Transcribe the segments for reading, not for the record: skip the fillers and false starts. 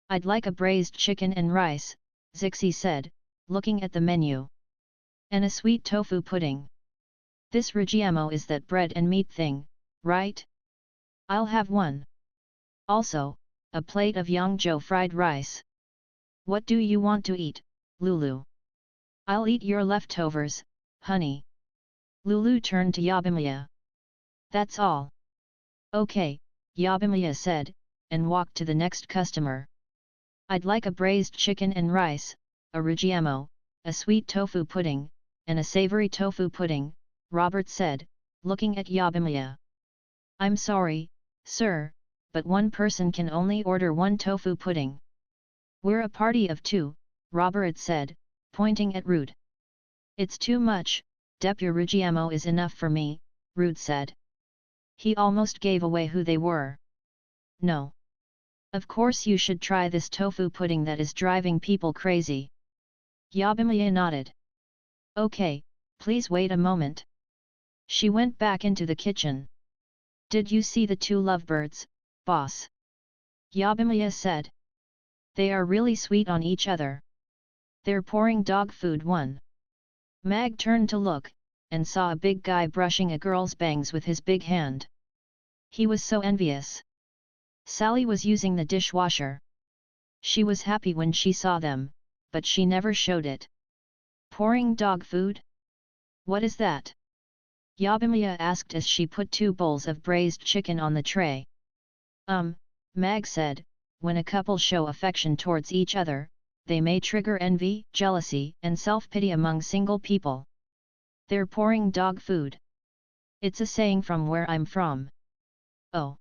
I'd like a braised chicken and rice, Zixi said, looking at the menu. And a sweet tofu pudding. This Rigiamo is that bread and meat thing, right? I'll have one. Also, a plate of Yangzhou fried rice. What do you want to eat, Lulu? I'll eat your leftovers, honey. Lulu turned to Yabimiya. That's all. Okay, Yabimiya said, and walked to the next customer. I'd like a braised chicken and rice, a Rigiamo, a sweet tofu pudding, and a savory tofu pudding, Robert said, looking at Yabimiya. I'm sorry, sir, but one person can only order one tofu pudding. We're a party of two, Robert said, pointing at Rude. It's too much, Depur Rigiamo is enough for me, Rude said. He almost gave away who they were. No. Of course you should try this tofu pudding that is driving people crazy. Yabimiya nodded. Okay, please wait a moment. She went back into the kitchen. Did you see the two lovebirds, boss? Yabimiya said. They are really sweet on each other. They're pouring dog food one. Mag turned to look, and saw a big guy brushing a girl's bangs with his big hand. He was so envious. Sally was using the dishwasher. She was happy when she saw them, but she never showed it. Pouring dog food? What is that? Yabimiya asked as she put 2 bowls of braised chicken on the tray. Mag said, when a couple show affection towards each other, they may trigger envy, jealousy, and self-pity among single people. They're pouring dog food. It's a saying from where I'm from. Oh.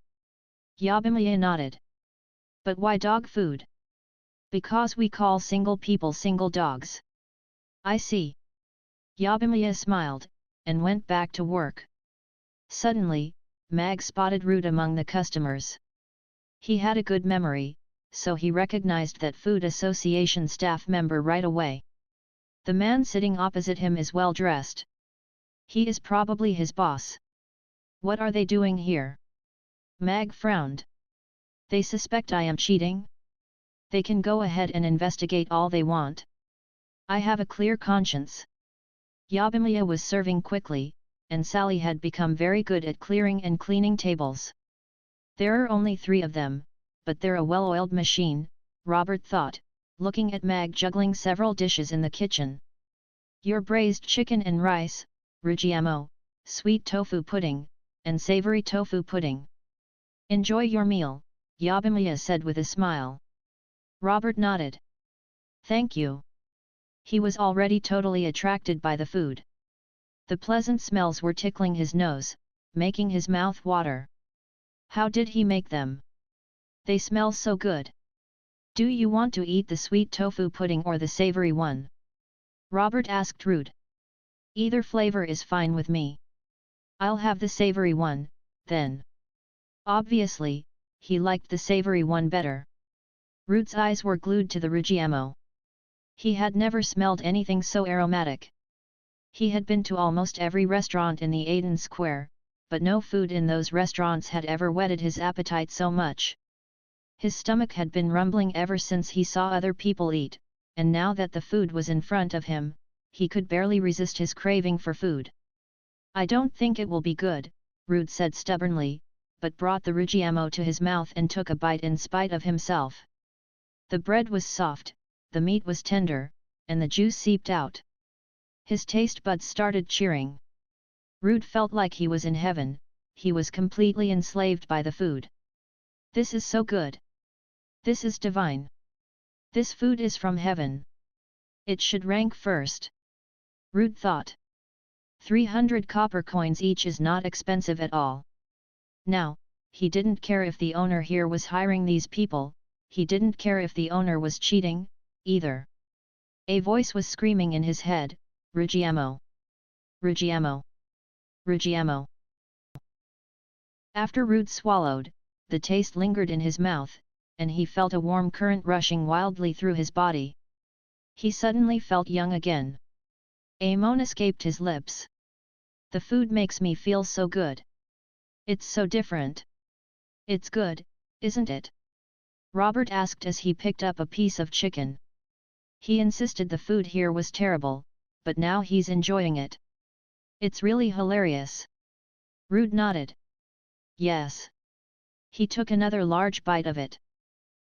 Yabimiya nodded. But why dog food? Because we call single people single dogs. I see. Yabimiya smiled, and went back to work. Suddenly, Mag spotted Rude among the customers. He had a good memory, so he recognized that Food Association staff member right away. The man sitting opposite him is well dressed. He is probably his boss. What are they doing here? Mag frowned. They suspect I am cheating? They can go ahead and investigate all they want. I have a clear conscience. Yabimiya was serving quickly, and Sally had become very good at clearing and cleaning tables. There are only 3 of them, but they're a well-oiled machine, Robert thought, looking at Mag juggling several dishes in the kitchen. Your braised chicken and rice, Rigiamo, sweet tofu pudding, and savory tofu pudding. Enjoy your meal, Yabimiya said with a smile. Robert nodded. Thank you. He was already totally attracted by the food. The pleasant smells were tickling his nose, making his mouth water. How did he make them? They smell so good. Do you want to eat the sweet tofu pudding or the savory one? Robert asked Rude. Either flavor is fine with me. I'll have the savory one, then. Obviously, he liked the savory one better. Rude's eyes were glued to the Rigiamo. He had never smelled anything so aromatic. He had been to almost every restaurant in the Aden Square, but no food in those restaurants had ever whetted his appetite so much. His stomach had been rumbling ever since he saw other people eat, and now that the food was in front of him, he could barely resist his craving for food. I don't think it will be good, Rude said stubbornly, but brought the Rigiamo to his mouth and took a bite in spite of himself. The bread was soft, the meat was tender, and the juice seeped out. His taste buds started cheering. Rude felt like he was in heaven, he was completely enslaved by the food. This is so good. This is divine. This food is from heaven. It should rank first. Rude thought. 300 copper coins each is not expensive at all. Now, he didn't care if the owner here was hiring these people, he didn't care if the owner was cheating, either. A voice was screaming in his head, Rigiamo! Rigiamo! Rigiamo! After Rude swallowed, the taste lingered in his mouth, and he felt a warm current rushing wildly through his body. He suddenly felt young again. A moan escaped his lips. The food makes me feel so good. It's so different. It's good, isn't it? Robert asked as he picked up a piece of chicken. He insisted the food here was terrible, but now he's enjoying it. It's really hilarious. Rude nodded. Yes. He took another large bite of it.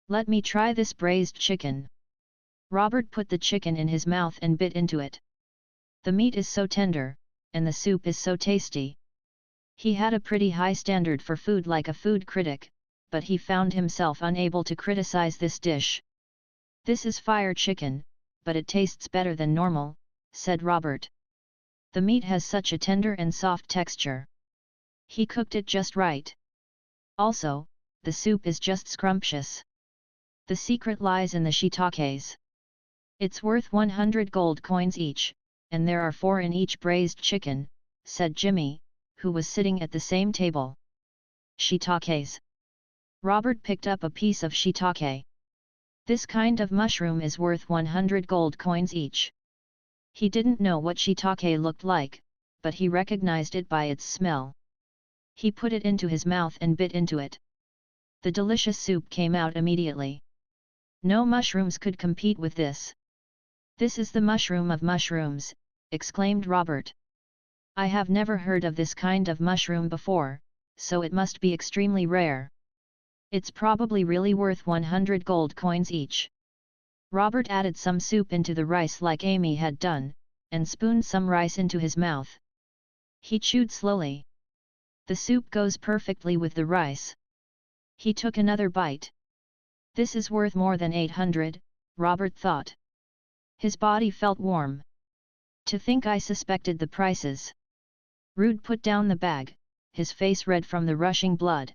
Let me try this braised chicken. Robert put the chicken in his mouth and bit into it. The meat is so tender, and the soup is so tasty. He had a pretty high standard for food like a food critic, but he found himself unable to criticize this dish. This is fire chicken, but it tastes better than normal, said Robert. The meat has such a tender and soft texture. He cooked it just right. Also, the soup is just scrumptious. The secret lies in the shiitakes. It's worth 100 gold coins each, and there are 4 in each braised chicken, said Jimmy, who was sitting at the same table. Shiitakes. Robert picked up a piece of shiitake. This kind of mushroom is worth 100 gold coins each. He didn't know what shiitake looked like, but he recognized it by its smell. He put it into his mouth and bit into it. The delicious soup came out immediately. No mushrooms could compete with this. This is the mushroom of mushrooms, exclaimed Robert. I have never heard of this kind of mushroom before, so it must be extremely rare. It's probably really worth 100 gold coins each. Robert added some soup into the rice like Amy had done, and spooned some rice into his mouth. He chewed slowly. The soup goes perfectly with the rice. He took another bite. This is worth more than 800, Robert thought. His body felt warm. To think I suspected the prices. Rude put down the bag, his face red from the rushing blood.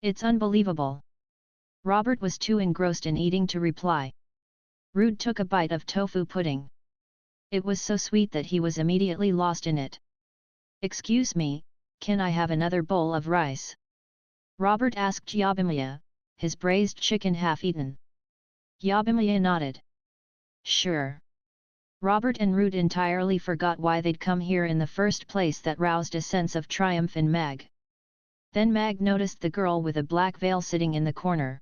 It's unbelievable. Robert was too engrossed in eating to reply. Rude took a bite of tofu pudding. It was so sweet that he was immediately lost in it. Excuse me, can I have another bowl of rice? Robert asked Yabimiya, his braised chicken half-eaten. Yabimiya nodded. Sure. Robert and Rude entirely forgot why they'd come here in the first place. That roused a sense of triumph in Mag. Then Mag noticed the girl with a black veil sitting in the corner.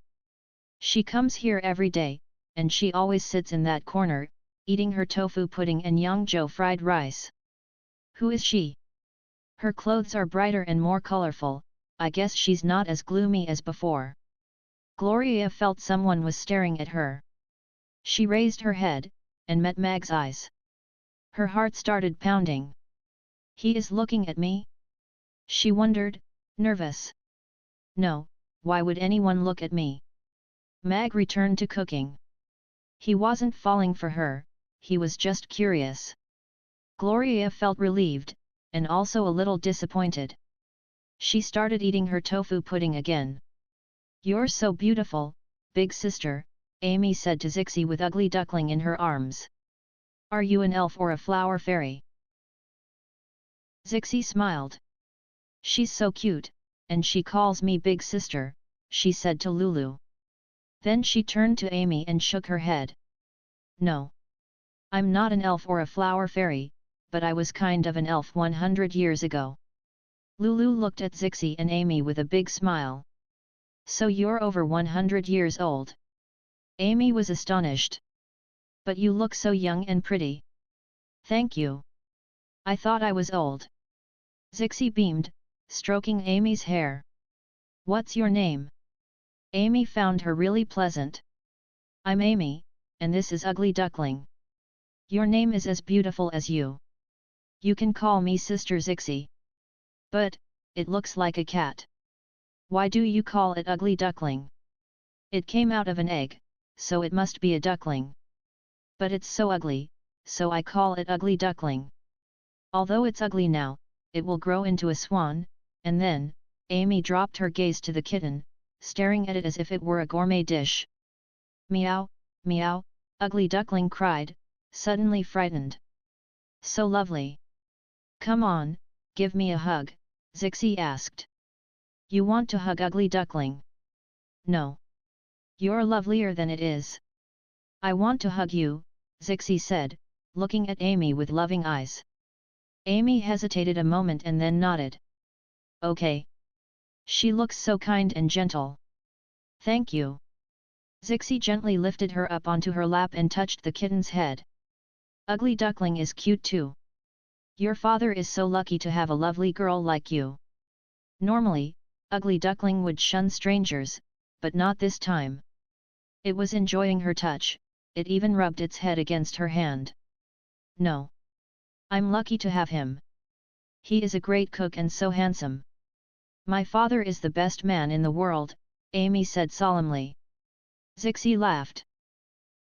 She comes here every day, and she always sits in that corner, eating her tofu pudding and Yangzhou fried rice. Who is she? Her clothes are brighter and more colorful, I guess she's not as gloomy as before. Gloria felt someone was staring at her. She raised her head, and met Mag's eyes. Her heart started pounding. He is looking at me? She wondered, nervous. No, why would anyone look at me? Mag returned to cooking. He wasn't falling for her, he was just curious. Gloria felt relieved, and also a little disappointed. She started eating her tofu pudding again. You're so beautiful, big sister, Amy said to Zixi with Ugly Duckling in her arms. Are you an elf or a flower fairy? Zixi smiled. She's so cute, and she calls me big sister, she said to Lulu. Then she turned to Amy and shook her head. No. I'm not an elf or a flower fairy, but I was kind of an elf 100 years ago. Lulu looked at Zixi and Amy with a big smile. So you're over 100 years old? Amy was astonished. But you look so young and pretty. Thank you. I thought I was old. Zixi beamed, stroking Amy's hair. What's your name? Amy found her really pleasant. I'm Amy, and this is Ugly Duckling. Your name is as beautiful as you. You can call me Sister Zixi. But, it looks like a cat. Why do you call it Ugly Duckling? It came out of an egg, so it must be a duckling. But it's so ugly, so I call it Ugly Duckling. Although it's ugly now, it will grow into a swan, and then, Amy dropped her gaze to the kitten, staring at it as if it were a gourmet dish. Meow, meow, Ugly Duckling cried, suddenly frightened. So lovely. Come on, give me a hug, Zixi asked. You want to hug Ugly Duckling? No. You're lovelier than it is. I want to hug you, Zixi said, looking at Amy with loving eyes. Amy hesitated a moment and then nodded. Okay. She looks so kind and gentle. Thank you. Zixi gently lifted her up onto her lap and touched the kitten's head. Ugly duckling is cute too. Your father is so lucky to have a lovely girl like you. Normally, ugly duckling would shun strangers, but not this time. It was enjoying her touch, it even rubbed its head against her hand. No. I'm lucky to have him. He is a great cook and so handsome. My father is the best man in the world, Amy said solemnly. Zixi laughed.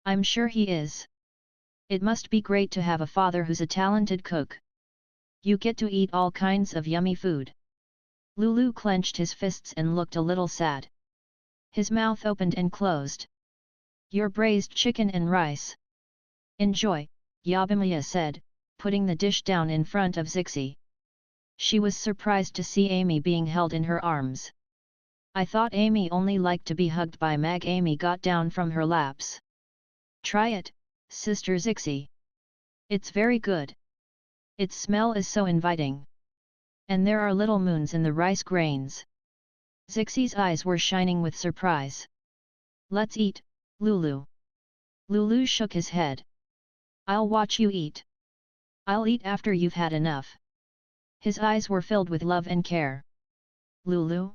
I'm sure he is. It must be great to have a father who's a talented cook. You get to eat all kinds of yummy food. Lulu clenched his fists and looked a little sad. His mouth opened and closed. Your braised chicken and rice. Enjoy, Yabimiya said, putting the dish down in front of Zixi. She was surprised to see Amy being held in her arms. I thought Amy only liked to be hugged by Mag. Amy got down from her laps. Try it, Sister Zixi. It's very good. Its smell is so inviting. And there are little moons in the rice grains. Zixi's eyes were shining with surprise. Let's eat, Lulu. Lulu shook his head. I'll watch you eat. I'll eat after you've had enough. His eyes were filled with love and care. Lulu?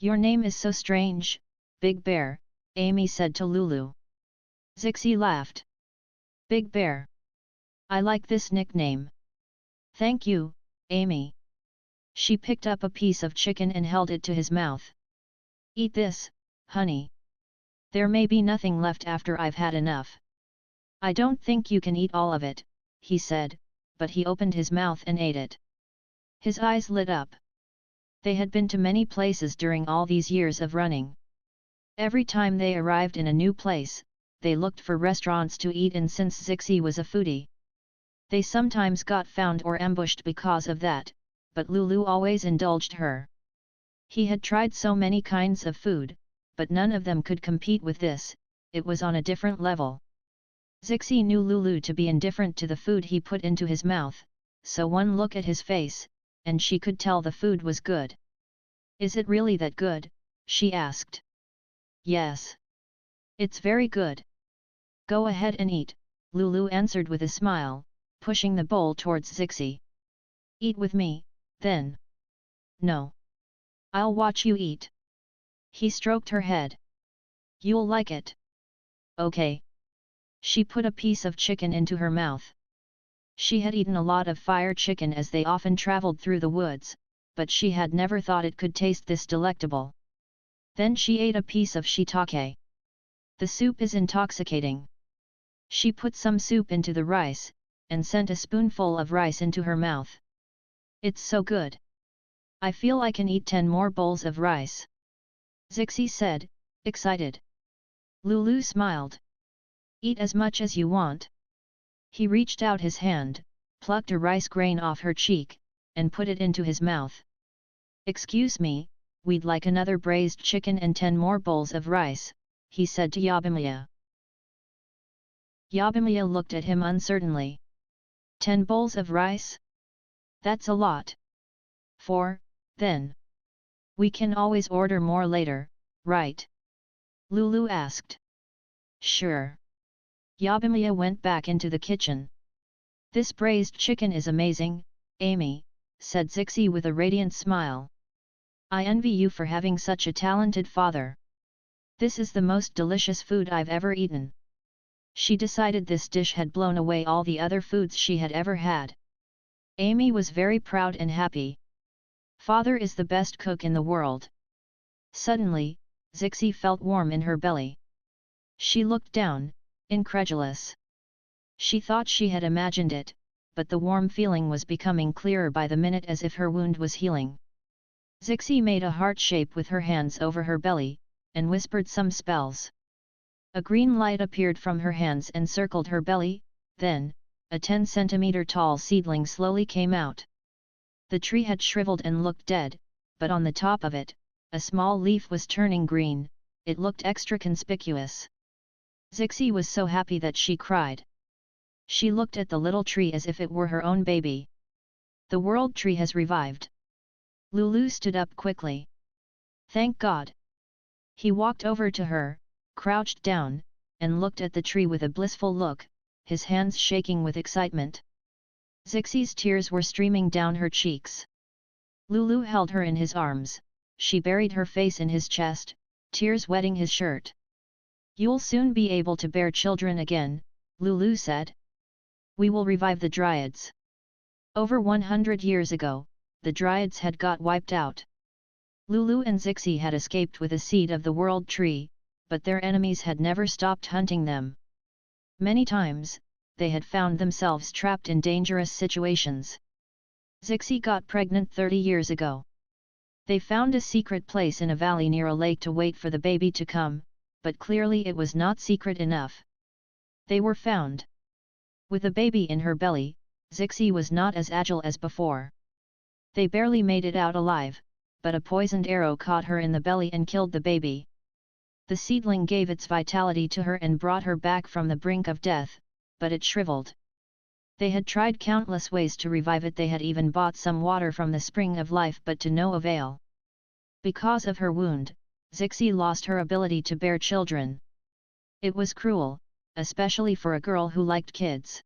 Your name is so strange, Big Bear, Amy said to Lulu. Zixi laughed. Big Bear. I like this nickname. Thank you, Amy. She picked up a piece of chicken and held it to his mouth. Eat this, honey. There may be nothing left after I've had enough. I don't think you can eat all of it, he said, but he opened his mouth and ate it. His eyes lit up. They had been to many places during all these years of running. Every time they arrived in a new place, they looked for restaurants to eat, and since Zixi was a foodie, they sometimes got found or ambushed because of that, but Lulu always indulged her. He had tried so many kinds of food, but none of them could compete with this, it was on a different level. Zixi knew Lulu to be indifferent to the food he put into his mouth, so one look at his face, and she could tell the food was good. Is it really that good? She asked. Yes. It's very good. Go ahead and eat, Lulu answered with a smile, pushing the bowl towards Zixi. Eat with me, then. No. I'll watch you eat. He stroked her head. You'll like it. Okay. She put a piece of chicken into her mouth. She had eaten a lot of fire chicken as they often traveled through the woods, but she had never thought it could taste this delectable. Then she ate a piece of shiitake. The soup is intoxicating. She put some soup into the rice, and sent a spoonful of rice into her mouth. It's so good. I feel I can eat 10 more bowls of rice. Zixi said, excited. Lulu smiled. Eat as much as you want. He reached out his hand, plucked a rice grain off her cheek, and put it into his mouth. Excuse me, we'd like another braised chicken and 10 more bowls of rice, he said to Yabimiya. Yabimiya looked at him uncertainly. 10 bowls of rice? That's a lot. 4, then. We can always order more later, right? Lulu asked. Sure. Yabimiya went back into the kitchen. This braised chicken is amazing, Amy, said Zixi with a radiant smile. I envy you for having such a talented father. This is the most delicious food I've ever eaten. She decided this dish had blown away all the other foods she had ever had. Amy was very proud and happy. Father is the best cook in the world. Suddenly, Zixi felt warm in her belly. She looked down, incredulous. She thought she had imagined it, but the warm feeling was becoming clearer by the minute as if her wound was healing. Zixi made a heart shape with her hands over her belly, and whispered some spells. A green light appeared from her hands and circled her belly, then, a 10-centimeter tall seedling slowly came out. The tree had shriveled and looked dead, but on the top of it, a small leaf was turning green, it looked extra conspicuous. Zixi was so happy that she cried. She looked at the little tree as if it were her own baby. The world tree has revived. Lulu stood up quickly. Thank God. He walked over to her, crouched down, and looked at the tree with a blissful look, his hands shaking with excitement. Zixie's tears were streaming down her cheeks. Lulu held her in his arms, she buried her face in his chest, tears wetting his shirt. "You'll soon be able to bear children again," Lulu said. "We will revive the Dryads." Over 100 years ago, the Dryads had got wiped out. Lulu and Zixie had escaped with a seed of the World Tree, but their enemies had never stopped hunting them. Many times, they had found themselves trapped in dangerous situations. Zixie got pregnant 30 years ago. They found a secret place in a valley near a lake to wait for the baby to come, but clearly it was not secret enough. They were found. With a baby in her belly, Zixie was not as agile as before. They barely made it out alive, but a poisoned arrow caught her in the belly and killed the baby. The seedling gave its vitality to her and brought her back from the brink of death, but it shriveled. They had tried countless ways to revive it, they had even bought some water from the spring of life, but to no avail. Because of her wound, Zixie lost her ability to bear children. It was cruel, especially for a girl who liked kids.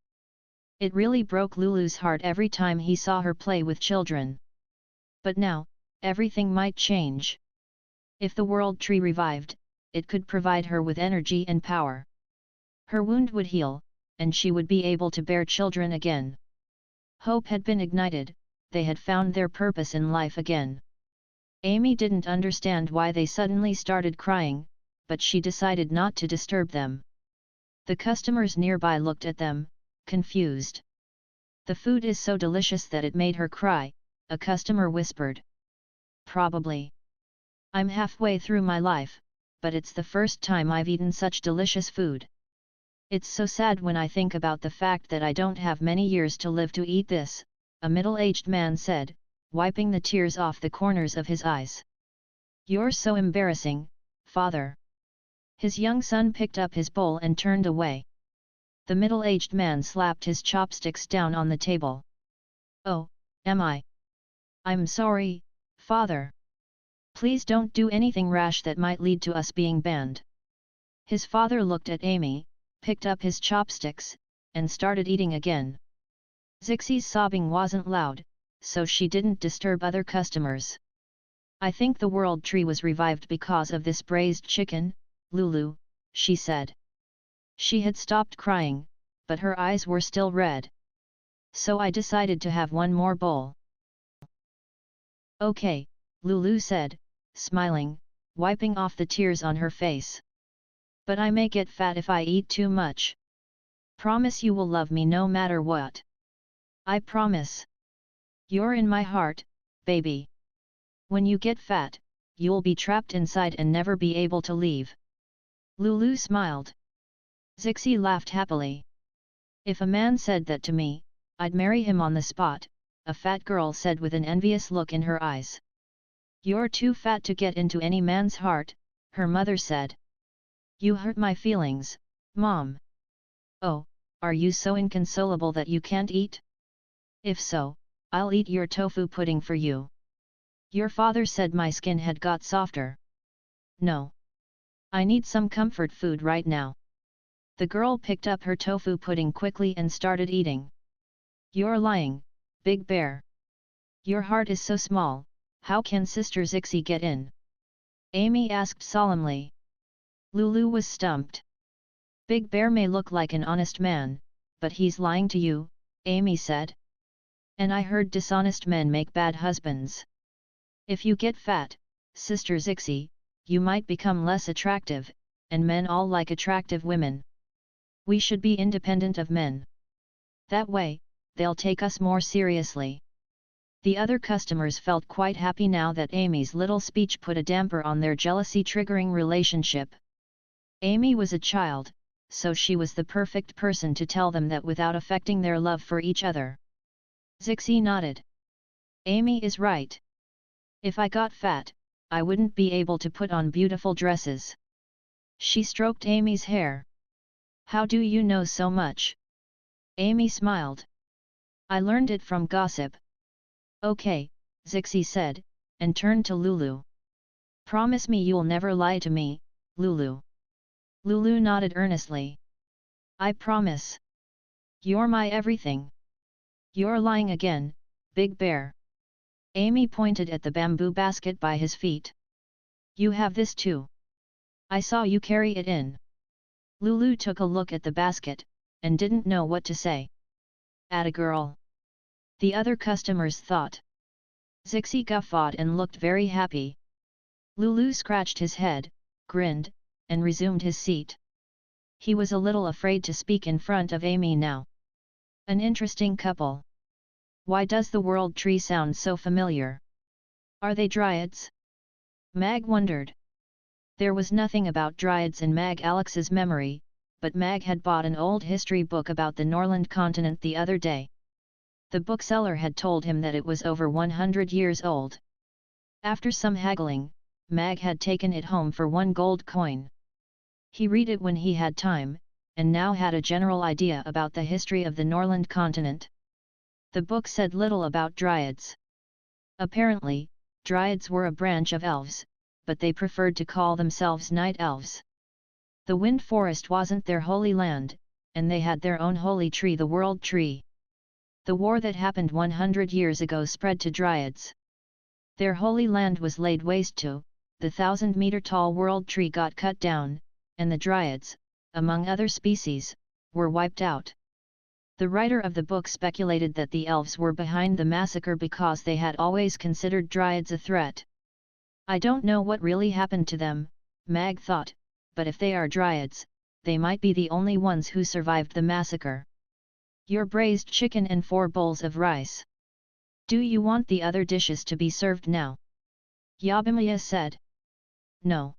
It really broke Lulu's heart every time he saw her play with children. But now, everything might change. If the World Tree revived, it could provide her with energy and power. Her wound would heal, and she would be able to bear children again. Hope had been ignited, they had found their purpose in life again. Amy didn't understand why they suddenly started crying, but she decided not to disturb them. The customers nearby looked at them, confused. "The food is so delicious that it made her cry," a customer whispered. "Probably. I'm halfway through my life, but it's the first time I've eaten such delicious food. It's so sad when I think about the fact that I don't have many years to live to eat this," a middle-aged man said, wiping the tears off the corners of his eyes. "You're so embarrassing, father." His young son picked up his bowl and turned away. The middle-aged man slapped his chopsticks down on the table. "Oh, am I? I'm sorry, father. Please don't do anything rash that might lead to us being banned." His father looked at Amy, picked up his chopsticks, and started eating again. Zixie's sobbing wasn't loud, so she didn't disturb other customers. "I think the World Tree was revived because of this braised chicken, Lulu," she said. She had stopped crying, but her eyes were still red. "So I decided to have one more bowl." "Okay," Lulu said, smiling, wiping off the tears on her face. "But I may get fat if I eat too much. Promise you will love me no matter what." "I promise. You're in my heart, baby. When you get fat, you'll be trapped inside and never be able to leave." Lulu smiled. Zixie laughed happily. "If a man said that to me, I'd marry him on the spot," a fat girl said with an envious look in her eyes. "You're too fat to get into any man's heart," her mother said. "You hurt my feelings, Mom." "Oh, are you so inconsolable that you can't eat? If so, I'll eat your tofu pudding for you." "Your father said my skin had got softer." "No. I need some comfort food right now." The girl picked up her tofu pudding quickly and started eating. "You're lying, Big Bear. Your heart is so small, how can Sister Zixie get in?" Amy asked solemnly. Lulu was stumped. "Big Bear may look like an honest man, but he's lying to you," Amy said. "And I heard dishonest men make bad husbands. If you get fat, Sister Zixie, you might become less attractive, and men all like attractive women. We should be independent of men. That way, they'll take us more seriously." The other customers felt quite happy now that Amy's little speech put a damper on their jealousy-triggering relationship. Amy was a child, so she was the perfect person to tell them that without affecting their love for each other. Zixie nodded. "Amy is right. If I got fat, I wouldn't be able to put on beautiful dresses." She stroked Amy's hair. "How do you know so much?" Amy smiled. "I learned it from gossip." "Okay," Zixie said, and turned to Lulu. "Promise me you'll never lie to me, Lulu." Lulu nodded earnestly. I promise. You're my everything. You're lying again, Big Bear. Amy pointed at the bamboo basket by his feet. You have this too. I saw you carry it in. Lulu took a look at the basket, and didn't know what to say. Atta girl. The other customers thought. Zixi guffawed and looked very happy. Lulu scratched his head, grinned, and resumed his seat. He was a little afraid to speak in front of Amy now. An interesting couple. Why does the world tree sound so familiar? Are they dryads? Mag wondered. There was nothing about dryads in Mag Alex's memory, but Mag had bought an old history book about the Norland continent the other day. The bookseller had told him that it was over 100 years old. After some haggling, Mag had taken it home for 1 gold coin. He read it when he had time, and now had a general idea about the history of the Norland continent. The book said little about dryads. Apparently, dryads were a branch of elves, but they preferred to call themselves night elves. The wind forest wasn't their holy land, and they had their own holy tree, the world tree. The war that happened 100 years ago spread to dryads. Their holy land was laid waste to, the 1,000-meter-tall world tree got cut down, and the dryads, among other species, were wiped out. The writer of the book speculated that the elves were behind the massacre because they had always considered dryads a threat. I don't know what really happened to them, Mag thought, but if they are dryads, they might be the only ones who survived the massacre. Your braised chicken and 4 bowls of rice. Do you want the other dishes to be served now? Yabimiya said. No.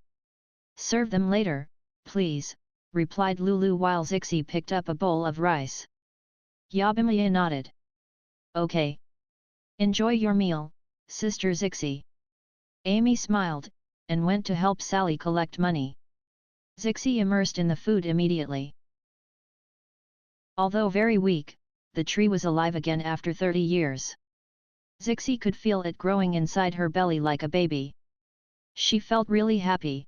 Serve them later, please, replied Lulu while Zixi picked up a bowl of rice. Yabimiya nodded. Okay. Enjoy your meal, Sister Zixi. Amy smiled, and went to help Sally collect money. Zixi immersed in the food immediately. Although very weak, the tree was alive again after 30 years. Zixi could feel it growing inside her belly like a baby. She felt really happy.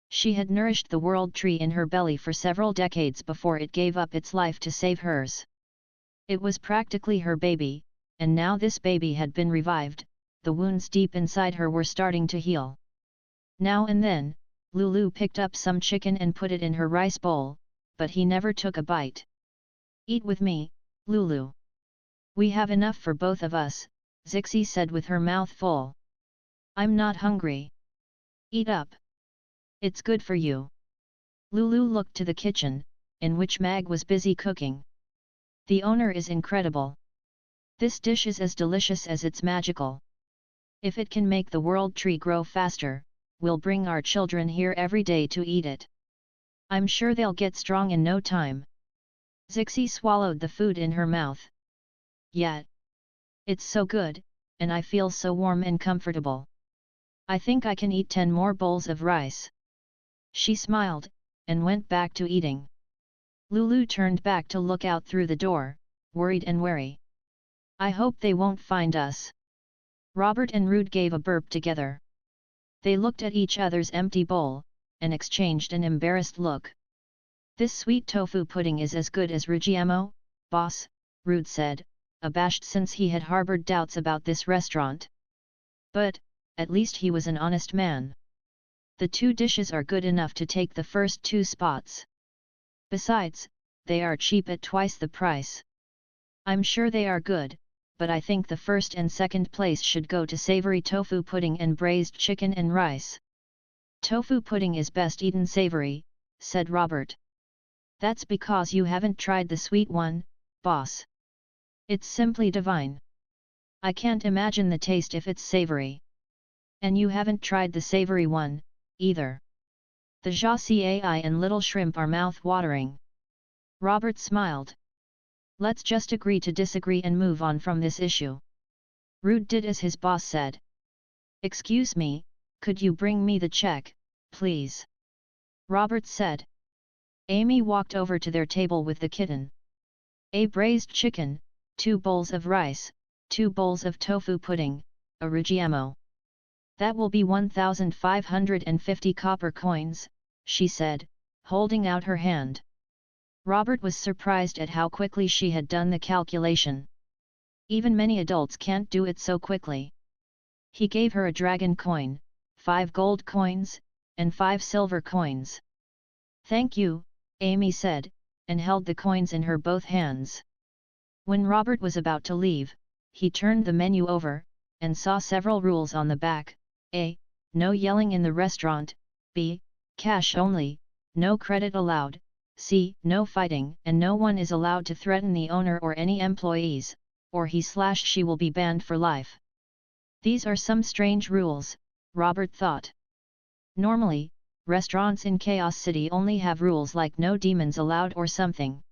She had nourished the world tree in her belly for several decades before it gave up its life to save hers. It was practically her baby, and now this baby had been revived, the wounds deep inside her were starting to heal. Now and then, Lulu picked up some chicken and put it in her rice bowl, but he never took a bite. Eat with me, Lulu. We have enough for both of us, Zixi said with her mouth full. I'm not hungry. Eat up. It's good for you. Lulu looked to the kitchen, in which Mag was busy cooking. The owner is incredible. This dish is as delicious as it's magical. If it can make the world tree grow faster, we'll bring our children here every day to eat it. I'm sure they'll get strong in no time. Zixi swallowed the food in her mouth. Yeah. It's so good, and I feel so warm and comfortable. I think I can eat 10 more bowls of rice. She smiled, and went back to eating. Lulu turned back to look out through the door, worried and wary. I hope they won't find us. Robert and Rude gave a burp together. They looked at each other's empty bowl, and exchanged an embarrassed look. This sweet tofu pudding is as good as Rigiamo, boss, Rude said, abashed since he had harbored doubts about this restaurant. But, at least he was an honest man. The 2 dishes are good enough to take the first 2 spots. Besides, they are cheap at twice the price. I'm sure they are good, but I think the first and second place should go to savory tofu pudding and braised chicken and rice. Tofu pudding is best eaten savory, said Robert. That's because you haven't tried the sweet one, boss. It's simply divine. I can't imagine the taste if it's savory. And you haven't tried the savory one, either. The Jacai and little shrimp are mouth-watering. Robert smiled. Let's just agree to disagree and move on from this issue. Rude did as his boss said. Excuse me, could you bring me the check, please? Robert said. Amy walked over to their table with the kitten. A braised chicken, 2 bowls of rice, 2 bowls of tofu pudding, a Rigiamo. That will be 1,550 copper coins, she said, holding out her hand. Robert was surprised at how quickly she had done the calculation. Even many adults can't do it so quickly. He gave her a dragon coin, 5 gold coins, and 5 silver coins. "Thank you," Amy said, and held the coins in her both hands. When Robert was about to leave, he turned the menu over, and saw several rules on the back: A. No yelling in the restaurant, B. Cash only, no credit allowed, C. No fighting and no one is allowed to threaten the owner or any employees, or he/she will be banned for life. These are some strange rules, Robert thought. Normally, restaurants in Chaos City only have rules like no demons allowed or something.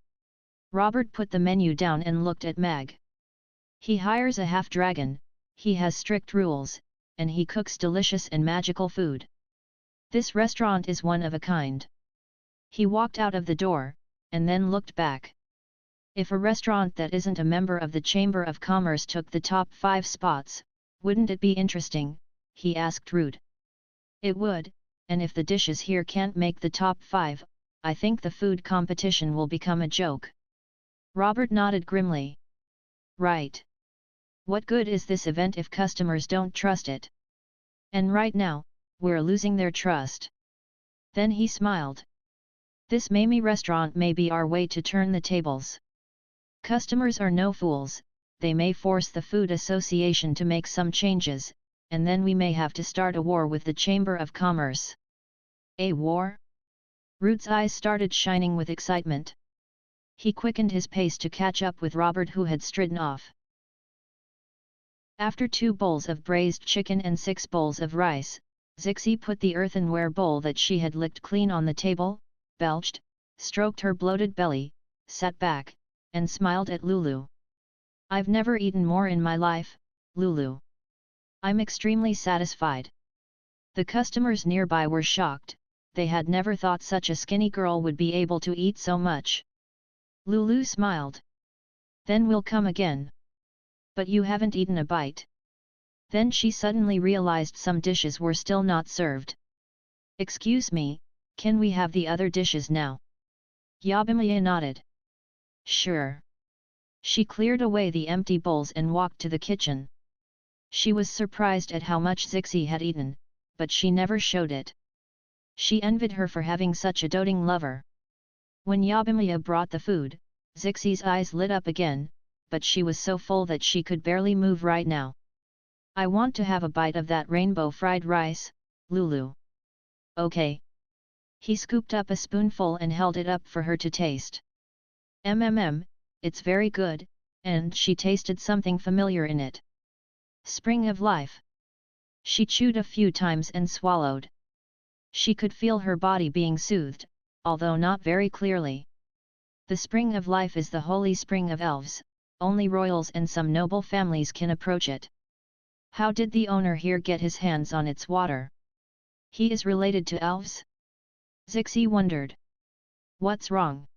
Robert put the menu down and looked at Meg. He hires a half-dragon, he has strict rules, and he cooks delicious and magical food. This restaurant is one of a kind. He walked out of the door, and then looked back. If a restaurant that isn't a member of the Chamber of Commerce took the top 5 spots, wouldn't it be interesting? He asked Rude. It would, and if the dishes here can't make the top 5, I think the food competition will become a joke. Robert nodded grimly. Right. What good is this event if customers don't trust it? And right now, we're losing their trust. Then he smiled. This Mamie restaurant may be our way to turn the tables. Customers are no fools, they may force the Food Association to make some changes, and then we may have to start a war with the Chamber of Commerce. A war? Rude's eyes started shining with excitement. He quickened his pace to catch up with Robert, who had stridden off. After 2 bowls of braised chicken and 6 bowls of rice, Zixi put the earthenware bowl that she had licked clean on the table, belched, stroked her bloated belly, sat back, and smiled at Lulu. I've never eaten more in my life, Lulu. I'm extremely satisfied. The customers nearby were shocked, they had never thought such a skinny girl would be able to eat so much. Lulu smiled. Then we'll come again. But you haven't eaten a bite. Then she suddenly realized some dishes were still not served. Excuse me, can we have the other dishes now? Yabimiya nodded. Sure. She cleared away the empty bowls and walked to the kitchen. She was surprised at how much Zixi had eaten, but she never showed it. She envied her for having such a doting lover. When Yabimiya brought the food, Zixi's eyes lit up again, but she was so full that she could barely move right now. I want to have a bite of that rainbow fried rice, Lulu. Okay. He scooped up a spoonful and held it up for her to taste. It's very good, and she tasted something familiar in it. Spring of life. She chewed a few times and swallowed. She could feel her body being soothed, although not very clearly. The spring of life is the holy spring of elves, only royals and some noble families can approach it. How did the owner here get his hands on its water? He is related to elves? Zixi wondered. What's wrong?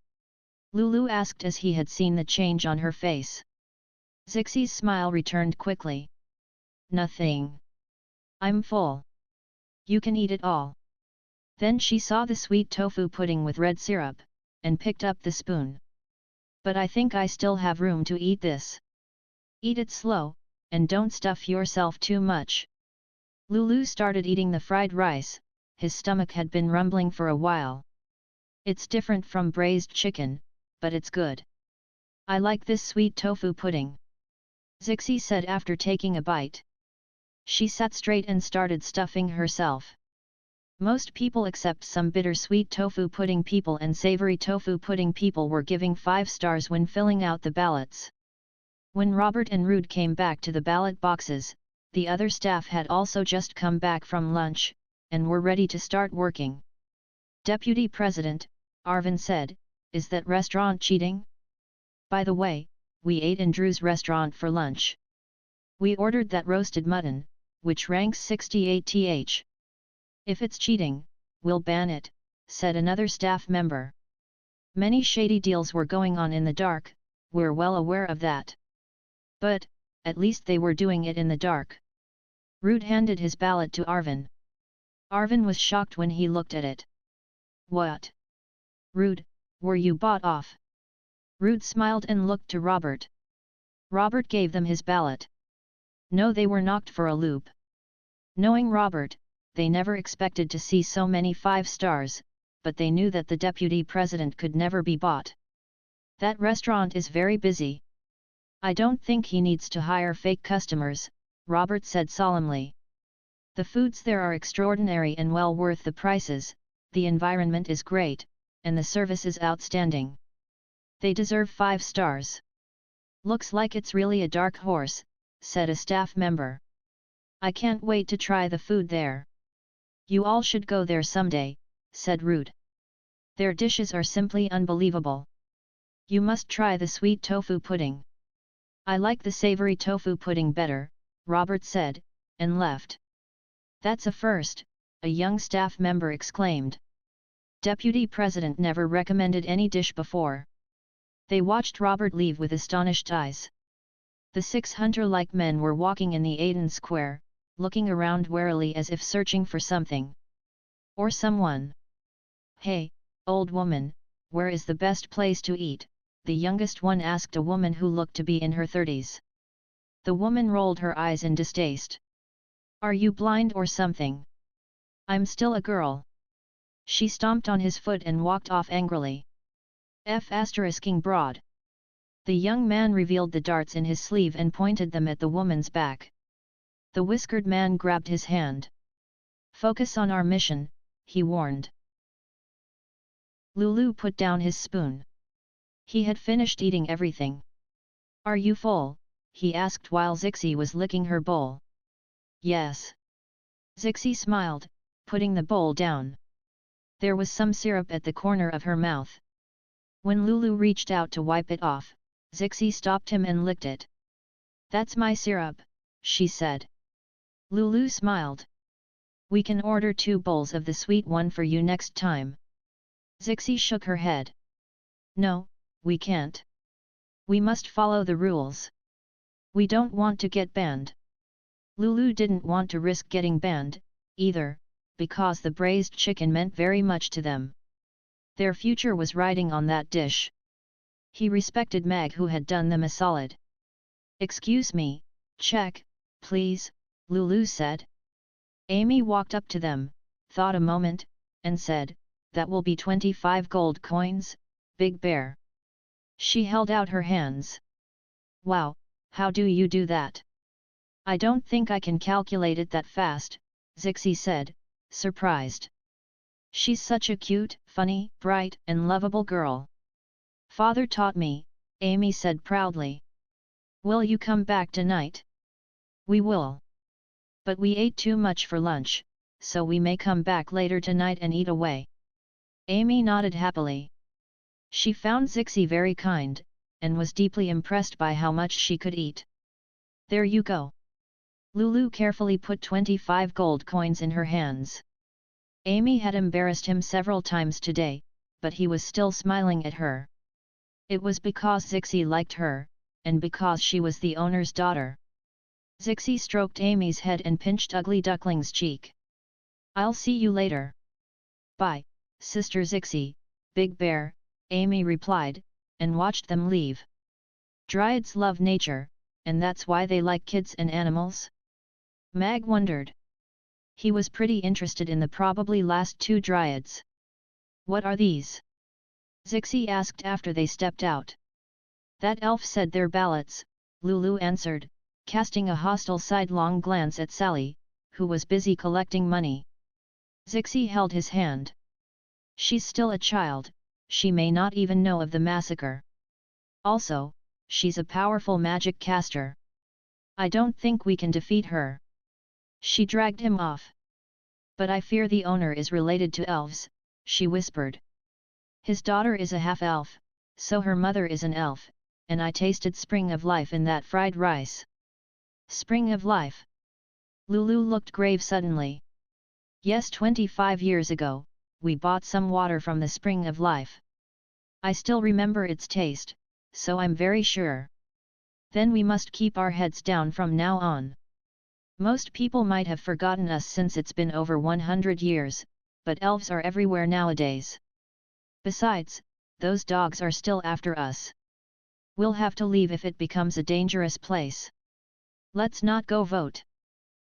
Lulu asked as he had seen the change on her face. Zixi's smile returned quickly. Nothing. I'm full. You can eat it all. Then she saw the sweet tofu pudding with red syrup, and picked up the spoon. But I think I still have room to eat this. Eat it slow, and don't stuff yourself too much. Lulu started eating the fried rice, his stomach had been rumbling for a while. It's different from braised chicken, but it's good. I like this sweet tofu pudding. Zixi said after taking a bite. She sat straight and started stuffing herself. Most people except some bittersweet tofu pudding people and savory tofu pudding people were giving 5 stars when filling out the ballots. When Robert and Rude came back to the ballot boxes, the other staff had also just come back from lunch, and were ready to start working. Deputy President, Arvin said, is that restaurant cheating? By the way, we ate in Drew's restaurant for lunch. We ordered that roasted mutton, which ranks 68th. If it's cheating, we'll ban it, said another staff member. Many shady deals were going on in the dark, we're well aware of that. But, at least they were doing it in the dark. Rude handed his ballot to Arvin. Arvin was shocked when he looked at it. What? Rude, were you bought off? Rude smiled and looked to Robert. Robert gave them his ballot. No, they were knocked for a loop. Knowing Robert, they never expected to see so many 5 stars, but they knew that the deputy president could never be bought. That restaurant is very busy. I don't think he needs to hire fake customers, Robert said solemnly. The foods there are extraordinary and well worth the prices, the environment is great, and the service is outstanding. They deserve 5 stars. Looks like it's really a dark horse, said a staff member. I can't wait to try the food there. You all should go there someday, said Rude. Their dishes are simply unbelievable. You must try the sweet tofu pudding. I like the savory tofu pudding better, Robert said, and left. That's a first, a young staff member exclaimed. Deputy President never recommended any dish before. They watched Robert leave with astonished eyes. The 6 hunter-like men were walking in the Aden Square, looking around warily as if searching for something. Or someone. Hey, old woman, where is the best place to eat? The youngest one asked a woman who looked to be in her 30s. The woman rolled her eyes in distaste. Are you blind or something? I'm still a girl. She stomped on his foot and walked off angrily. King broad. The young man revealed the darts in his sleeve and pointed them at the woman's back. The whiskered man grabbed his hand. Focus on our mission, he warned. Lulu put down his spoon. He had finished eating everything. Are you full? He asked while Zixi was licking her bowl. Yes. Zixi smiled, putting the bowl down. There was some syrup at the corner of her mouth. When Lulu reached out to wipe it off, Zixi stopped him and licked it. That's my syrup, she said. Lulu smiled. We can order 2 bowls of the sweet one for you next time. Zixi shook her head. No, we can't. We must follow the rules. We don't want to get banned. Lulu didn't want to risk getting banned, either, because the braised chicken meant very much to them. Their future was riding on that dish. He respected Meg, who had done them a solid. Excuse me, check, please, Lulu said. Amy walked up to them, thought a moment, and said, that will be 25 gold coins, Big Bear. She held out her hands. Wow, how do you do that? I don't think I can calculate it that fast, Zixi said, surprised. She's such a cute, funny, bright, and lovable girl. Father taught me, Amy said proudly. Will you come back tonight? We will. But we ate too much for lunch, so we may come back later tonight and eat away. Amy nodded happily. She found Zixi very kind, and was deeply impressed by how much she could eat. There you go. Lulu carefully put 25 gold coins in her hands. Amy had embarrassed him several times today, but he was still smiling at her. It was because Zixi liked her, and because she was the owner's daughter. Zixi stroked Amy's head and pinched Ugly Duckling's cheek. I'll see you later. Bye, Sister Zixi, Big Bear, Amy replied, and watched them leave. Dryads love nature, and that's why they like kids and animals? Mag wondered. He was pretty interested in the probably last 2 dryads. What are these? Zixi asked after they stepped out. That elf said their ballots, Lulu answered, casting a hostile sidelong glance at Sally, who was busy collecting money. Zixi held his hand. She's still a child, she may not even know of the massacre. Also, she's a powerful magic caster. I don't think we can defeat her. She dragged him off. But I fear the owner is related to elves, she whispered. His daughter is a half-elf, so her mother is an elf, and I tasted Spring of Life in that fried rice. Spring of Life? Lulu looked grave suddenly. Yes, 25 years ago, we bought some water from the Spring of Life. I still remember its taste, so I'm very sure. Then we must keep our heads down from now on. Most people might have forgotten us since it's been over 100 years, but elves are everywhere nowadays. Besides, those dogs are still after us. We'll have to leave if it becomes a dangerous place. Let's not go vote.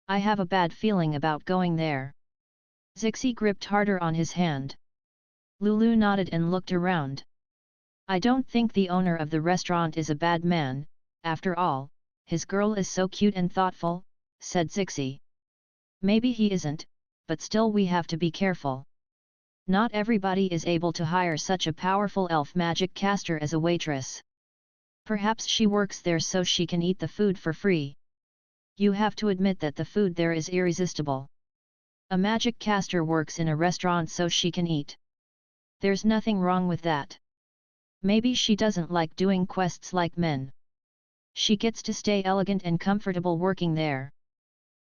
I have a bad feeling about going there. Zixi gripped harder on his hand. Lulu nodded and looked around. I don't think the owner of the restaurant is a bad man, after all, his girl is so cute and thoughtful, said Zixi. Maybe he isn't, but still we have to be careful. Not everybody is able to hire such a powerful elf magic caster as a waitress. Perhaps she works there so she can eat the food for free. You have to admit that the food there is irresistible. A magic caster works in a restaurant so she can eat. There's nothing wrong with that. Maybe she doesn't like doing quests like men. She gets to stay elegant and comfortable working there.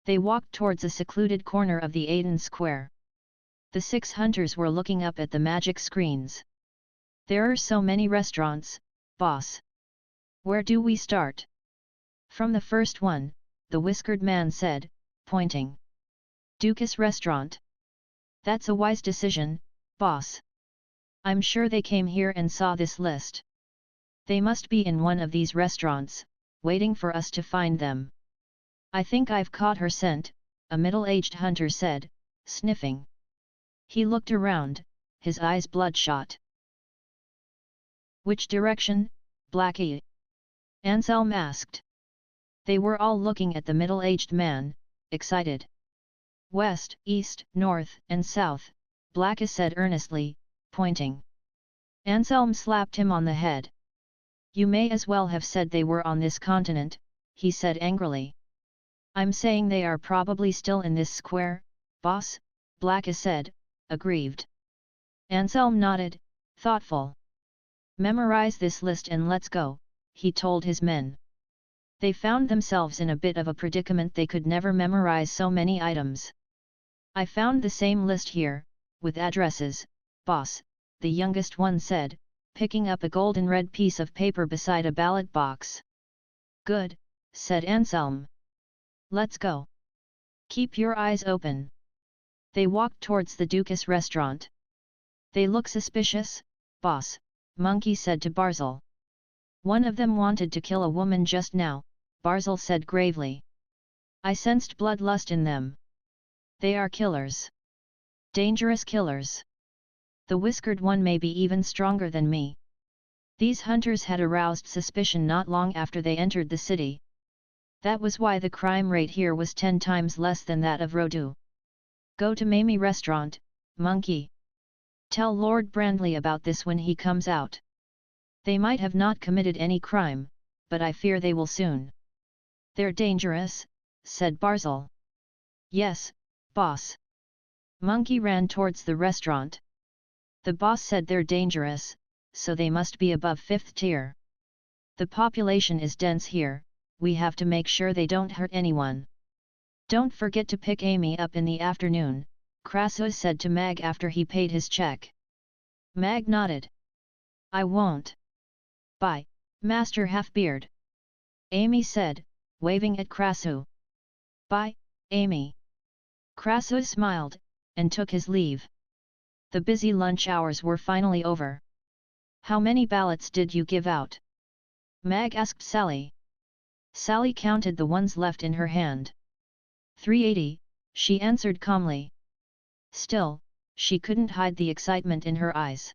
They walked towards a secluded corner of the Aiden Square. The 6 hunters were looking up at the magic screens. There are so many restaurants, boss. Where do we start? From the first one, the whiskered man said, pointing. Dukas Restaurant. That's a wise decision, boss. I'm sure they came here and saw this list. They must be in one of these restaurants, waiting for us to find them. I think I've caught her scent, a middle-aged hunter said, sniffing. He looked around, his eyes bloodshot. Which direction, Blackie? Anselm asked. They were all looking at the middle-aged man, excited. West, east, north, and south, Blackie said earnestly, pointing. Anselm slapped him on the head. You may as well have said they were on this continent, he said angrily. I'm saying they are probably still in this square, boss, Blackie said, aggrieved. Anselm nodded, thoughtful. Memorize this list and let's go, he told his men. They found themselves in a bit of a predicament. They could never memorize so many items. I found the same list here, with addresses, boss, the youngest one said, picking up a golden red piece of paper beside a ballot box. Good, said Anselm. Let's go. Keep your eyes open. They walked towards the Dukas restaurant. They look suspicious, boss, Monkey said to Barzil. One of them wanted to kill a woman just now, Barzil said gravely. I sensed bloodlust in them. They are killers. Dangerous killers. The whiskered one may be even stronger than me. These hunters had aroused suspicion not long after they entered the city. That was why the crime rate here was 10 times less than that of Rodu. Go to Mamie restaurant, Monkey. Tell Lord Brandley about this when he comes out. They might have not committed any crime, but I fear they will soon. They're dangerous, said Barzil. Yes, boss. Monkey ran towards the restaurant. The boss said they're dangerous, so they must be above 5th tier. The population is dense here, we have to make sure they don't hurt anyone. Don't forget to pick Amy up in the afternoon, Crassus said to Mag after he paid his check. Mag nodded. I won't. Bye, Master Halfbeard. Amy said, waving at Crassus. Bye, Amy. Crassus smiled, and took his leave. The busy lunch hours were finally over. How many ballots did you give out? Mag asked Sally. Sally counted the ones left in her hand. 380, she answered calmly. Still, she couldn't hide the excitement in her eyes.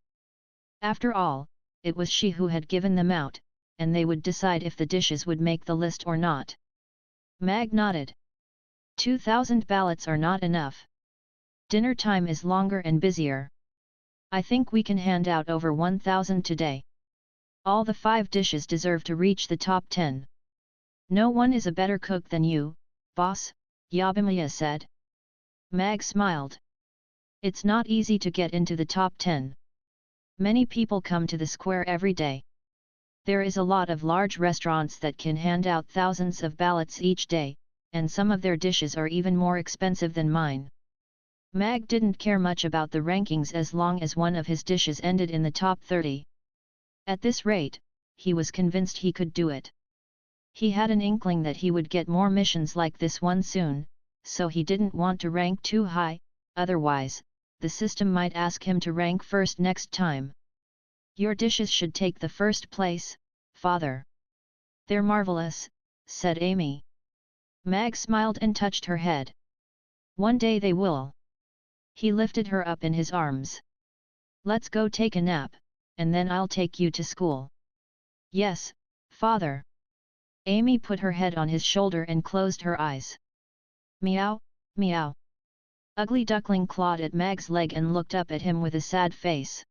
After all, it was she who had given them out, and they would decide if the dishes would make the list or not. Mag nodded. 2,000 ballots are not enough. Dinner time is longer and busier. I think we can hand out over 1,000 today. All the 5 dishes deserve to reach the top 10. No one is a better cook than you, boss, Yabimiya said. Mag smiled. It's not easy to get into the top 10. Many people come to the square every day. There is a lot of large restaurants that can hand out thousands of ballots each day, and some of their dishes are even more expensive than mine. Mag didn't care much about the rankings as long as one of his dishes ended in the top 30. At this rate, he was convinced he could do it. He had an inkling that he would get more missions like this one soon, so he didn't want to rank too high, otherwise, the system might ask him to rank first next time. Your dishes should take the first place, father. They're marvelous, said Amy. Mag smiled and touched her head. One day they will. He lifted her up in his arms. Let's go take a nap, and then I'll take you to school. Yes, father. Amy put her head on his shoulder and closed her eyes. Meow, meow. Ugly Duckling clawed at Mag's leg and looked up at him with a sad face.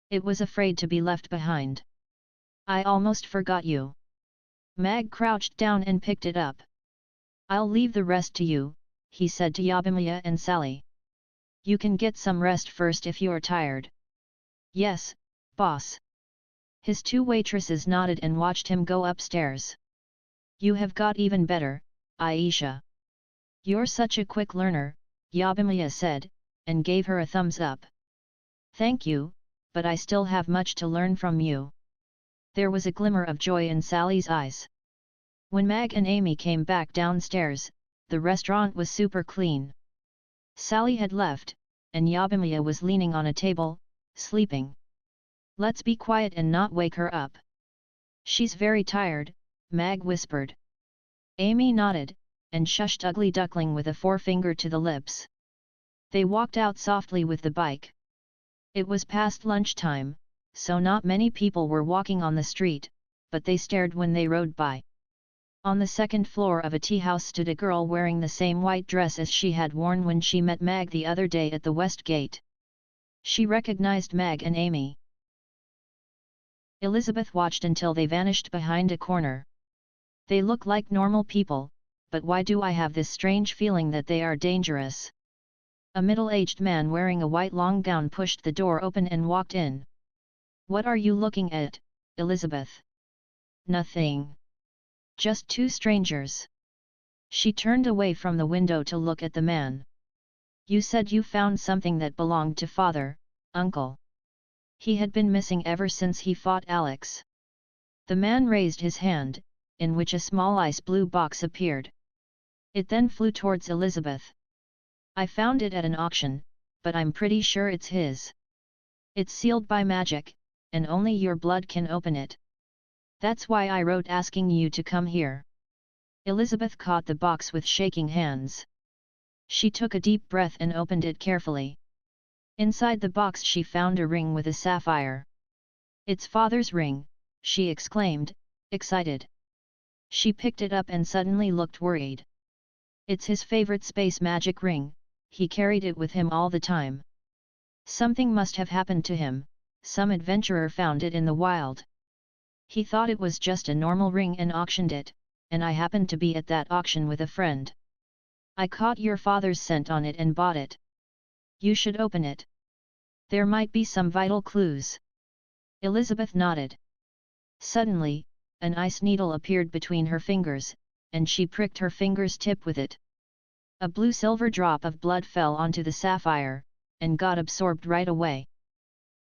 It was afraid to be left behind. I almost forgot you. Mag crouched down and picked it up. I'll leave the rest to you, he said to Yabimiya and Sally. You can get some rest first if you're tired. Yes, boss. His two waitresses nodded and watched him go upstairs. You have got even better, Aisha. You're such a quick learner, Yabimiya said, and gave her a thumbs up. Thank you, but I still have much to learn from you. There was a glimmer of joy in Sally's eyes. When Mag and Amy came back downstairs, the restaurant was super clean. Sally had left, and Yabimiya was leaning on a table, sleeping. Let's be quiet and not wake her up. She's very tired, Mag whispered. Amy nodded, and shushed Ugly Duckling with a forefinger to the lips. They walked out softly with the bike. It was past lunchtime, so not many people were walking on the street, but they stared when they rode by. On the second floor of a tea house stood a girl wearing the same white dress as she had worn when she met Mag the other day at the West Gate. She recognized Mag and Amy. Elizabeth watched until they vanished behind a corner. They look like normal people, but why do I have this strange feeling that they are dangerous? A middle-aged man wearing a white long gown pushed the door open and walked in. What are you looking at, Elizabeth? Nothing. Just two strangers. She turned away from the window to look at the man. You said you found something that belonged to father, uncle. He had been missing ever since he fought Alex. The man raised his hand, in which a small ice blue box appeared. It then flew towards Elizabeth. I found it at an auction, but I'm pretty sure it's his. It's sealed by magic, and only your blood can open it. That's why I wrote asking you to come here. Elizabeth caught the box with shaking hands. She took a deep breath and opened it carefully. Inside the box she found a ring with a sapphire. It's father's ring, she exclaimed, excited. She picked it up and suddenly looked worried. It's his favorite space magic ring, he carried it with him all the time. Something must have happened to him, some adventurer found it in the wild. He thought it was just a normal ring and auctioned it, and I happened to be at that auction with a friend. I caught your father's scent on it and bought it. You should open it. There might be some vital clues. Elizabeth nodded. Suddenly, an ice needle appeared between her fingers, and she pricked her finger's tip with it. A blue-silver drop of blood fell onto the sapphire, and got absorbed right away.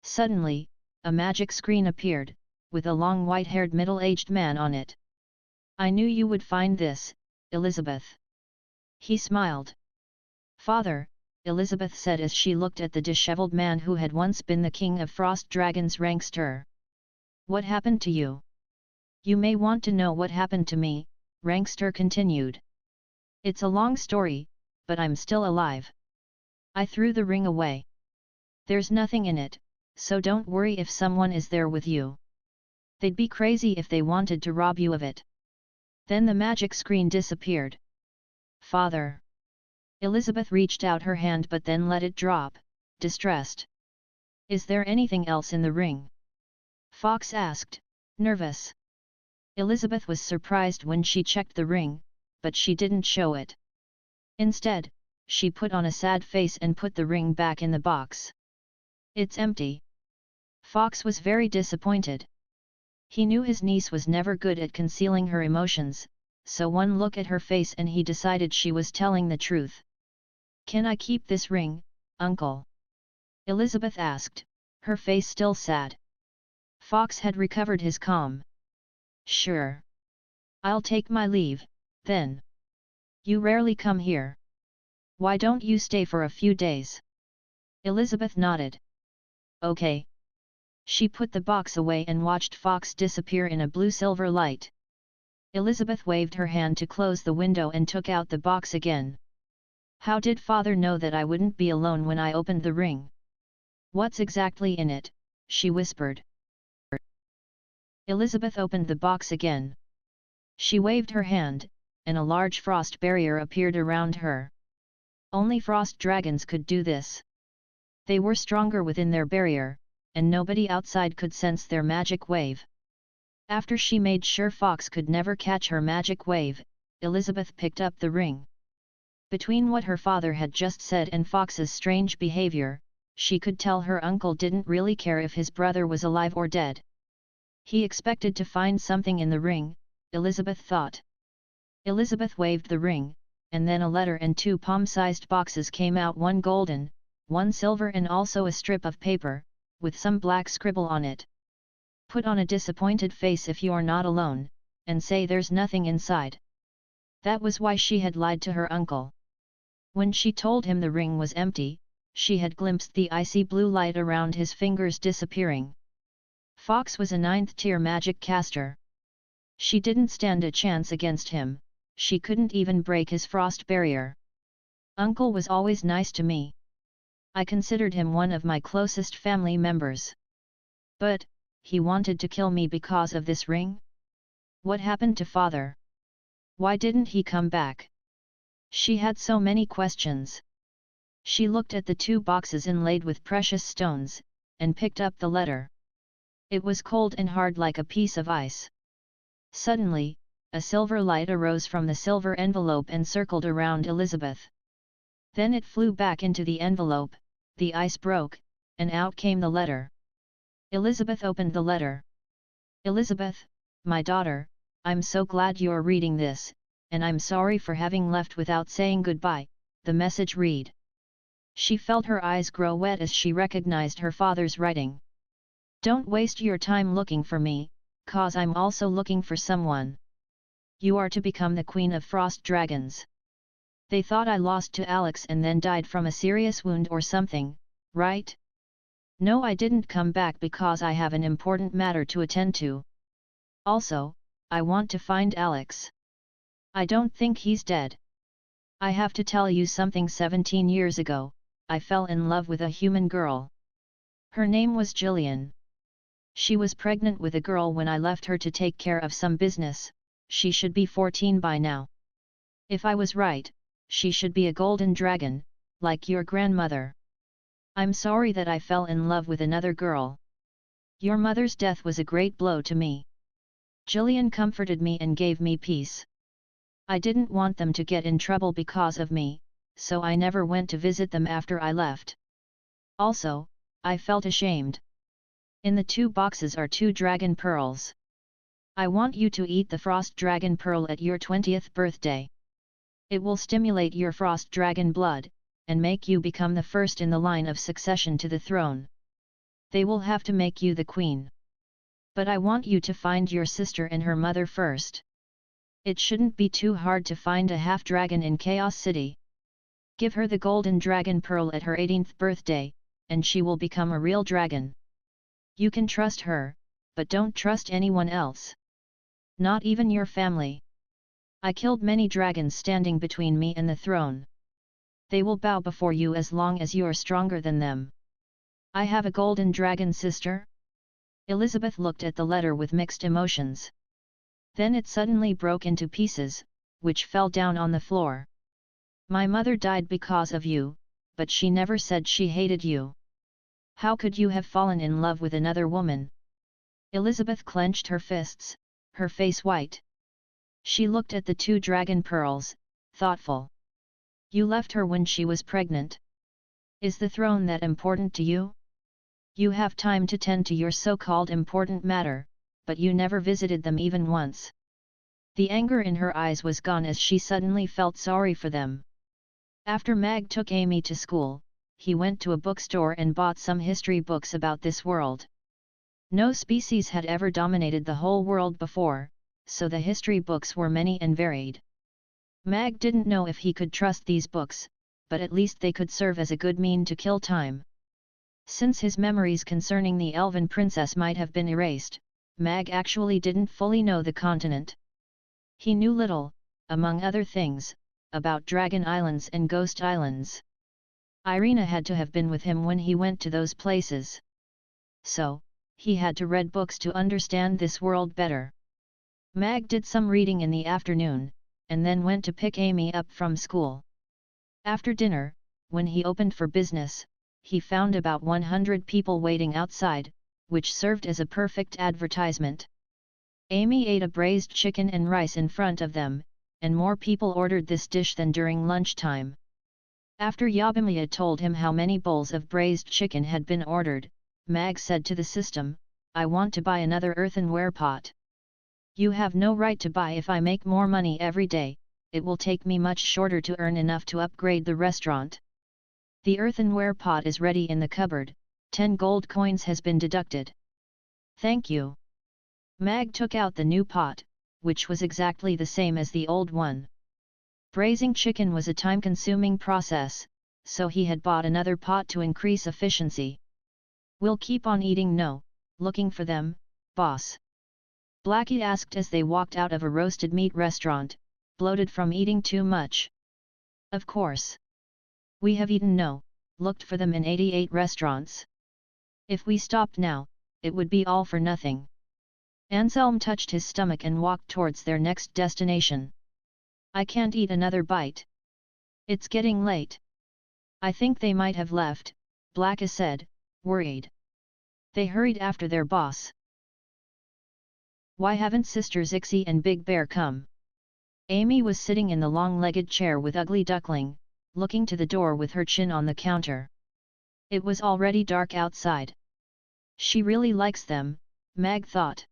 Suddenly, a magic screen appeared, with a long white-haired middle-aged man on it. I knew you would find this, Elizabeth. He smiled. Father, Elizabeth said as she looked at the disheveled man who had once been the king of Frost Dragons, Rankster. What happened to you? You may want to know what happened to me, Rankster continued. It's a long story, but I'm still alive. I threw the ring away. There's nothing in it, so don't worry if someone is there with you. They'd be crazy if they wanted to rob you of it. Then the magic screen disappeared. Father. Elizabeth reached out her hand but then let it drop, distressed. Is there anything else in the ring? Fox asked, nervous. Elizabeth was surprised when she checked the ring, but she didn't show it. Instead, she put on a sad face and put the ring back in the box. It's empty. Fox was very disappointed. He knew his niece was never good at concealing her emotions, so one look at her face and he decided she was telling the truth. Can I keep this ring, uncle? Elizabeth asked, her face still sad. Fox had recovered his calm. Sure. I'll take my leave, then. You rarely come here. Why don't you stay for a few days? Elizabeth nodded. Okay. She put the box away and watched Fox disappear in a blue-silver light. Elizabeth waved her hand to close the window and took out the box again. How did Father know that I wouldn't be alone when I opened the ring? What's exactly in it? She whispered. Elizabeth opened the box again. She waved her hand, and a large frost barrier appeared around her. Only frost dragons could do this. They were stronger within their barrier, and nobody outside could sense their magic wave. After she made sure Fox could never catch her magic wave, Elizabeth picked up the ring. Between what her father had just said and Fox's strange behavior, she could tell her uncle didn't really care if his brother was alive or dead. He expected to find something in the ring, Elizabeth thought. Elizabeth waved the ring, and then a letter and 2 palm-sized boxes came out, 1 golden, 1 silver, and also a strip of paper, with some black scribble on it. Put on a disappointed face if you're not alone, and say there's nothing inside. That was why she had lied to her uncle. When she told him the ring was empty, she had glimpsed the icy blue light around his fingers disappearing. Fox was a 9th-tier magic caster. She didn't stand a chance against him, she couldn't even break his frost barrier. Uncle was always nice to me. I considered him one of my closest family members. But, he wanted to kill me because of this ring? What happened to Father? Why didn't he come back? She had so many questions. She looked at the 2 boxes inlaid with precious stones, and picked up the letter. It was cold and hard like a piece of ice. Suddenly, a silver light arose from the silver envelope and circled around Elizabeth. Then it flew back into the envelope, the ice broke, and out came the letter. Elizabeth opened the letter. Elizabeth, my daughter, I'm so glad you're reading this, and I'm sorry for having left without saying goodbye, the message read. She felt her eyes grow wet as she recognized her father's writing. Don't waste your time looking for me, 'cause I'm also looking for someone. You are to become the Queen of Frost Dragons. They thought I lost to Alex and then died from a serious wound or something, right? No, I didn't come back because I have an important matter to attend to. Also, I want to find Alex. I don't think he's dead. I have to tell you something. 17 years ago, I fell in love with a human girl. Her name was Jillian. She was pregnant with a girl when I left her to take care of some business. She should be 14 by now. If I was right, she should be a golden dragon, like your grandmother. I'm sorry that I fell in love with another girl. Your mother's death was a great blow to me. Jillian comforted me and gave me peace. I didn't want them to get in trouble because of me, so I never went to visit them after I left. Also, I felt ashamed. In the 2 boxes are 2 dragon pearls. I want you to eat the frost dragon pearl at your 20th birthday. It will stimulate your frost dragon blood, and make you become the first in the line of succession to the throne. They will have to make you the queen. But I want you to find your sister and her mother first. It shouldn't be too hard to find a half-dragon in Chaos City. Give her the golden dragon pearl at her 18th birthday, and she will become a real dragon. You can trust her, but don't trust anyone else. Not even your family. I killed many dragons standing between me and the throne. They will bow before you as long as you are stronger than them. I have a golden dragon sister? Elizabeth looked at the letter with mixed emotions. Then it suddenly broke into pieces, which fell down on the floor. My mother died because of you, but she never said she hated you. How could you have fallen in love with another woman? Elizabeth clenched her fists, her face white. She looked at the 2 dragon pearls, thoughtful. You left her when she was pregnant. Is the throne that important to you? You have time to tend to your so-called important matter, but you never visited them even once. The anger in her eyes was gone as she suddenly felt sorry for them. After Mag took Amy to school, he went to a bookstore and bought some history books about this world. No species had ever dominated the whole world before, so the history books were many and varied. Mag didn't know if he could trust these books, but at least they could serve as a good mean to kill time. Since his memories concerning the elven princess might have been erased, Mag actually didn't fully know the continent. He knew little, among other things, about Dragon Islands and Ghost Islands. Irina had to have been with him when he went to those places. So, he had to read books to understand this world better. Mag did some reading in the afternoon, and then went to pick Amy up from school. After dinner, when he opened for business, he found about 100 people waiting outside, which served as a perfect advertisement. Amy ate a braised chicken and rice in front of them, and more people ordered this dish than during lunchtime. After Yabimiya told him how many bowls of braised chicken had been ordered, Mag said to the system, "I want to buy another earthenware pot." "You have no right to buy. If I make more money every day, it will take me much shorter to earn enough to upgrade the restaurant. The earthenware pot is ready in the cupboard, 10 gold coins has been deducted." "Thank you." Mag took out the new pot, which was exactly the same as the old one. Braising chicken was a time-consuming process, so he had bought another pot to increase efficiency. "We'll keep on eating. No, looking for them, boss?" Blackie asked as they walked out of a roasted meat restaurant, bloated from eating too much. "Of course. We have eaten. No, looked for them in 88 restaurants. If we stopped now, it would be all for nothing." Anselm touched his stomach and walked towards their next destination. "I can't eat another bite. It's getting late." "I think they might have left," Blackie said, worried. They hurried after their boss. "Why haven't Sister Zixi and Big Bear come?" Amy was sitting in the long-legged chair with Ugly Duckling, looking to the door with her chin on the counter. It was already dark outside. She really likes them, Mag thought.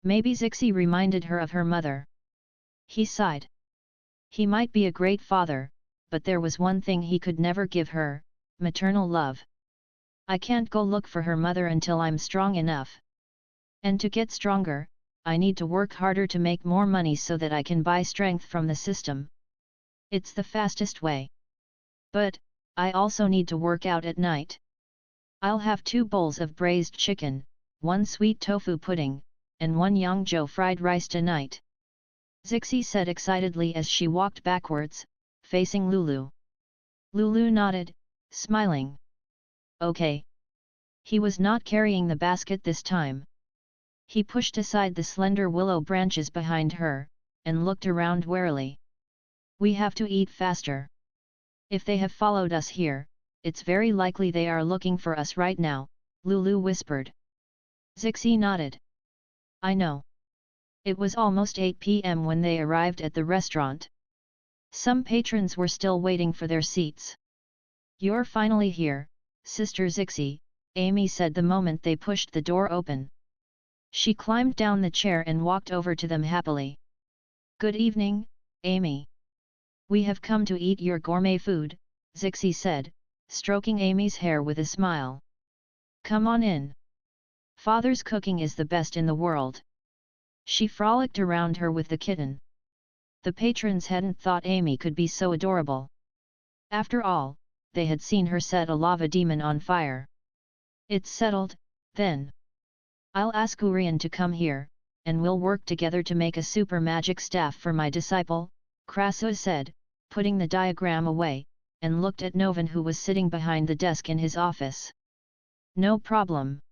Maybe Zixi reminded her of her mother. He sighed. He might be a great father, but there was one thing he could never give her: maternal love. "I can't go look for her mother until I'm strong enough. And to get stronger, I need to work harder to make more money so that I can buy strength from the system. It's the fastest way. But, I also need to work out at night. I'll have 2 bowls of braised chicken, 1 sweet tofu pudding, and 1 Yangzhou fried rice tonight," Zixi said excitedly as she walked backwards, facing Lulu. Lulu nodded, smiling. "Okay." He was not carrying the basket this time. He pushed aside the slender willow branches behind her, and looked around warily. "We have to eat faster. If they have followed us here, it's very likely they are looking for us right now," Lulu whispered. Zixi nodded. "I know." It was almost 8 p.m. when they arrived at the restaurant. Some patrons were still waiting for their seats. "You're finally here, Sister Zixi," Amy said the moment they pushed the door open. She climbed down the chair and walked over to them happily. "Good evening, Amy. We have come to eat your gourmet food," Zixi said, stroking Amy's hair with a smile. "Come on in. Father's cooking is the best in the world." She frolicked around her with the kitten. The patrons hadn't thought Amy could be so adorable. After all, they had seen her set a lava demon on fire. "It's settled, then. I'll ask Urian to come here, and we'll work together to make a super magic staff for my disciple," Krasu said, putting the diagram away, and looked at Novan who was sitting behind the desk in his office. "No problem.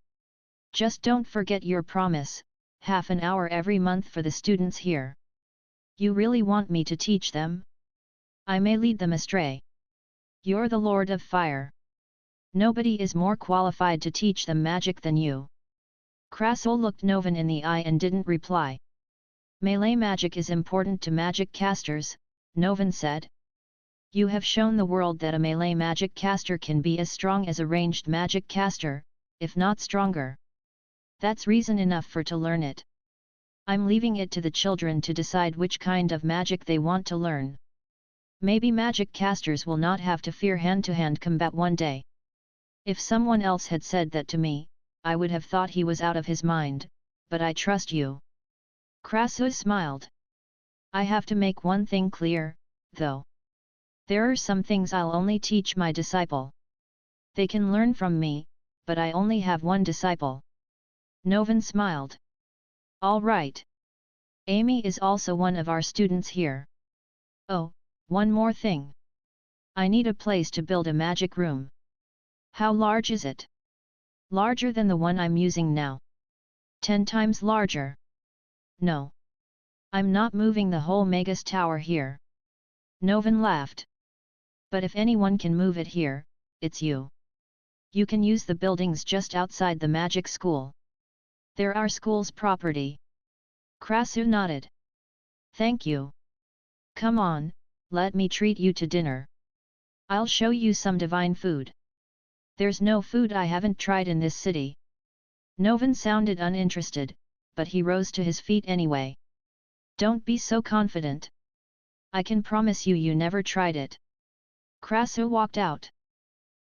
Just don't forget your promise, half an hour every month for the students here. You really want me to teach them? I may lead them astray. You're the Lord of Fire. Nobody is more qualified to teach them magic than you." Krasul looked Novan in the eye and didn't reply. "Melee magic is important to magic casters," Novan said. "You have shown the world that a melee magic caster can be as strong as a ranged magic caster, if not stronger. That's reason enough for to learn it. I'm leaving it to the children to decide which kind of magic they want to learn. Maybe magic casters will not have to fear hand-to-hand combat one day." If someone else had said that to me, I would have thought he was out of his mind, but I trust you. Krasu smiled. "I have to make one thing clear, though. There are some things I'll only teach my disciple. They can learn from me, but I only have one disciple. Novan smiled. All right. Amy is also one of our students here. Oh, one more thing. I need a place to build a magic room. How large is it? Larger than the one I'm using now. 10 times larger. No. I'm not moving the whole Magus Tower here. Novan laughed. But if anyone can move it here, it's you. You can use the buildings just outside the magic school. They're our school's property. Krasu nodded. Thank you. Come on, let me treat you to dinner. I'll show you some divine food. There's no food I haven't tried in this city. Novan sounded uninterested, but he rose to his feet anyway. Don't be so confident. I can promise you never tried it. Krasu walked out.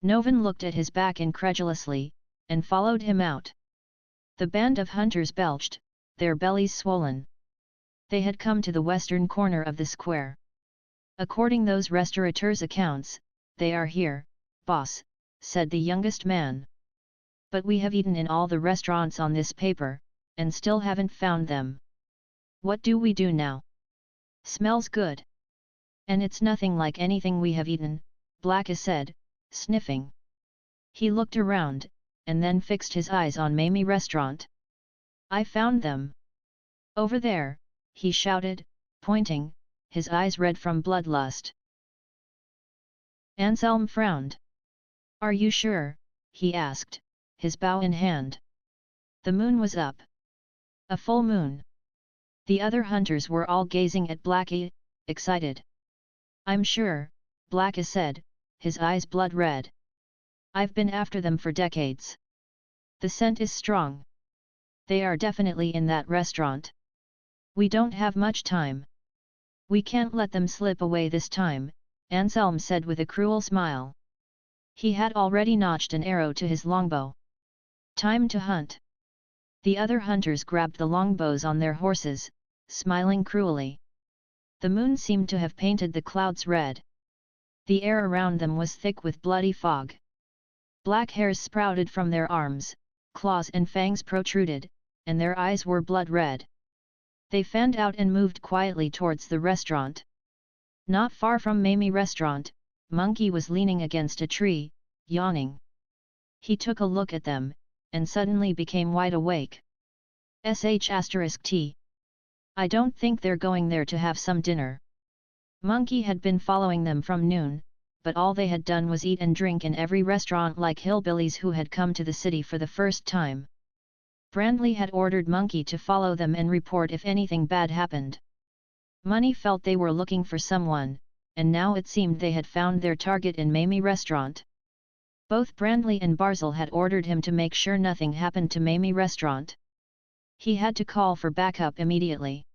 Novan looked at his back incredulously, and followed him out. The band of hunters belched, their bellies swollen. They had come to the western corner of the square. According those restaurateurs' accounts, they are here, boss, said the youngest man. But we have eaten in all the restaurants on this paper, and still haven't found them. What do we do now? Smells good. And it's nothing like anything we have eaten, Blacka said, sniffing. He looked around, and then fixed his eyes on Mamie restaurant. I found them. Over there, he shouted, pointing, his eyes red from bloodlust. Anselm frowned. Are you sure? He asked, his bow in hand. The moon was up. A full moon. The other hunters were all gazing at Blackie, excited. I'm sure, Blacka said, his eyes blood red. I've been after them for decades. The scent is strong. They are definitely in that restaurant. We don't have much time. We can't let them slip away this time, Anselm said with a cruel smile. He had already notched an arrow to his longbow. Time to hunt. The other hunters grabbed the longbows on their horses, smiling cruelly. The moon seemed to have painted the clouds red. The air around them was thick with bloody fog. Black hairs sprouted from their arms, claws and fangs protruded, and their eyes were blood red. They fanned out and moved quietly towards the restaurant. Not far from Mamie restaurant, Monkey was leaning against a tree, yawning. He took a look at them, and suddenly became wide awake. SHT. I don't think they're going there to have some dinner. Monkey had been following them from noon, but all they had done was eat and drink in every restaurant like hillbillies who had come to the city for the first time. Brandley had ordered Monkey to follow them and report if anything bad happened. Money felt they were looking for someone, and now it seemed they had found their target in Mamie restaurant. Both Brandley and Barzil had ordered him to make sure nothing happened to Mamie restaurant. He had to call for backup immediately.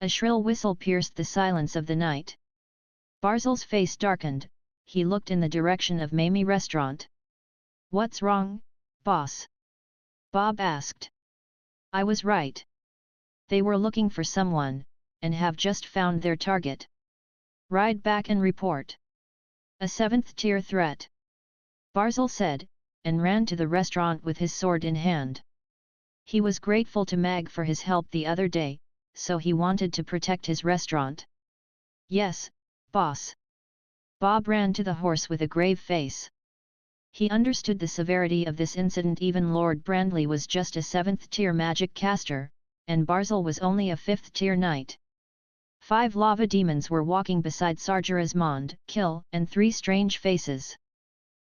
A shrill whistle pierced the silence of the night. Barzil's face darkened, he looked in the direction of Mamie restaurant. What's wrong, boss? Bob asked. I was right. They were looking for someone, and have just found their target. Ride back and report. A 7th-tier threat. Barzil said, and ran to the restaurant with his sword in hand. He was grateful to Mag for his help the other day, so he wanted to protect his restaurant. Yes, boss. Bob ran to the horse with a grave face. He understood the severity of this incident. Even Lord Brandley was just a 7th-tier magic caster, and Barzil was only a 5th-tier knight. 5 lava demons were walking beside Sargeras Kill, and 3 strange faces.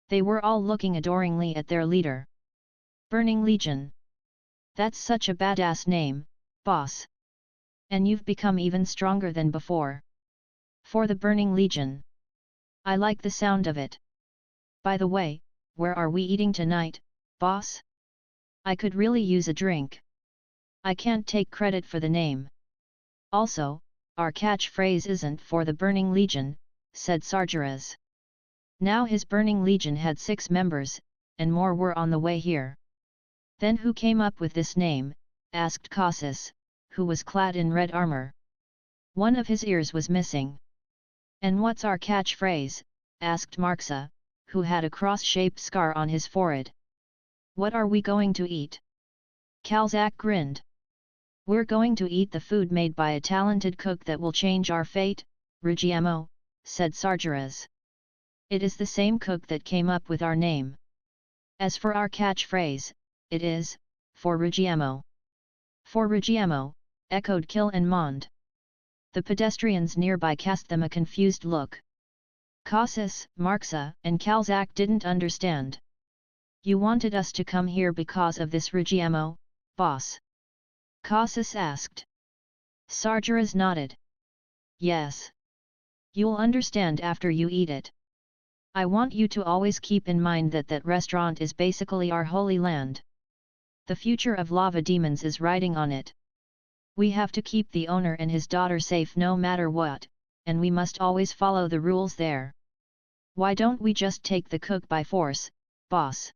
They were all looking adoringly at their leader. Burning Legion. That's such a badass name, boss. And you've become even stronger than before. For the Burning Legion. I like the sound of it. By the way, where are we eating tonight, boss? I could really use a drink. I can't take credit for the name. Also, our catchphrase isn't for the Burning Legion, said Sargeras. Now his Burning Legion had 6 members, and more were on the way here. Then who came up with this name? Asked Cassus, who was clad in red armor. One of his ears was missing. And what's our catchphrase? Asked Marxa, who had a cross-shaped scar on his forehead. What are we going to eat? Kalzak grinned. We're going to eat the food made by a talented cook that will change our fate, Rigiemo, said SAHDR. It is the same cook that came up with our name. As for our catchphrase, it is, for Rigiemo. For Rigiemo, echoed Kill and Mond. The pedestrians nearby cast them a confused look. Cassis, Marxa, and Kalzak didn't understand. You wanted us to come here because of this Rigiemo, boss? Cassis asked. SAHDR nodded. Yes. You'll understand after you eat it. I want you to always keep in mind that that restaurant is basically our holy land. The future of lava demons is riding on it. We have to keep the owner and his daughter safe no matter what, and we must always follow the rules there. Why don't we just take the cook by force, boss?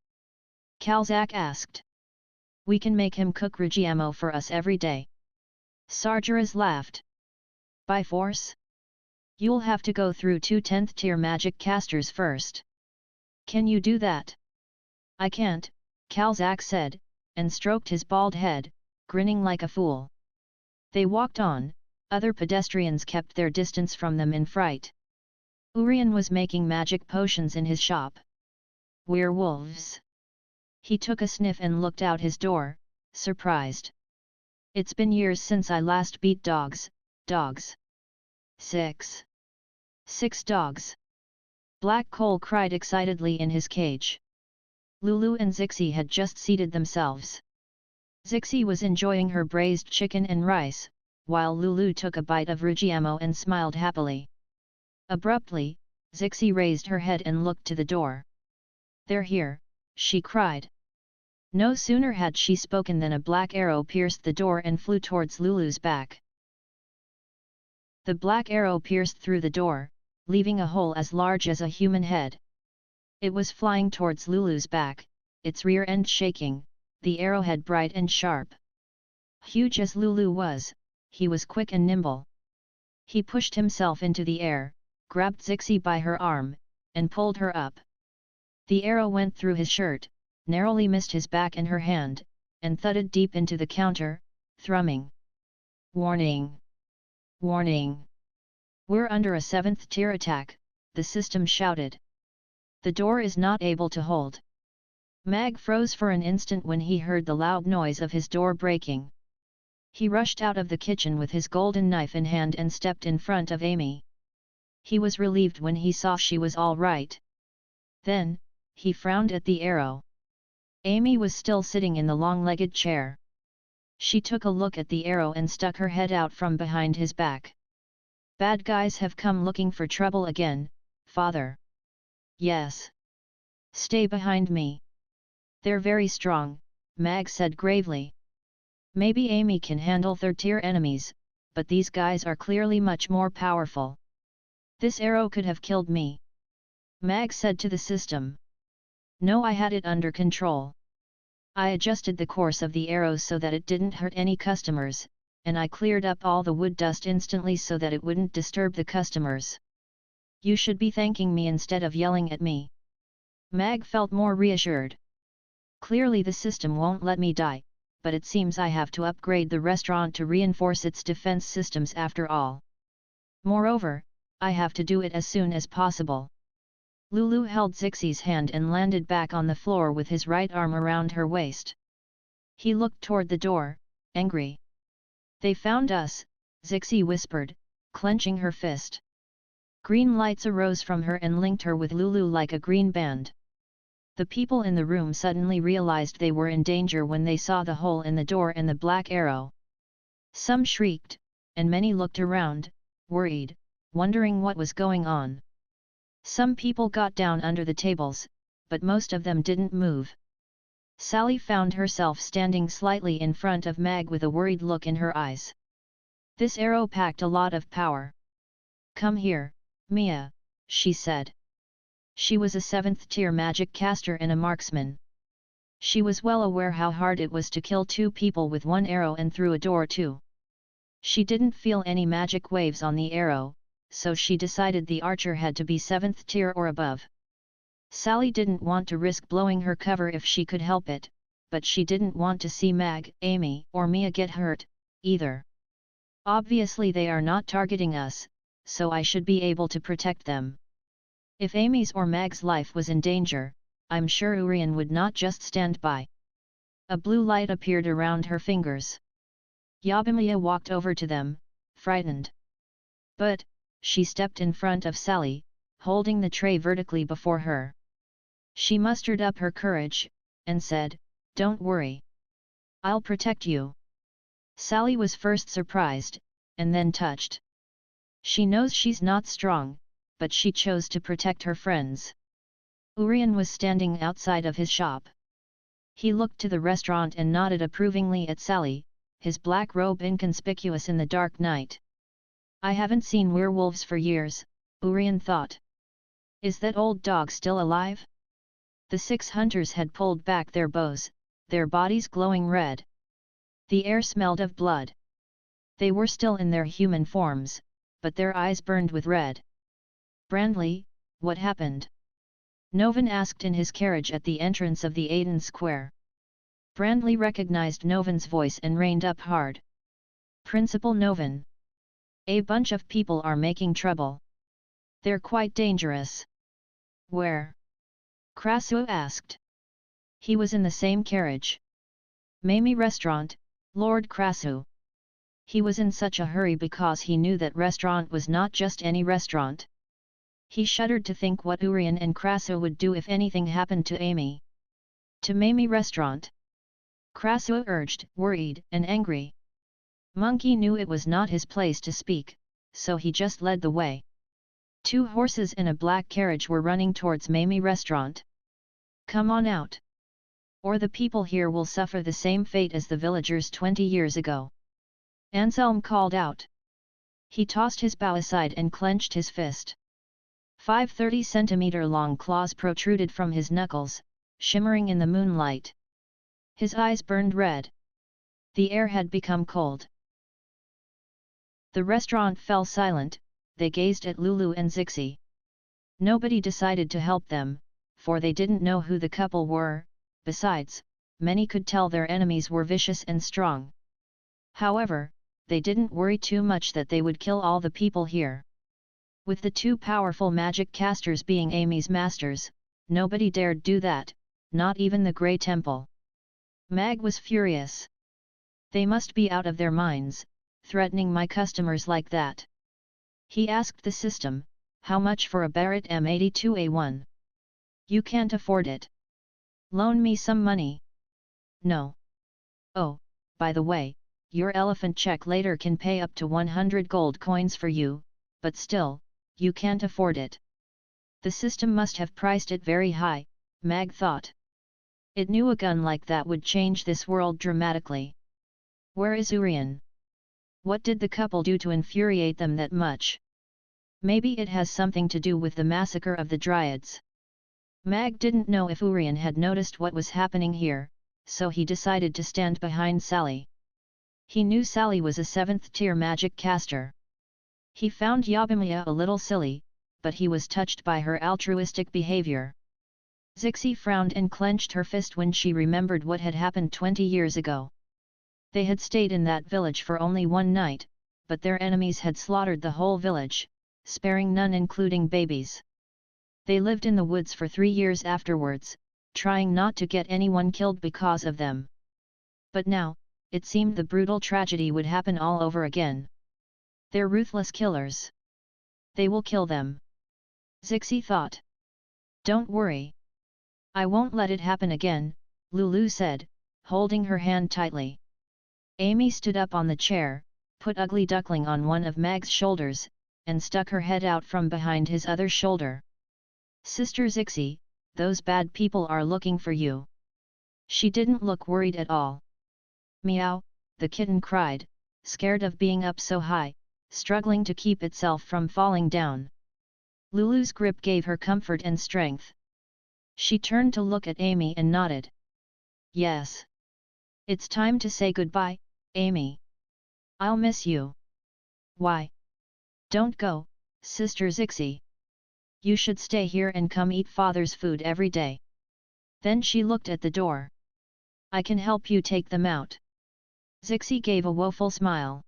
Kalzak asked. We can make him cook Rigiemo for us every day. SAHDR laughed. By force? You'll have to go through 2 10th tier magic casters first. Can you do that? I can't, Kalzak said, and stroked his bald head, grinning like a fool. They walked on, other pedestrians kept their distance from them in fright. Urian was making magic potions in his shop. Werewolves. He took a sniff and looked out his door, surprised. It's been years since I last beat dogs. 6 dogs. Black Coal cried excitedly in his cage. Lulu and Zixi had just seated themselves. Zixi was enjoying her braised chicken and rice, while Lulu took a bite of Rigiemo and smiled happily. Abruptly, Zixi raised her head and looked to the door. They're here, she cried. No sooner had she spoken than a black arrow pierced the door and flew towards Lulu's back. The black arrow pierced through the door, leaving a hole as large as a human head. It was flying towards Lulu's back, its rear end shaking, the arrowhead bright and sharp. Huge as Lulu was, he was quick and nimble. He pushed himself into the air, grabbed Zixi by her arm, and pulled her up. The arrow went through his shirt, narrowly missed his back and her hand, and thudded deep into the counter, thrumming. Warning! Warning! We're under a 7th tier attack, the system shouted. The door is not able to hold. Mag froze for an instant when he heard the loud noise of his door breaking. He rushed out of the kitchen with his golden knife in hand and stepped in front of Amy. He was relieved when he saw she was all right. Then, he frowned at the arrow. Amy was still sitting in the long-legged chair. She took a look at the arrow and stuck her head out from behind his back. Bad guys have come looking for trouble again, father. Yes. Stay behind me. They're very strong, Mag said gravely. Maybe Amy can handle 3rd-tier enemies, but these guys are clearly much more powerful. This arrow could have killed me. Mag said to the system. No, I had it under control. I adjusted the course of the arrow so that it didn't hurt any customers, and I cleared up all the wood dust instantly so that it wouldn't disturb the customers. You should be thanking me instead of yelling at me. Mag felt more reassured. Clearly the system won't let me die, but it seems I have to upgrade the restaurant to reinforce its defense systems after all. Moreover, I have to do it as soon as possible. Lulu held Zixi's hand and landed back on the floor with his right arm around her waist. He looked toward the door, angry. They found us, Zixi whispered, clenching her fist. Green lights arose from her and linked her with Lulu like a green band. The people in the room suddenly realized they were in danger when they saw the hole in the door and the black arrow. Some shrieked, and many looked around, worried, wondering what was going on. Some people got down under the tables, but most of them didn't move. Sally found herself standing slightly in front of Mag with a worried look in her eyes. This arrow packed a lot of power. Come here, Mia, she said. She was a 7th-tier magic caster and a marksman. She was well aware how hard it was to kill 2 people with 1 arrow and through a door too. She didn't feel any magic waves on the arrow, so she decided the archer had to be 7th tier or above. Sally didn't want to risk blowing her cover if she could help it, but she didn't want to see Mag, Amy, or Mia get hurt, either. Obviously they are not targeting us, so I should be able to protect them. If Amy's or Mag's life was in danger, I'm sure Urian would not just stand by. A blue light appeared around her fingers. Yabimiya walked over to them, frightened. But, she stepped in front of Sally, holding the tray vertically before her. She mustered up her courage, and said, "Don't worry. I'll protect you." Sally was first surprised, and then touched. She knows she's not strong, but she chose to protect her friends. Urian was standing outside of his shop. He looked to the restaurant and nodded approvingly at Sally, his black robe inconspicuous in the dark night. I haven't seen werewolves for years, Urian thought. Is that old dog still alive? The 6 hunters had pulled back their bows, their bodies glowing red. The air smelled of blood. They were still in their human forms, but their eyes burned with red. Brandley, what happened? Novan asked in his carriage at the entrance of the Aiden Square. Brandley recognized Novan's voice and reined up hard. Principal Novan. A bunch of people are making trouble. They're quite dangerous. Where? Krasu asked. He was in the same carriage. Mamie Restaurant, Lord Krasu. He was in such a hurry because he knew that restaurant was not just any restaurant. He shuddered to think what Urian and Krasu would do if anything happened to Amy. To Mamie Restaurant. Krasu urged, worried and angry. Monkey knew it was not his place to speak, so he just led the way. 2 horses in a black carriage were running towards Mamie Restaurant. Come on out. Or the people here will suffer the same fate as the villagers 20 years ago. Anselm called out. He tossed his bow aside and clenched his fist. 5 30-centimeter-long claws protruded from his knuckles, shimmering in the moonlight. His eyes burned red. The air had become cold. The restaurant fell silent, they gazed at Lulu and Zixi. Nobody decided to help them, for they didn't know who the couple were. Besides, many could tell their enemies were vicious and strong. However, they didn't worry too much that they would kill all the people here. With the 2 powerful magic casters being Amy's masters, nobody dared do that, not even the Grey Temple. Mag was furious. They must be out of their minds, threatening my customers like that. He asked the system, how much for a Barrett M82A1? You can't afford it. Loan me some money. No. Oh, by the way, your elephant check later can pay up to 100 gold coins for you, but still, you can't afford it. The system must have priced it very high, Mag thought. It knew a gun like that would change this world dramatically. Where is Urian? What did the couple do to infuriate them that much? Maybe it has something to do with the massacre of the Dryads. Mag didn't know if Urian had noticed what was happening here, so he decided to stand behind Sally. He knew Sally was a 7th-tier magic caster. He found Yabimiya a little silly, but he was touched by her altruistic behavior. Zixi frowned and clenched her fist when she remembered what had happened 20 years ago. They had stayed in that village for only 1 night, but their enemies had slaughtered the whole village, sparing none including babies. They lived in the woods for 3 years afterwards, trying not to get anyone killed because of them. But now, it seemed the brutal tragedy would happen all over again. They're ruthless killers. They will kill them. Zixi thought. Don't worry. I won't let it happen again, Lulu said, holding her hand tightly. Amy stood up on the chair, put Ugly Duckling on one of Mag's shoulders, and stuck her head out from behind his other shoulder. Sister Zixi, those bad people are looking for you. She didn't look worried at all. Meow, the kitten cried, scared of being up so high, struggling to keep itself from falling down. Lulu's grip gave her comfort and strength. She turned to look at Amy and nodded. Yes. It's time to say goodbye, Amy. I'll miss you. Why? Don't go, Sister Zixi. You should stay here and come eat father's food every day. Then she looked at the door. I can help you take them out. Zixi gave a woeful smile.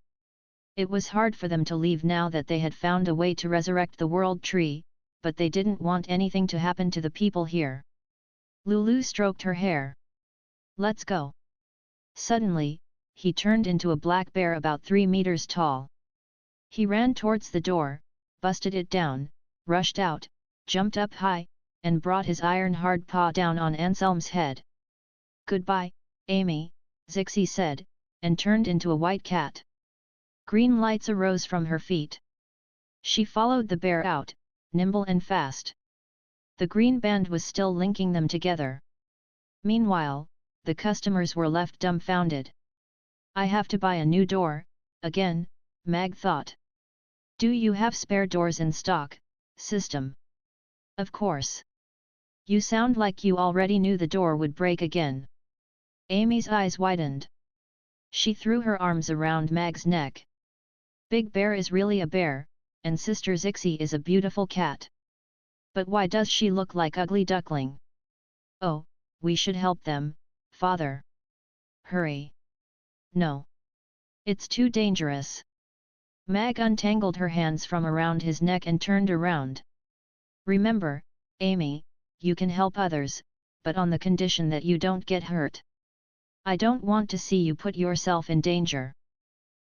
It was hard for them to leave now that they had found a way to resurrect the world tree, but they didn't want anything to happen to the people here. Lulu stroked her hair. Let's go. Suddenly, he turned into a black bear about 3 meters tall. He ran towards the door, busted it down, rushed out, jumped up high, and brought his iron-hard paw down on Anselm's head. Goodbye, Amy, Zixi said, and turned into a white cat. Green lights arose from her feet. She followed the bear out, nimble and fast. The green band was still linking them together. Meanwhile, the customers were left dumbfounded. I have to buy a new door, again, Mag thought. Do you have spare doors in stock, system? Of course. You sound like you already knew the door would break again. Amy's eyes widened. She threw her arms around Mag's neck. Big Bear is really a bear, and Sister Zixi is a beautiful cat. But why does she look like Ugly Duckling? Oh, we should help them, Father. Hurry. No. It's too dangerous. Mag untangled her hands from around his neck and turned around. Remember, Amy, you can help others, but on the condition that you don't get hurt. I don't want to see you put yourself in danger.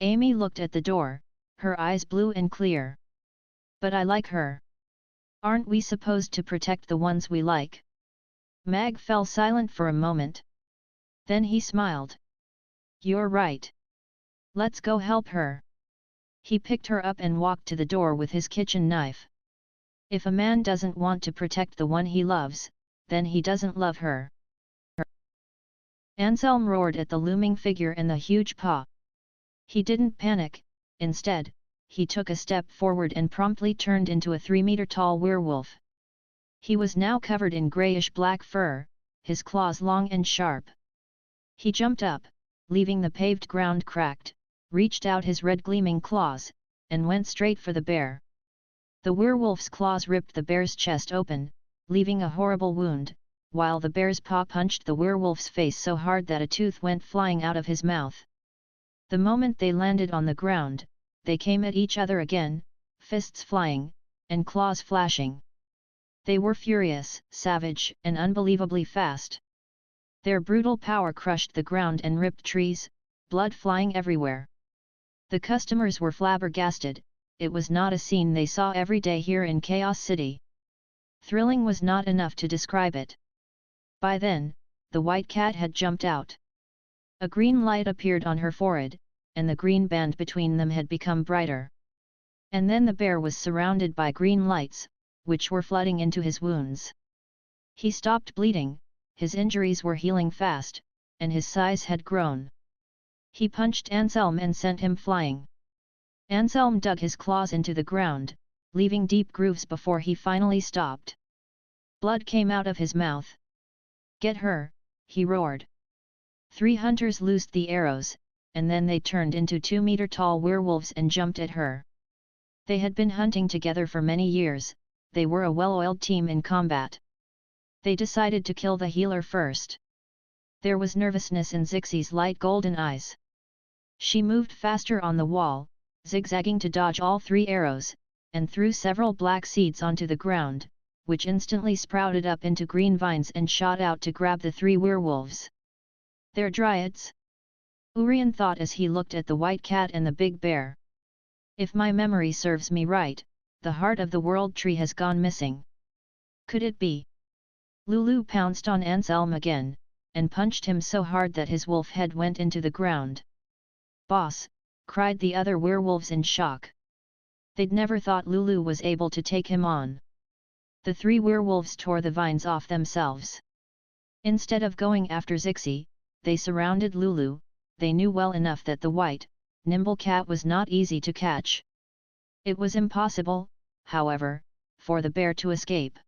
Amy looked at the door, her eyes blue and clear. But I like her. Aren't we supposed to protect the ones we like? Mag fell silent for a moment. Then he smiled. You're right. Let's go help her. He picked her up and walked to the door with his kitchen knife. If a man doesn't want to protect the one he loves, then he doesn't love her. Anselm roared at the looming figure and the huge paw. He didn't panic, instead, he took a step forward and promptly turned into a 3-meter-tall werewolf. He was now covered in grayish-black fur, his claws long and sharp. He jumped up, leaving the paved ground cracked, reached out his red gleaming claws, and went straight for the bear. The werewolf's claws ripped the bear's chest open, leaving a horrible wound, while the bear's paw punched the werewolf's face so hard that a tooth went flying out of his mouth. The moment they landed on the ground, they came at each other again, fists flying, and claws flashing. They were furious, savage, and unbelievably fast. Their brutal power crushed the ground and ripped trees, blood flying everywhere. The customers were flabbergasted. It was not a scene they saw every day here in Chaos City. Thrilling was not enough to describe it. By then, the white cat had jumped out. A green light appeared on her forehead, and the green band between them had become brighter. And then the bear was surrounded by green lights, which were flooding into his wounds. He stopped bleeding, his injuries were healing fast, and his size had grown. He punched Anselm and sent him flying. Anselm dug his claws into the ground, leaving deep grooves before he finally stopped. Blood came out of his mouth. Get her, he roared. 3 hunters loosed the arrows, and then they turned into 2-meter-tall werewolves and jumped at her. They had been hunting together for many years, they were a well-oiled team in combat. They decided to kill the healer first. There was nervousness in Zixi's light golden eyes. She moved faster on the wall, zigzagging to dodge all 3 arrows, and threw several black seeds onto the ground, which instantly sprouted up into green vines and shot out to grab the 3 werewolves. They're dryads? Urian thought as he looked at the white cat and the big bear. If my memory serves me right, the heart of the world tree has gone missing. Could it be? Lulu pounced on Anselm again, and punched him so hard that his wolf head went into the ground. Boss! Cried the other werewolves in shock. They'd never thought Lulu was able to take him on. The 3 werewolves tore the vines off themselves. Instead of going after Zixi, they surrounded Lulu. They knew well enough that the white, nimble cat was not easy to catch. It was impossible, however, for the bear to escape.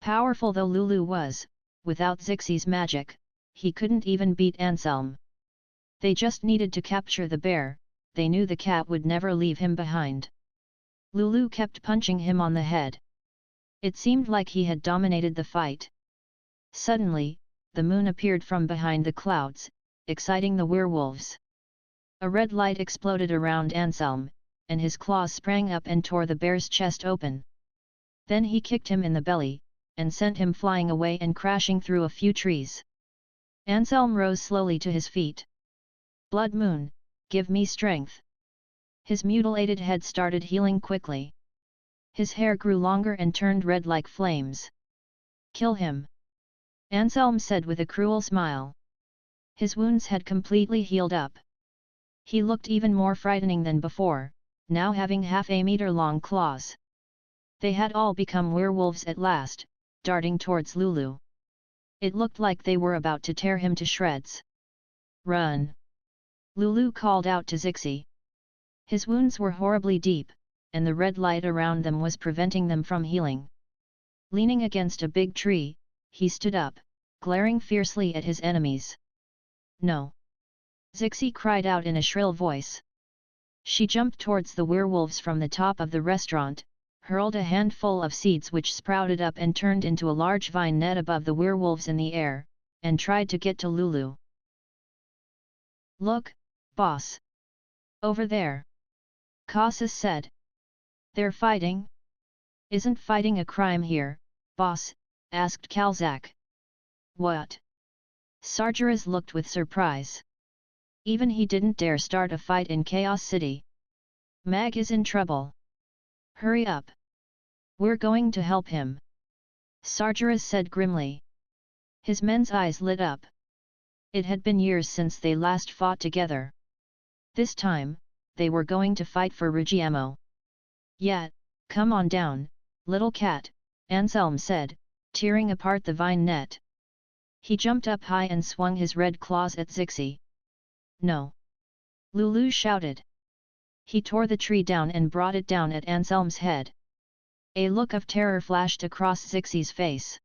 Powerful though Lulu was, without Zixi's magic, he couldn't even beat Anselm. They just needed to capture the bear. They knew the cat would never leave him behind. Lulu kept punching him on the head. It seemed like he had dominated the fight. Suddenly, the moon appeared from behind the clouds, exciting the werewolves. A red light exploded around Anselm, and his claws sprang up and tore the bear's chest open. Then he kicked him in the belly, and sent him flying away and crashing through a few trees. Anselm rose slowly to his feet. Blood Moon, give me strength. His mutilated head started healing quickly. His hair grew longer and turned red like flames. Kill him, Anselm said with a cruel smile. His wounds had completely healed up. He looked even more frightening than before, now having half a meter long claws. They had all become werewolves at last, darting towards Lulu. It looked like they were about to tear him to shreds. Run! Lulu called out to Zixi. His wounds were horribly deep, and the red light around them was preventing them from healing. Leaning against a big tree, he stood up, glaring fiercely at his enemies. No! Zixi cried out in a shrill voice. She jumped towards the werewolves from the top of the restaurant, hurled a handful of seeds which sprouted up and turned into a large vine net above the werewolves in the air, and tried to get to Lulu. Look, boss! Over there! Cassus said. They're fighting? Isn't fighting a crime here, boss? Asked Calzac. What? Sargeras looked with surprise. Even he didn't dare start a fight in Chaos City. Mag is in trouble. Hurry up! We're going to help him. Sargeras said grimly. His men's eyes lit up. It had been years since they last fought together. This time, they were going to fight for Rugiemo. Yet, come on down, little cat, Anselm said, tearing apart the vine net. He jumped up high and swung his red claws at Zixi. No! Lulu shouted. He tore the tree down and brought it down at Anselm's head. A look of terror flashed across Zixi's face.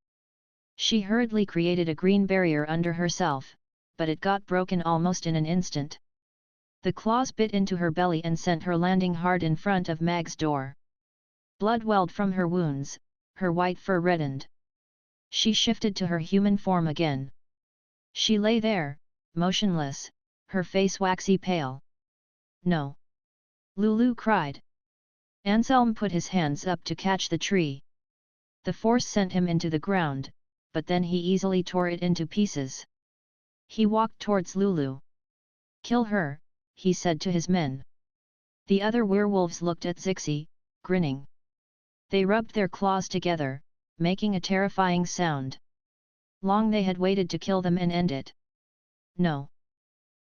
She hurriedly created a green barrier under herself, but it got broken almost in an instant. The claws bit into her belly and sent her landing hard in front of Mag's door. Blood welled from her wounds, her white fur reddened. She shifted to her human form again. She lay there, motionless, her face waxy pale. No! Lulu cried. Anselm put his hands up to catch the tree. The force sent him into the ground, but then he easily tore it into pieces. He walked towards Lulu. Kill her, he said to his men. The other werewolves looked at Zixi, grinning. They rubbed their claws together, making a terrifying sound. Long they had waited to kill them and end it. No!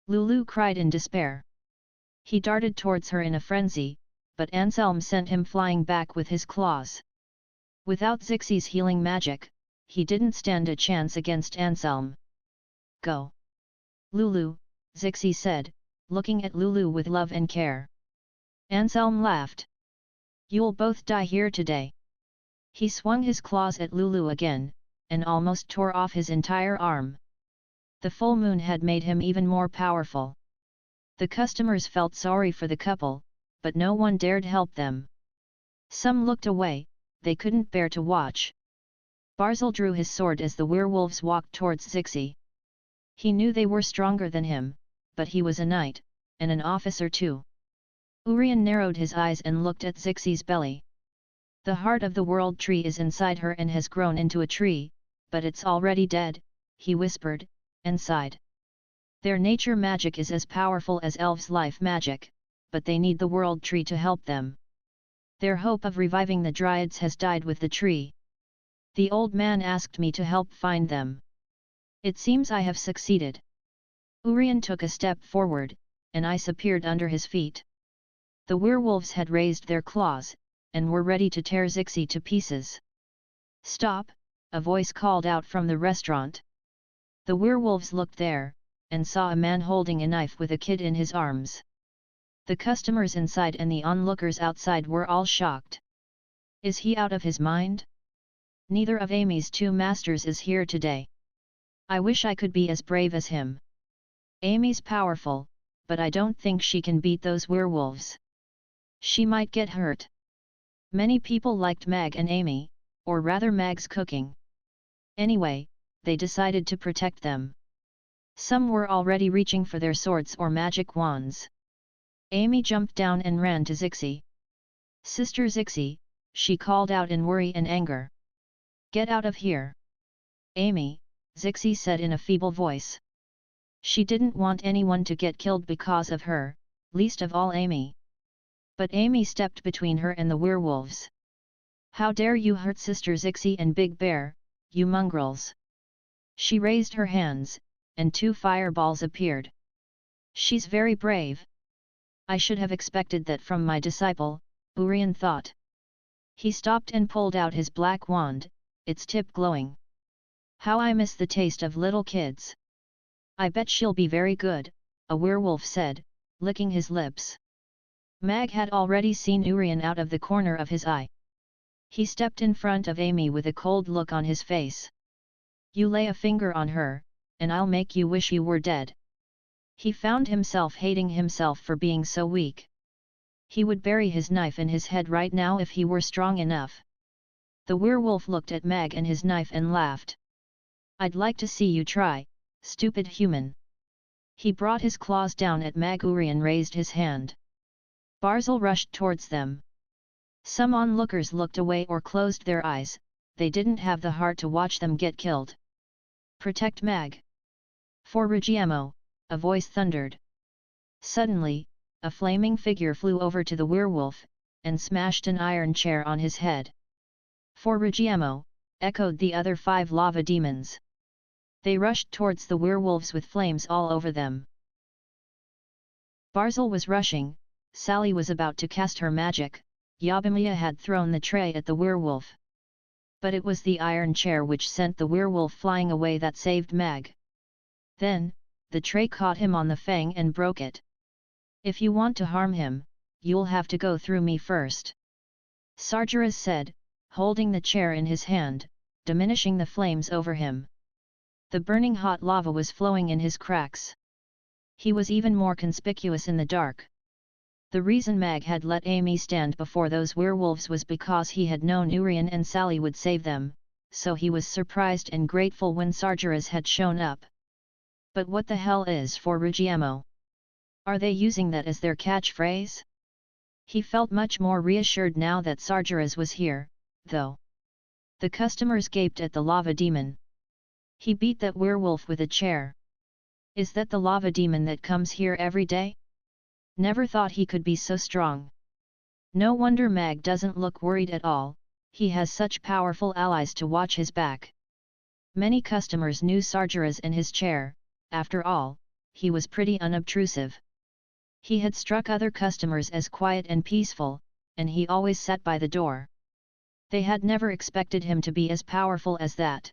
Lulu cried in despair. He darted towards her in a frenzy, but Anselm sent him flying back with his claws. Without Zixi's healing magic, he didn't stand a chance against Anselm. Go! Lulu, Zixi said, looking at Lulu with love and care. Anselm laughed. You'll both die here today. He swung his claws at Lulu again, and almost tore off his entire arm. The full moon had made him even more powerful. The customers felt sorry for the couple, but no one dared help them. Some looked away, they couldn't bear to watch. Barzil drew his sword as the werewolves walked towards Zixi. He knew they were stronger than him, but he was a knight, and an officer too. Urian narrowed his eyes and looked at Zixi's belly. The heart of the world tree is inside her and has grown into a tree, but it's already dead, he whispered, and sighed. Their nature magic is as powerful as Elves' life magic, but they need the world tree to help them. Their hope of reviving the Dryads has died with the tree. The old man asked me to help find them. It seems I have succeeded. Urian took a step forward, and ice appeared under his feet. The werewolves had raised their claws, and were ready to tear Zixi to pieces. Stop! A voice called out from the restaurant. The werewolves looked there, and saw a man holding a knife with a kid in his arms. The customers inside and the onlookers outside were all shocked. Is he out of his mind? Neither of Amy's two masters is here today. I wish I could be as brave as him. Amy's powerful, but I don't think she can beat those werewolves. She might get hurt. Many people liked Mag and Amy, or rather Mag's cooking. Anyway, they decided to protect them. Some were already reaching for their swords or magic wands. Amy jumped down and ran to Zixi. "Sister Zixi," she called out in worry and anger. "Get out of here!" "Amy," Zixi said in a feeble voice. She didn't want anyone to get killed because of her, least of all Amy. But Amy stepped between her and the werewolves. "How dare you hurt Sister Zixi and Big Bear, you mongrels!" She raised her hands, and 2 fireballs appeared. "She's very brave. I should have expected that from my disciple," Urian thought. He stopped and pulled out his black wand, its tip glowing. "How I miss the taste of little kids. I bet she'll be very good," a werewolf said, licking his lips. Mag had already seen Urian out of the corner of his eye. He stepped in front of Amy with a cold look on his face. "You lay a finger on her, and I'll make you wish you were dead." He found himself hating himself for being so weak. He would bury his knife in his head right now if he were strong enough. The werewolf looked at Mag and his knife and laughed. "I'd like to see you try, stupid human." He brought his claws down at Mag. Urian raised his hand. Barzil rushed towards them. Some onlookers looked away or closed their eyes, they didn't have the heart to watch them get killed. "Protect Mag!" "For Regiemo," a voice thundered. Suddenly, a flaming figure flew over to the werewolf, and smashed an iron chair on his head. "For Regiemo," echoed the other 5 lava demons. They rushed towards the werewolves with flames all over them. Barzil was rushing, Sally was about to cast her magic, Yabimiya had thrown the tray at the werewolf. But it was the iron chair which sent the werewolf flying away that saved Mag. Then, the tray caught him on the fang and broke it. "If you want to harm him, you'll have to go through me first," SAHDR said, holding the chair in his hand, diminishing the flames over him. The burning hot lava was flowing in his cracks. He was even more conspicuous in the dark. The reason Mag had let Amy stand before those werewolves was because he had known Urian and Sally would save them, so he was surprised and grateful when SAHDR had shown up. But what the hell is "for Regiemo"? Are they using that as their catchphrase? He felt much more reassured now that SAHDR was here, though. The customers gaped at the lava demon. "He beat that werewolf with a chair. Is that the lava demon that comes here every day? Never thought he could be so strong." No wonder Mag doesn't look worried at all, he has such powerful allies to watch his back. Many customers knew SAHDR and his chair, after all, he was pretty unobtrusive. He had struck other customers as quiet and peaceful, and he always sat by the door. They had never expected him to be as powerful as that.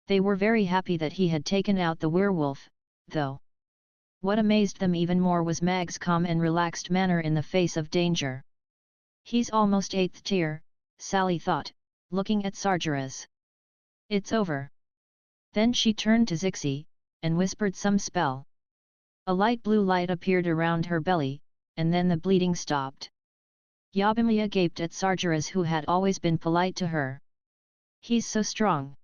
They were very happy that he had taken out the werewolf, though. What amazed them even more was Mag's calm and relaxed manner in the face of danger. "He's almost 8th tier, Sally thought, looking at SAHDR. "It's over." Then she turned to Zixi, and whispered some spell. A light blue light appeared around her belly, and then the bleeding stopped. Yabimiya gaped at SAHDR, who had always been polite to her. "He's so strong."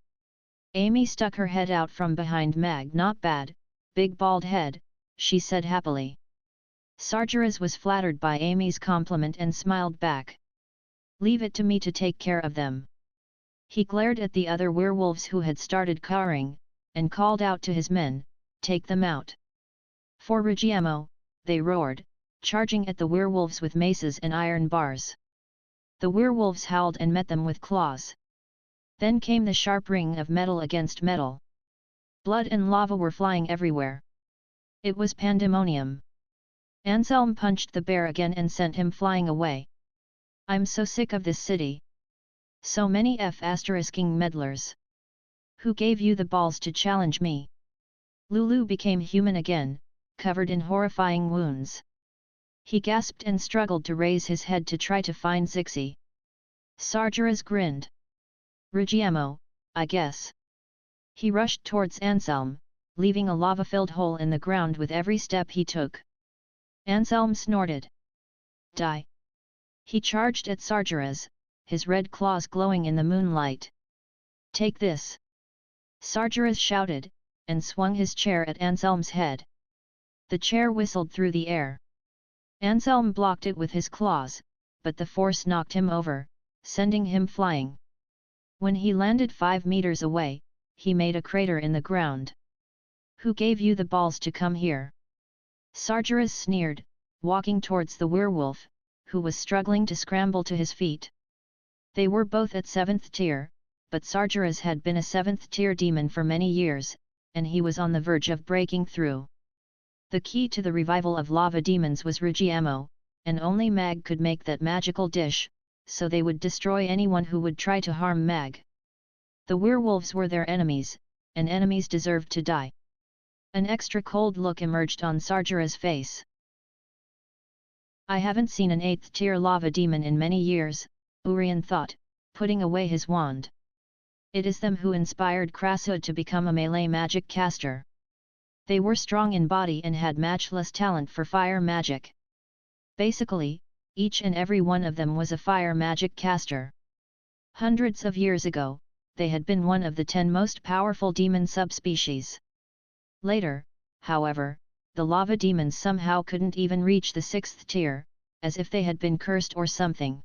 Amy stuck her head out from behind Mag. "Not bad, big bald head," she said happily. SAHDR was flattered by Amy's compliment and smiled back. "Leave it to me to take care of them." He glared at the other werewolves who had started cowering, and called out to his men, "Take them out." "For Regiemo," they roared, charging at the werewolves with maces and iron bars. The werewolves howled and met them with claws. Then came the sharp ring of metal against metal. Blood and lava were flying everywhere. It was pandemonium. Anselm punched the bear again and sent him flying away. "I'm so sick of this city. So many F***ing meddlers. Who gave you the balls to challenge me?" Lulu became human again, covered in horrifying wounds. He gasped and struggled to raise his head to try to find Zixi. SAHDR grinned. "Regiemo, I guess." He rushed towards Anselm, leaving a lava-filled hole in the ground with every step he took. Anselm snorted. "Die!" He charged at SAHDR, his red claws glowing in the moonlight. "Take this!" SAHDR shouted, and swung his chair at Anselm's head. The chair whistled through the air. Anselm blocked it with his claws, but the force knocked him over, sending him flying. When he landed 5 meters away, he made a crater in the ground. "Who gave you the balls to come here?" SAHDR sneered, walking towards the werewolf, who was struggling to scramble to his feet. They were both at 7th tier, but SAHDR had been a 7th tier demon for many years, and he was on the verge of breaking through. The key to the revival of lava demons was Rugiamo, and only Mag could make that magical dish, so they would destroy anyone who would try to harm Mag. The werewolves were their enemies, and enemies deserved to die. An extra cold look emerged on SAHDR's face. "I haven't seen an 8th tier lava demon in many years," Urian thought, putting away his wand. "It is them who inspired Krasud to become a melee magic caster. They were strong in body and had matchless talent for fire magic. Basically, each and every one of them was a fire magic caster. Hundreds of years ago, they had been one of the 10 most powerful demon subspecies. Later, however, the lava demons somehow couldn't even reach the 6th tier, as if they had been cursed or something.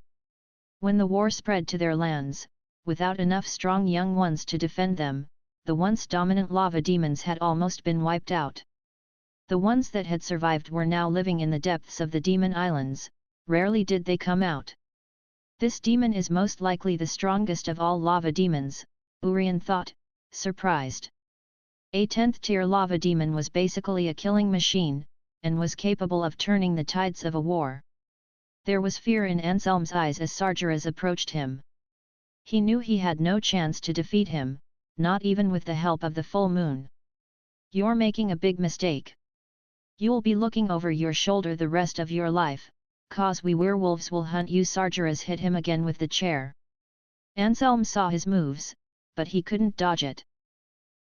When the war spread to their lands, without enough strong young ones to defend them, the once dominant lava demons had almost been wiped out. The ones that had survived were now living in the depths of the demon islands, rarely did they come out. This demon is most likely the strongest of all lava demons, Urian thought, surprised. A 10th tier lava demon was basically a killing machine, and was capable of turning the tides of a war. There was fear in Anselm's eyes as SAHDR approached him. He knew he had no chance to defeat him, not even with the help of the full moon. "You're making a big mistake. You'll be looking over your shoulder the rest of your life, cause we werewolves will hunt you." SAHDR hit him again with the chair. Anselm saw his moves, but he couldn't dodge it.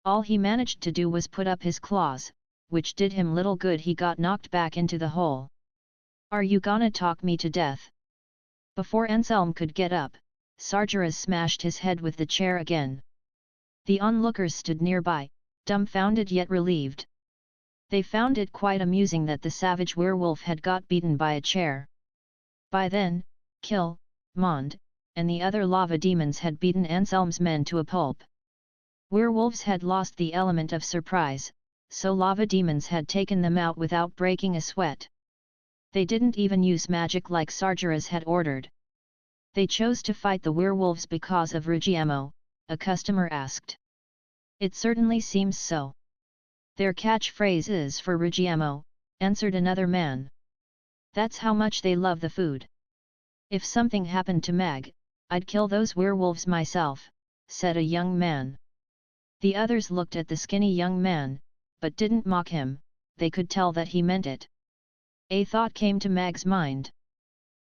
All he managed to do was put up his claws, which did him little good. He got knocked back into the hole. "Are you gonna talk me to death?" Before Anselm could get up, SAHDR smashed his head with the chair again. The onlookers stood nearby, dumbfounded yet relieved. They found it quite amusing that the savage werewolf had got beaten by a chair. By then, Kill, Mond, and the other lava demons had beaten Anselm's men to a pulp. Werewolves had lost the element of surprise, so lava demons had taken them out without breaking a sweat. They didn't even use magic like SAHDR had ordered. "They chose to fight the werewolves because of Rugiamo?" a customer asked. "It certainly seems so. Their catchphrase is for Rugiamo," answered another man. "That's how much they love the food. If something happened to Mag, I'd kill those werewolves myself," said a young man. The others looked at the skinny young man, but didn't mock him. They could tell that he meant it. A thought came to Mag's mind.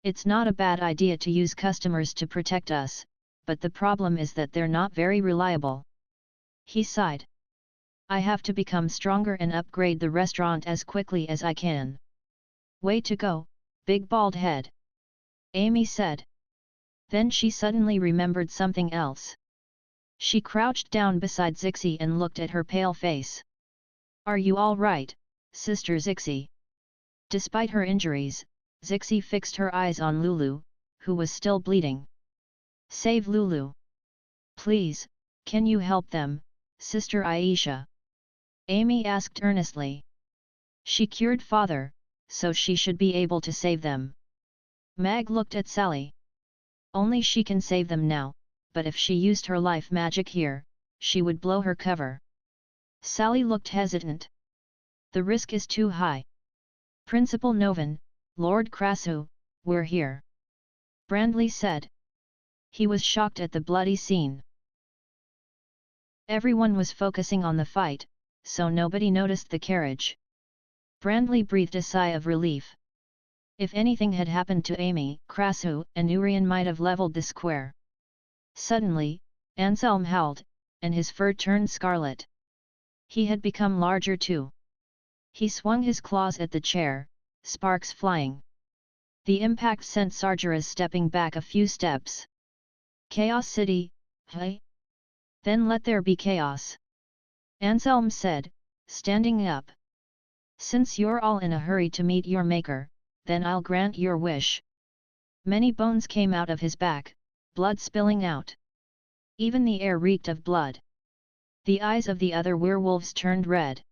"It's not a bad idea to use customers to protect us, but the problem is that they're not very reliable." He sighed. "I have to become stronger and upgrade the restaurant as quickly as I can." "Way to go, big bald head," Amy said. Then she suddenly remembered something else. She crouched down beside Zixi and looked at her pale face. "Are you all right, Sister Zixi?" Despite her injuries, Zixi fixed her eyes on Lulu, who was still bleeding. "Save Lulu. Please, can you help them, Sister Aisha?" Amy asked earnestly. "She cured Father, so she should be able to save them." Mag looked at Sally. "Only she can save them now, but if she used her life magic here, she would blow her cover." Sally looked hesitant. "The risk is too high. Principal Novan, Lord Krasu, we're here," Brandley said. He was shocked at the bloody scene. Everyone was focusing on the fight, so nobody noticed the carriage. Brandley breathed a sigh of relief. If anything had happened to Amy, Krasu and Urian might have leveled the square. Suddenly, Anselm howled, and his fur turned scarlet. He had become larger too. He swung his claws at the chair, sparks flying. The impact sent SAHDR stepping back a few steps. Chaos City, hey? Then let there be chaos. Anselm said, standing up. Since you're all in a hurry to meet your maker, then I'll grant your wish. Many bones came out of his back, blood spilling out. Even the air reeked of blood. The eyes of the other werewolves turned red.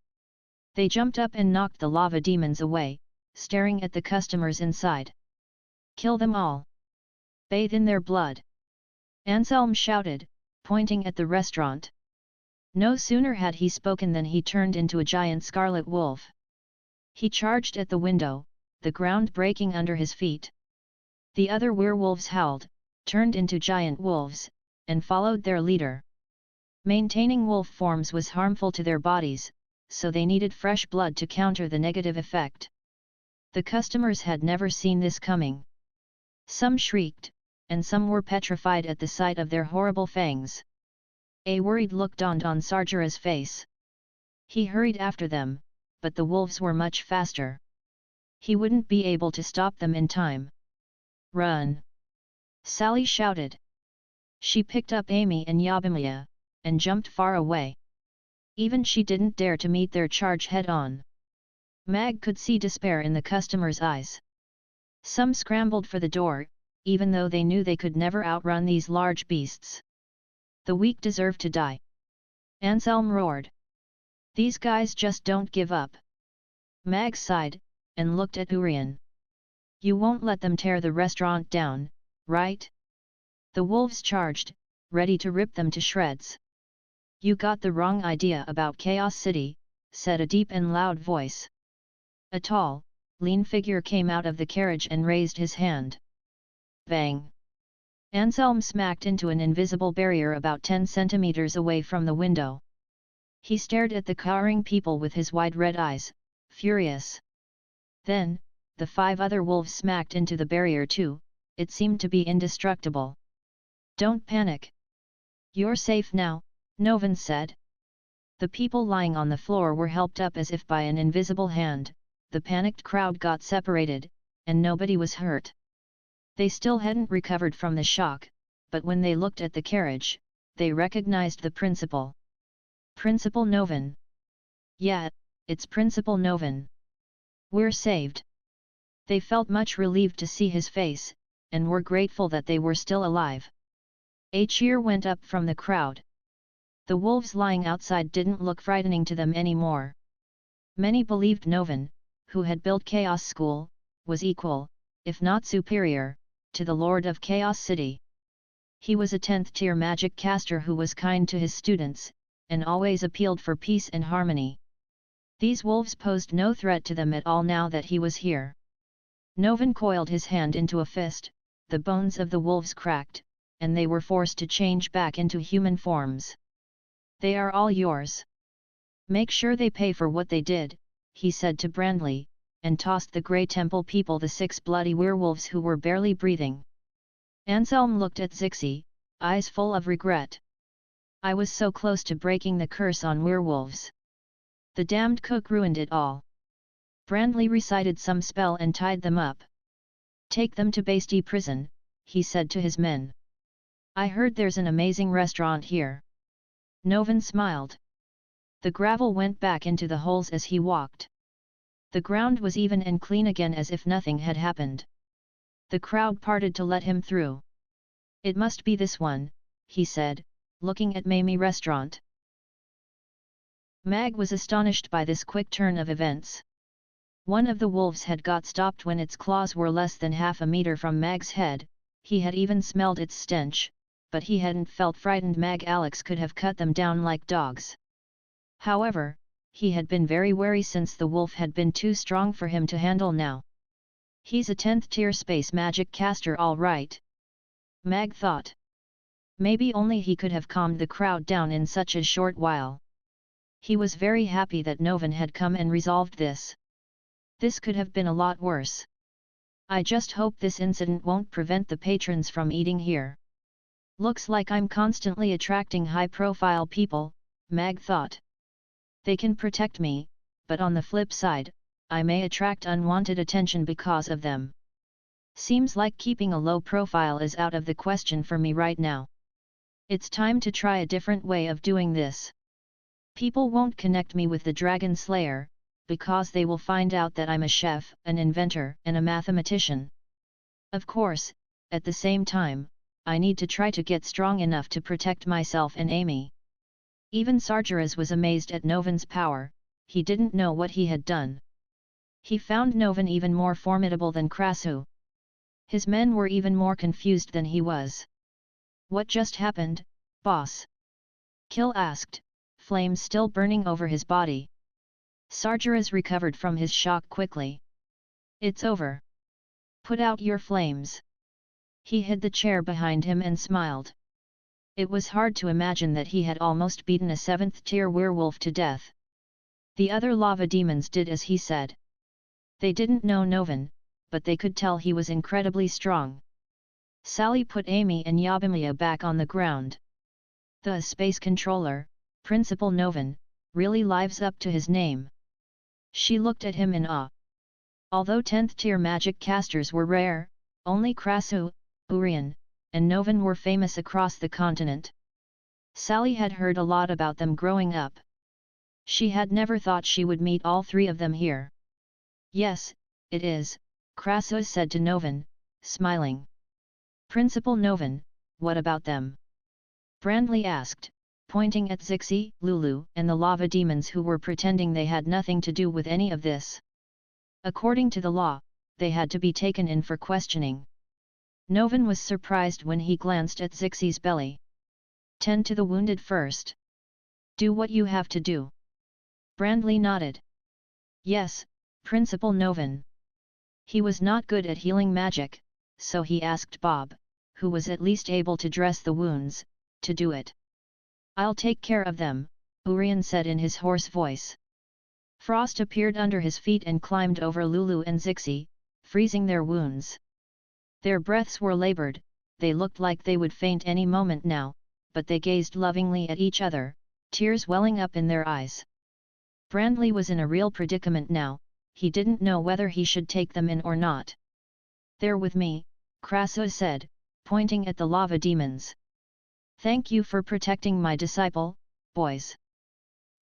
They jumped up and knocked the lava demons away, staring at the customers inside. Kill them all. Bathe in their blood. Anselm shouted, pointing at the restaurant. No sooner had he spoken than he turned into a giant scarlet wolf. He charged at the window, the ground breaking under his feet. The other werewolves howled, turned into giant wolves, and followed their leader. Maintaining wolf forms was harmful to their bodies, so they needed fresh blood to counter the negative effect. The customers had never seen this coming. Some shrieked, and some were petrified at the sight of their horrible fangs. A worried look dawned on SAHDR's face. He hurried after them, but the wolves were much faster. He wouldn't be able to stop them in time. Run! Sally shouted. She picked up Amy and Yabimiya, and jumped far away. Even she didn't dare to meet their charge head-on. Mag could see despair in the customers' eyes. Some scrambled for the door, even though they knew they could never outrun these large beasts. The weak deserve to die. Anselm roared. These guys just don't give up. Mag sighed, and looked at Urian. You won't let them tear the restaurant down, right? The wolves charged, ready to rip them to shreds. You got the wrong idea about Chaos City, said a deep and loud voice. A tall, lean figure came out of the carriage and raised his hand. Bang! Anselm smacked into an invisible barrier about 10 centimeters away from the window. He stared at the cowering people with his wide red eyes, furious. Then, the 5 other wolves smacked into the barrier too. It seemed to be indestructible. Don't panic. You're safe now, Novan said. The people lying on the floor were helped up as if by an invisible hand, the panicked crowd got separated, and nobody was hurt. They still hadn't recovered from the shock, but when they looked at the carriage, they recognized the principal. Principal Novan. Yeah, it's Principal Novan. We're saved. They felt much relieved to see his face, and were grateful that they were still alive. A cheer went up from the crowd. The wolves lying outside didn't look frightening to them anymore. Many believed Novan, who had built Chaos School, was equal, if not superior, to the Lord of Chaos City. He was a 10th-tier magic caster who was kind to his students, and always appealed for peace and harmony. These wolves posed no threat to them at all now that he was here. Novan coiled his hand into a fist, the bones of the wolves cracked, and they were forced to change back into human forms. They are all yours. Make sure they pay for what they did, he said to Brandley, and tossed the Grey Temple people the 6 bloody werewolves who were barely breathing. Anselm looked at Zixi, eyes full of regret. I was so close to breaking the curse on werewolves. The damned cook ruined it all. Brandley recited some spell and tied them up. Take them to Basti prison, he said to his men. I heard there's an amazing restaurant here. Novan smiled. The gravel went back into the holes as he walked. The ground was even and clean again as if nothing had happened. The crowd parted to let him through. It must be this one, he said, looking at Mamie restaurant. Mag was astonished by this quick turn of events. One of the wolves had got stopped when its claws were less than half a meter from Mag's head. He had even smelled its stench, but he hadn't felt frightened. Alex could have cut them down like dogs. However, he had been very wary since the wolf had been too strong for him to handle now. He's a 10th-tier space magic caster all right. Mag thought. Maybe only he could have calmed the crowd down in such a short while. He was very happy that Novan had come and resolved this. This could have been a lot worse. I just hope this incident won't prevent the patrons from eating here. Looks like I'm constantly attracting high-profile people, Mag thought. They can protect me, but on the flip side, I may attract unwanted attention because of them. Seems like keeping a low profile is out of the question for me right now. It's time to try a different way of doing this. People won't connect me with the Dragon Slayer, because they will find out that I'm a chef, an inventor, and a mathematician. Of course, at the same time, I need to try to get strong enough to protect myself and Amy. Even Sargeras was amazed at Novin's power. He didn't know what he had done. He found Novin even more formidable than Krasu. His men were even more confused than he was. What just happened, boss? Kil asked, flames still burning over his body. Sargeras recovered from his shock quickly. It's over. Put out your flames. He hid the chair behind him and smiled. It was hard to imagine that he had almost beaten a 7th-tier werewolf to death. The other lava demons did as he said. They didn't know Novin, but they could tell he was incredibly strong. Sally put Amy and Yabimiya back on the ground. The space controller, Principal Novin, really lives up to his name. She looked at him in awe. Although 10th-tier magic casters were rare, only Krasu, Urian, and Novin were famous across the continent. Sally had heard a lot about them growing up. She had never thought she would meet all three of them here. Yes, it is, Krasu said to Novin, smiling. Principal Novin, what about them? Brandley asked, pointing at Zixi, Lulu, and the lava demons who were pretending they had nothing to do with any of this. According to the law, they had to be taken in for questioning. Novin was surprised when he glanced at Zixi's belly. Tend to the wounded first. Do what you have to do. Brandley nodded. Yes, Principal Novin. He was not good at healing magic, so he asked Bob, who was at least able to dress the wounds, to do it. I'll take care of them, Urian said in his hoarse voice. Frost appeared under his feet and climbed over Lulu and Zixi, freezing their wounds. Their breaths were labored, they looked like they would faint any moment now, but they gazed lovingly at each other, tears welling up in their eyes. Brandley was in a real predicament now, he didn't know whether he should take them in or not. They're with me, Krasu said, pointing at the lava demons. Thank you for protecting my disciple, boys.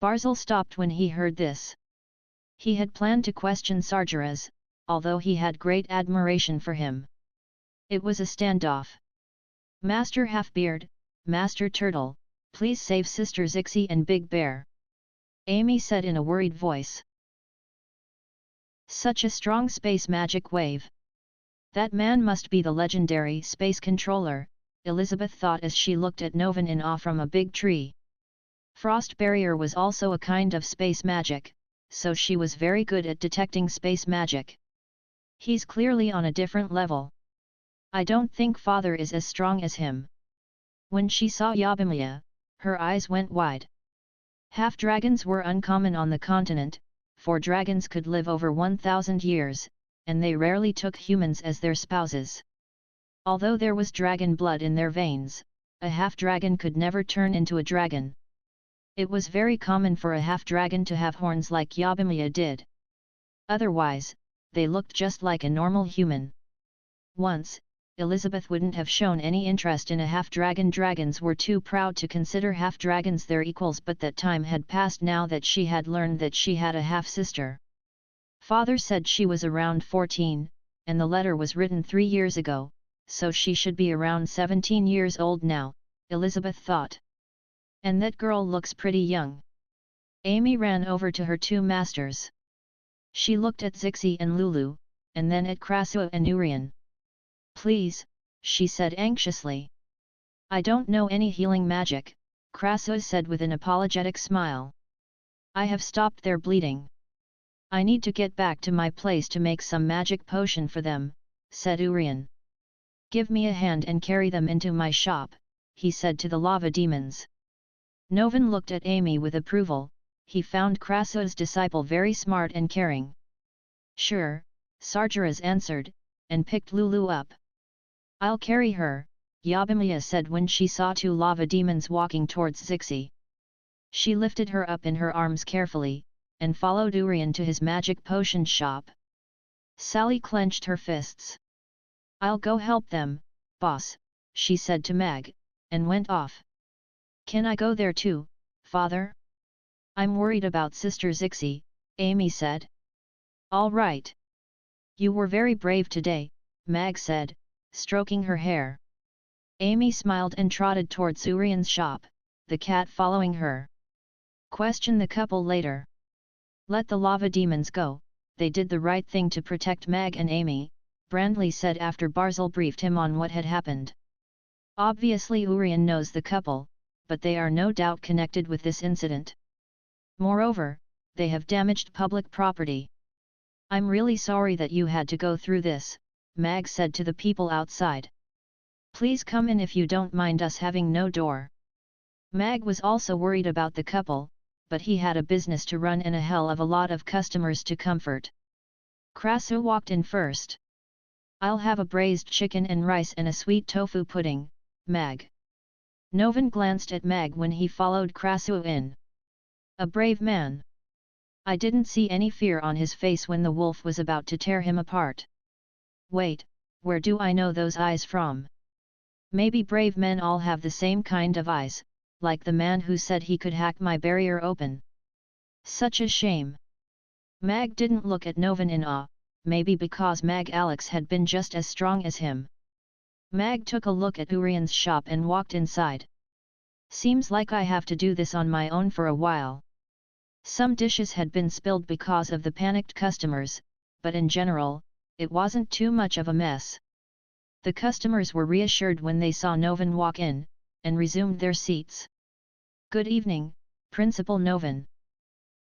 Barzil stopped when he heard this. He had planned to question Sargeras, although he had great admiration for him. It was a standoff. Master Halfbeard, Master Turtle, please save Sister Zixi and Big Bear. Amy said in a worried voice. Such a strong space magic wave. That man must be the legendary space controller, Elizabeth thought as she looked at Novin in awe from a big tree. Frost barrier was also a kind of space magic, so she was very good at detecting space magic. He's clearly on a different level. I don't think Father is as strong as him. When she saw Yabimiya, her eyes went wide. Half-dragons were uncommon on the continent, for dragons could live over 1,000 years, and they rarely took humans as their spouses. Although there was dragon blood in their veins, a half-dragon could never turn into a dragon. It was very common for a half-dragon to have horns like Yabimiya did. Otherwise, they looked just like a normal human. Once, Elizabeth wouldn't have shown any interest in a half-dragon. Dragons were too proud to consider half-dragons their equals, but that time had passed now that she had learned that she had a half-sister. Father said she was around 14, and the letter was written 3 years ago, so she should be around 17 years old now, Elizabeth thought. And that girl looks pretty young. Amy ran over to her two masters. She looked at Zixi and Lulu, and then at Krasu and Urian. Please, she said anxiously. I don't know any healing magic, Krasu said with an apologetic smile. I have stopped their bleeding. I need to get back to my place to make some magic potion for them, said Urian. Give me a hand and carry them into my shop, he said to the lava demons. Novin looked at Amy with approval. He found Krasu's disciple very smart and caring. Sure, Sargeras answered, and picked Lulu up. I'll carry her, Yabimiya said when she saw 2 lava demons walking towards Zixi. She lifted her up in her arms carefully, and followed Urian to his magic potion shop. Sally clenched her fists. I'll go help them, boss, she said to Mag, and went off, Can I go there too, father? I'm worried about Sister Zixi, Amy said. All right. You were very brave today, Mag said, stroking her hair. Amy smiled and trotted towards Urian's shop, the cat following her. Question the couple later. Let the lava demons go, they did the right thing to protect Mag and Amy, Brandley said after Barzil briefed him on what had happened. Obviously Urian knows the couple, but they are no doubt connected with this incident. Moreover, they have damaged public property. I'm really sorry that you had to go through this, Mag said to the people outside. Please come in if you don't mind us having no door. Mag was also worried about the couple, but he had a business to run and a hell of a lot of customers to comfort. Krasu walked in first. I'll have a braised chicken and rice and a sweet tofu pudding, Mag. Novan glanced at Mag when he followed Krasu in. A brave man. I didn't see any fear on his face when the wolf was about to tear him apart. Wait, where do I know those eyes from? Maybe brave men all have the same kind of eyes, like the man who said he could hack my barrier open. Such a shame. Mag didn't look at Novan in awe, maybe because Mag Alex had been just as strong as him. Mag took a look at Urian's shop and walked inside. Seems like I have to do this on my own for a while. Some dishes had been spilled because of the panicked customers, but in general, it wasn't too much of a mess. The customers were reassured when they saw Novan walk in, and resumed their seats. Good evening, Principal Novan.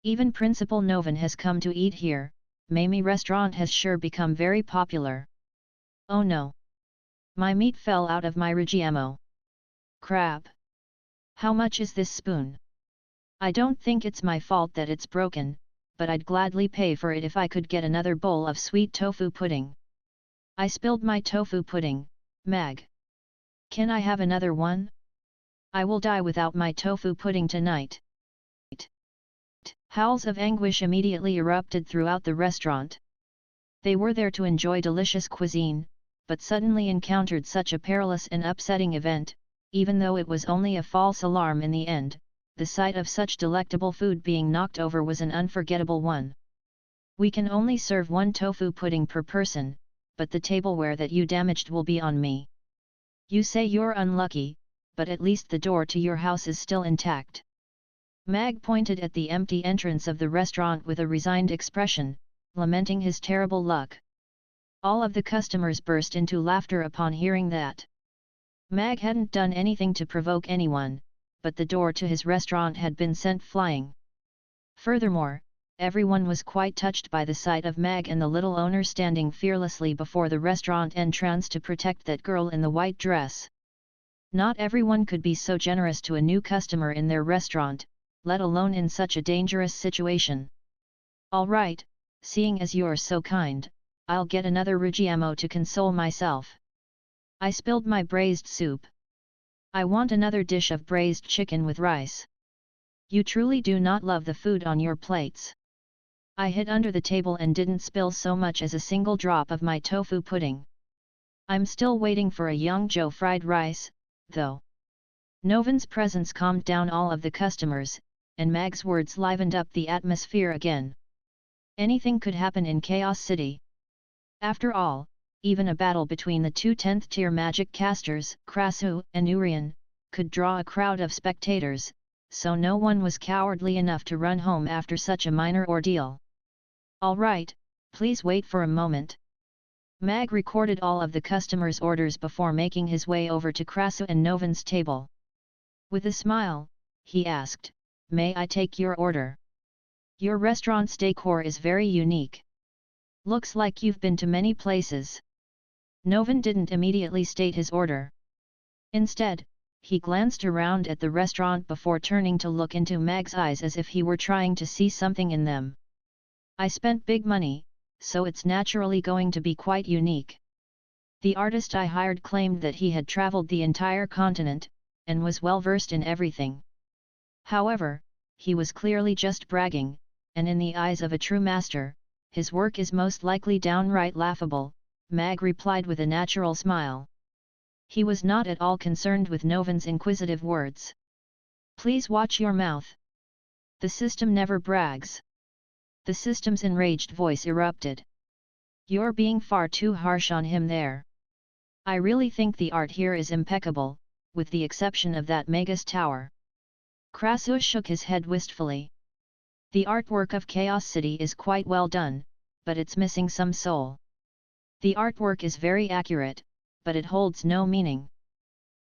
Even Principal Novan has come to eat here, Mamie restaurant has sure become very popular. Oh no! My meat fell out of my Rigiamo. Crap! How much is this spoon? I don't think it's my fault that it's broken, but I'd gladly pay for it if I could get another bowl of sweet tofu pudding. I spilled my tofu pudding, Mag. Can I have another one? I will die without my tofu pudding tonight. Howls of anguish immediately erupted throughout the restaurant. They were there to enjoy delicious cuisine, but suddenly encountered such a perilous and upsetting event, even though it was only a false alarm in the end. The sight of such delectable food being knocked over was an unforgettable one. We can only serve one tofu pudding per person, but the tableware that you damaged will be on me. You say you're unlucky, but at least the door to your house is still intact. Mag pointed at the empty entrance of the restaurant with a resigned expression, lamenting his terrible luck. All of the customers burst into laughter upon hearing that. Mag hadn't done anything to provoke anyone, but the door to his restaurant had been sent flying. Furthermore, everyone was quite touched by the sight of Mag and the little owner standing fearlessly before the restaurant entrance to protect that girl in the white dress. Not everyone could be so generous to a new customer in their restaurant, let alone in such a dangerous situation. All right, seeing as you're so kind, I'll get another Rigiamo to console myself. I spilled my braised soup. I want another dish of braised chicken with rice. You truly do not love the food on your plates. I hid under the table and didn't spill so much as a single drop of my tofu pudding. I'm still waiting for a young Joe fried rice, though. Novan's presence calmed down all of the customers, and Mag's words livened up the atmosphere again. Anything could happen in Chaos City. After all, even a battle between the two 10th tier magic casters, Krasu and Urian, could draw a crowd of spectators, so no one was cowardly enough to run home after such a minor ordeal. All right, please wait for a moment. Mag recorded all of the customers' orders before making his way over to Krasu and Novan's table. With a smile, he asked, "May I take your order? Your restaurant's decor is very unique. Looks like you've been to many places." Novan didn't immediately state his order. Instead, he glanced around at the restaurant before turning to look into Mag's eyes as if he were trying to see something in them. I spent big money, so it's naturally going to be quite unique. The artist I hired claimed that he had traveled the entire continent, and was well versed in everything. However, he was clearly just bragging, and in the eyes of a true master, his work is most likely downright laughable, Mag replied with a natural smile. He was not at all concerned with Novan's inquisitive words. Please watch your mouth. The system never brags. The system's enraged voice erupted. You're being far too harsh on him there. I really think the art here is impeccable, with the exception of that Magus Tower. Krasu shook his head wistfully. The artwork of Chaos City is quite well done, but it's missing some soul. The artwork is very accurate, but it holds no meaning.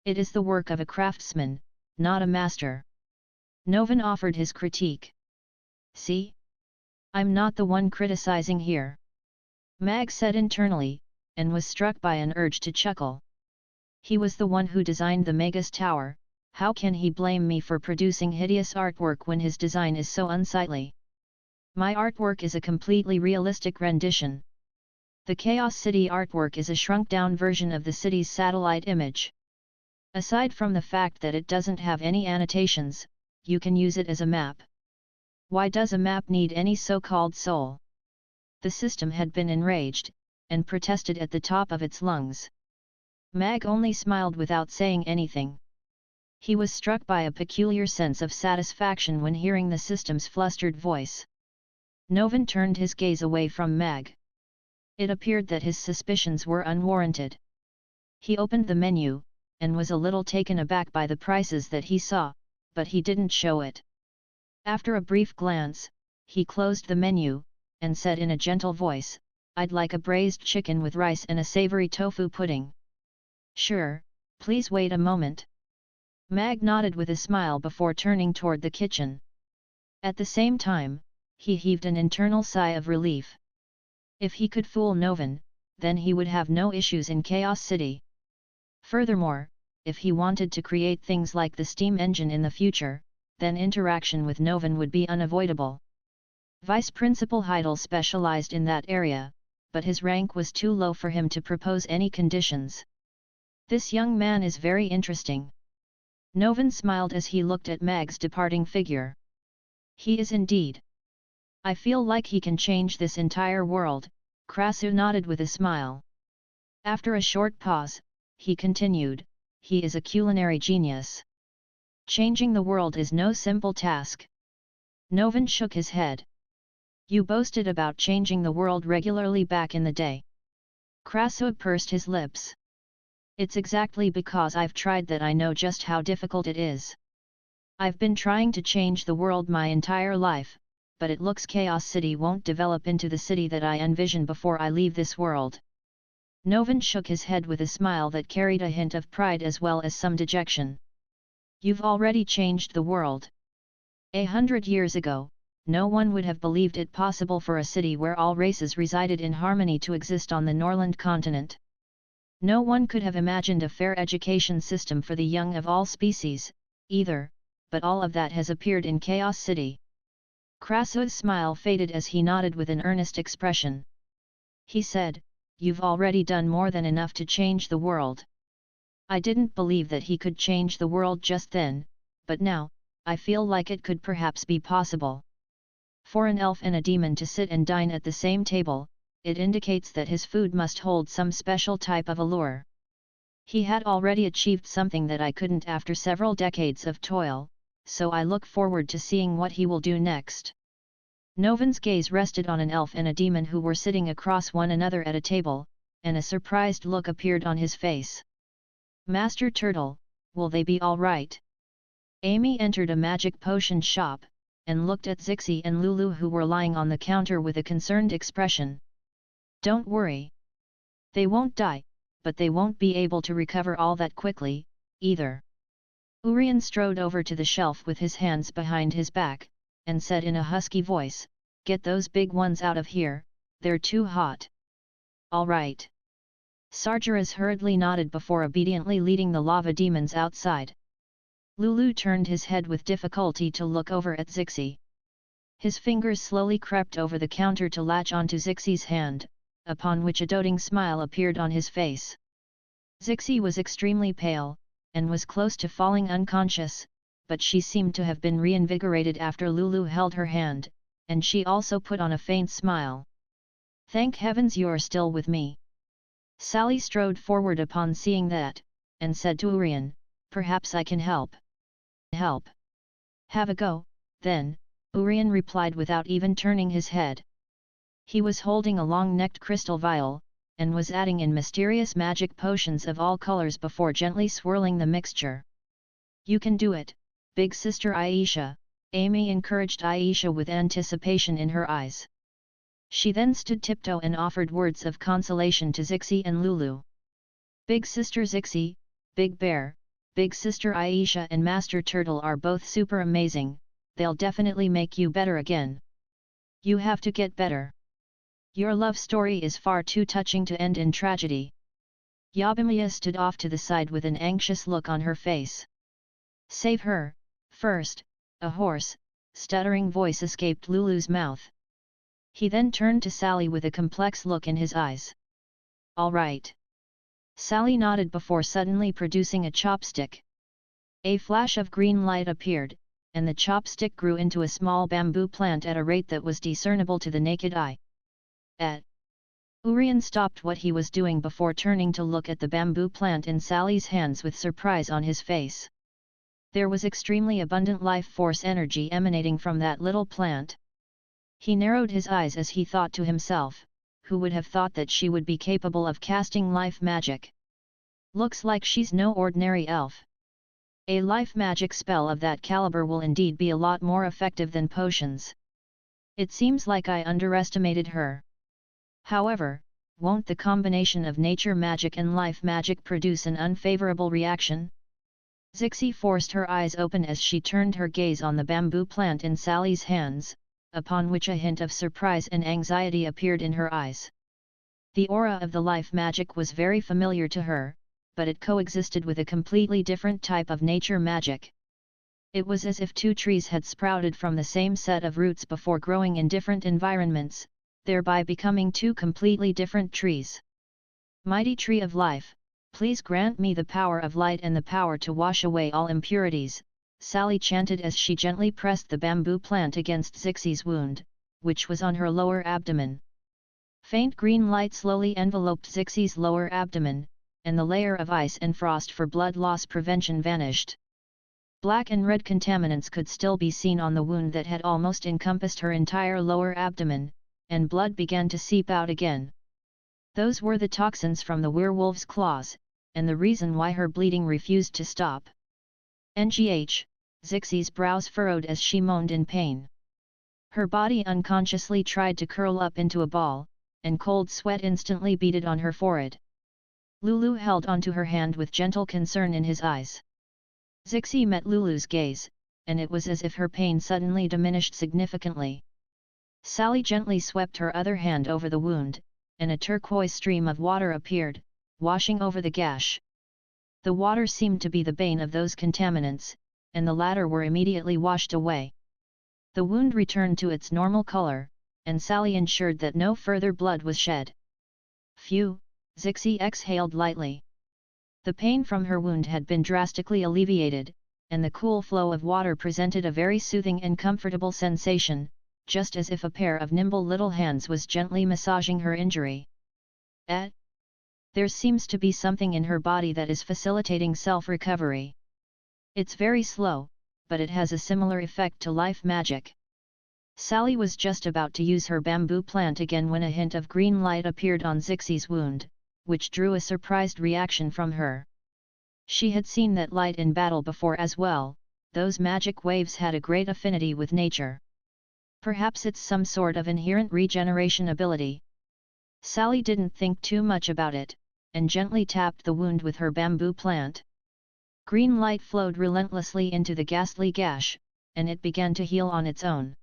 It is the work of a craftsman, not a master. Novan offered his critique. See? I'm not the one criticizing here. Mag said internally, and was struck by an urge to chuckle. He was the one who designed the Magus Tower, how can he blame me for producing hideous artwork when his design is so unsightly? My artwork is a completely realistic rendition. The Chaos City artwork is a shrunk-down version of the city's satellite image. Aside from the fact that it doesn't have any annotations, you can use it as a map. Why does a map need any so-called soul? The system had been enraged, and protested at the top of its lungs. Mag only smiled without saying anything. He was struck by a peculiar sense of satisfaction when hearing the system's flustered voice. Novan turned his gaze away from Mag. It appeared that his suspicions were unwarranted. He opened the menu, and was a little taken aback by the prices that he saw, but he didn't show it. After a brief glance, he closed the menu, and said in a gentle voice, I'd like a braised chicken with rice and a savory tofu pudding. Sure, please wait a moment. Mag nodded with a smile before turning toward the kitchen. At the same time, he heaved an internal sigh of relief. If he could fool Novan, then he would have no issues in Chaos City. Furthermore, if he wanted to create things like the steam engine in the future, then interaction with Novan would be unavoidable. Vice Principal Heidel specialized in that area, but his rank was too low for him to propose any conditions. This young man is very interesting. Novan smiled as he looked at Mag's departing figure. He is indeed. I feel like he can change this entire world, Krasu nodded with a smile. After a short pause, he continued, he is a culinary genius. Changing the world is no simple task. Novan shook his head. You boasted about changing the world regularly back in the day. Krasu pursed his lips. It's exactly because I've tried that I know just how difficult it is. I've been trying to change the world my entire life, but it looks Chaos City won't develop into the city that I envision before I leave this world. Novan shook his head with a smile that carried a hint of pride as well as some dejection. You've already changed the world. 100 years ago, no one would have believed it possible for a city where all races resided in harmony to exist on the Norland continent. No one could have imagined a fair education system for the young of all species, either, but all of that has appeared in Chaos City. Krasu's smile faded as he nodded with an earnest expression. He said, You've already done more than enough to change the world. I didn't believe that he could change the world just then, but now, I feel like it could perhaps be possible. For an elf and a demon to sit and dine at the same table, it indicates that his food must hold some special type of allure. He had already achieved something that I couldn't after several decades of toil, so I look forward to seeing what he will do next. Novan's gaze rested on an elf and a demon who were sitting across one another at a table, and a surprised look appeared on his face. Master Turtle, will they be all right? Amy entered a magic potion shop, and looked at Zixi and Lulu who were lying on the counter with a concerned expression. Don't worry. They won't die, but they won't be able to recover all that quickly, either. Urian strode over to the shelf with his hands behind his back, and said in a husky voice, Get those big ones out of here, they're too hot. All right. Sargeras hurriedly nodded before obediently leading the lava demons outside. Lulu turned his head with difficulty to look over at Zixi. His fingers slowly crept over the counter to latch onto Zixi's hand, upon which a doting smile appeared on his face. Zixi was extremely pale, and was close to falling unconscious, but she seemed to have been reinvigorated after Lulu held her hand, and she also put on a faint smile. Thank heavens you're still with me. Sally strode forward upon seeing that, and said to Urian, Perhaps I can help. Help. Have a go, then, Urian replied without even turning his head. He was holding a long-necked crystal vial, and was adding in mysterious magic potions of all colors before gently swirling the mixture. You can do it, big sister Aisha, Amy encouraged Aisha with anticipation in her eyes. She then stood tiptoe and offered words of consolation to Zixi and Lulu. Big sister Zixi, Big Bear, Big sister Aisha and Master Turtle are both super amazing, they'll definitely make you better again. You have to get better. Your love story is far too touching to end in tragedy. Yabimiya stood off to the side with an anxious look on her face. Save her, first, a hoarse, stuttering voice escaped Lulu's mouth. He then turned to Sally with a complex look in his eyes. All right. Sally nodded before suddenly producing a chopstick. A flash of green light appeared, and the chopstick grew into a small bamboo plant at a rate that was discernible to the naked eye. Urian stopped what he was doing before turning to look at the bamboo plant in Sally's hands with surprise on his face. There was extremely abundant life force energy emanating from that little plant. He narrowed his eyes as he thought to himself, who would have thought that she would be capable of casting life magic? Looks like she's no ordinary elf. A life magic spell of that caliber will indeed be a lot more effective than potions. It seems like I underestimated her. However, won't the combination of nature magic and life magic produce an unfavorable reaction? Zixi forced her eyes open as she turned her gaze on the bamboo plant in Sally's hands, upon which a hint of surprise and anxiety appeared in her eyes. The aura of the life magic was very familiar to her, but it coexisted with a completely different type of nature magic. It was as if two trees had sprouted from the same set of roots before growing in different environments, thereby becoming two completely different trees. Mighty Tree of Life, please grant me the power of light and the power to wash away all impurities, Sally chanted as she gently pressed the bamboo plant against Zixi's wound, which was on her lower abdomen. Faint green light slowly enveloped Zixi's lower abdomen, and the layer of ice and frost for blood loss prevention vanished. Black and red contaminants could still be seen on the wound that had almost encompassed her entire lower abdomen, and blood began to seep out again. Those were the toxins from the werewolf's claws, and the reason why her bleeding refused to stop. NGH, Zixi's brows furrowed as she moaned in pain. Her body unconsciously tried to curl up into a ball, and cold sweat instantly beaded on her forehead. Lulu held onto her hand with gentle concern in his eyes. Zixi met Lulu's gaze, and it was as if her pain suddenly diminished significantly. Sally gently swept her other hand over the wound, and a turquoise stream of water appeared, washing over the gash. The water seemed to be the bane of those contaminants, and the latter were immediately washed away. The wound returned to its normal color, and Sally ensured that no further blood was shed. Phew, Zixi exhaled lightly. The pain from her wound had been drastically alleviated, and the cool flow of water presented a very soothing and comfortable sensation, just as if a pair of nimble little hands was gently massaging her injury. There seems to be something in her body that is facilitating self-recovery. It's very slow, but it has a similar effect to life magic. Sally was just about to use her bamboo plant again when a hint of green light appeared on Zixi's wound, which drew a surprised reaction from her. She had seen that light in battle before as well, those magic waves had a great affinity with nature. Perhaps it's some sort of inherent regeneration ability. Sally didn't think too much about it, and gently tapped the wound with her bamboo plant. Green light flowed relentlessly into the ghastly gash, and it began to heal on its own.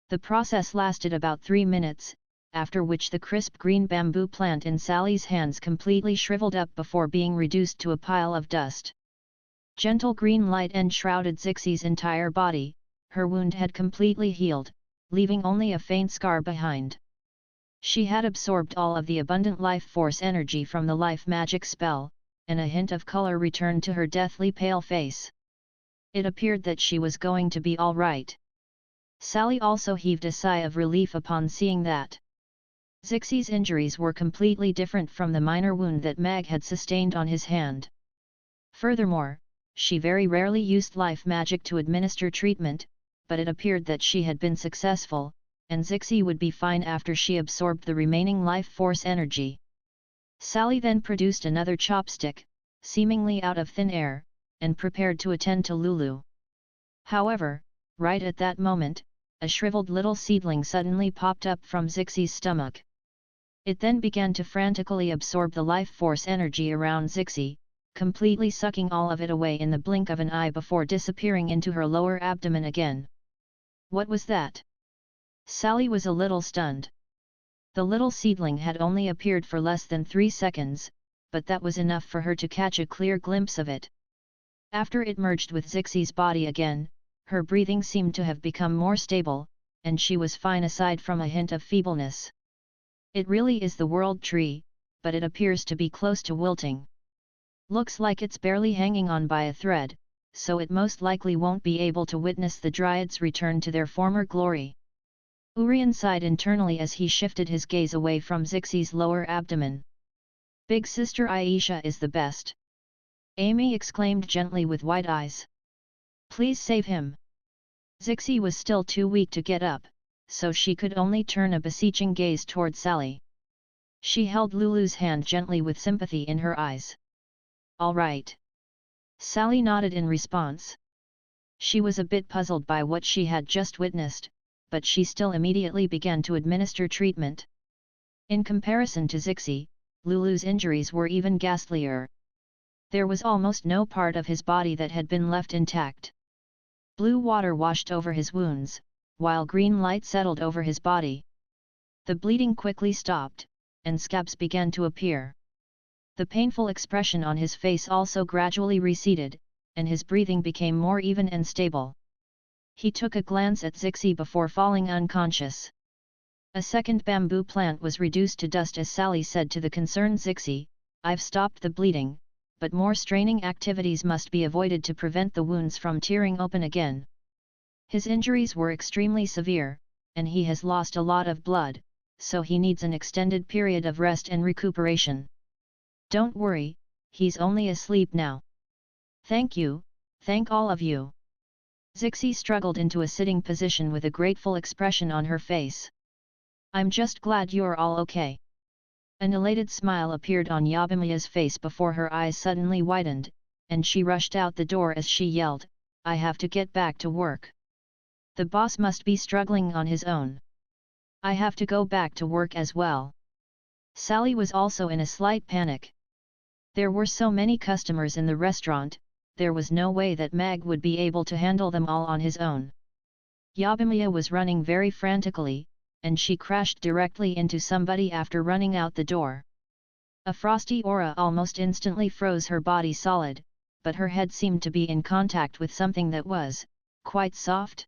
The process lasted about 3 minutes, after which the crisp green bamboo plant in Sally's hands completely shriveled up before being reduced to a pile of dust. Gentle green light enshrouded Zixi's entire body, her wound had completely healed, leaving only a faint scar behind. She had absorbed all of the abundant life force energy from the life magic spell, and a hint of color returned to her deathly pale face. It appeared that she was going to be all right. Sally also heaved a sigh of relief upon seeing that. Zixi's injuries were completely different from the minor wound that Mag had sustained on his hand. Furthermore, she very rarely used life magic to administer treatment, but it appeared that she had been successful, and Zixi would be fine after she absorbed the remaining life force energy. Sally then produced another chopstick, seemingly out of thin air, and prepared to attend to Lulu. However, right at that moment, a shriveled little seedling suddenly popped up from Zixi's stomach. It then began to frantically absorb the life force energy around Zixi, completely sucking all of it away in the blink of an eye before disappearing into her lower abdomen again. What was that? Sally was a little stunned. The little seedling had only appeared for less than 3 seconds, but that was enough for her to catch a clear glimpse of it. After it merged with Zixi's body again, her breathing seemed to have become more stable, and she was fine aside from a hint of feebleness. It really is the world tree, but it appears to be close to wilting. Looks like it's barely hanging on by a thread, so it most likely won't be able to witness the Dryads return to their former glory. Urian sighed internally as he shifted his gaze away from Zixi's lower abdomen. Big Sister Aisha is the best. Amy exclaimed gently with wide eyes. Please save him. Zixi was still too weak to get up, so she could only turn a beseeching gaze toward Sally. She held Lulu's hand gently with sympathy in her eyes. All right. Sally nodded in response. She was a bit puzzled by what she had just witnessed, but she still immediately began to administer treatment. In comparison to Zixi, Lulu's injuries were even ghastlier. There was almost no part of his body that had been left intact. Blue water washed over his wounds, while green light settled over his body. The bleeding quickly stopped, and scabs began to appear. The painful expression on his face also gradually receded, and his breathing became more even and stable. He took a glance at Zixi before falling unconscious. A second bamboo plant was reduced to dust as Sally said to the concerned Zixi, I've stopped the bleeding, but more straining activities must be avoided to prevent the wounds from tearing open again. His injuries were extremely severe, and he has lost a lot of blood, so he needs an extended period of rest and recuperation. Don't worry, he's only asleep now. Thank you, thank all of you. Zixi struggled into a sitting position with a grateful expression on her face. I'm just glad you're all okay. An elated smile appeared on Yabimiya's face before her eyes suddenly widened, and she rushed out the door as she yelled, I have to get back to work. The boss must be struggling on his own. I have to go back to work as well. Sally was also in a slight panic. There were so many customers in the restaurant, there was no way that Mag would be able to handle them all on his own. Yabimiya was running very frantically, and she crashed directly into somebody after running out the door. A frosty aura almost instantly froze her body solid, but her head seemed to be in contact with something that was quite soft.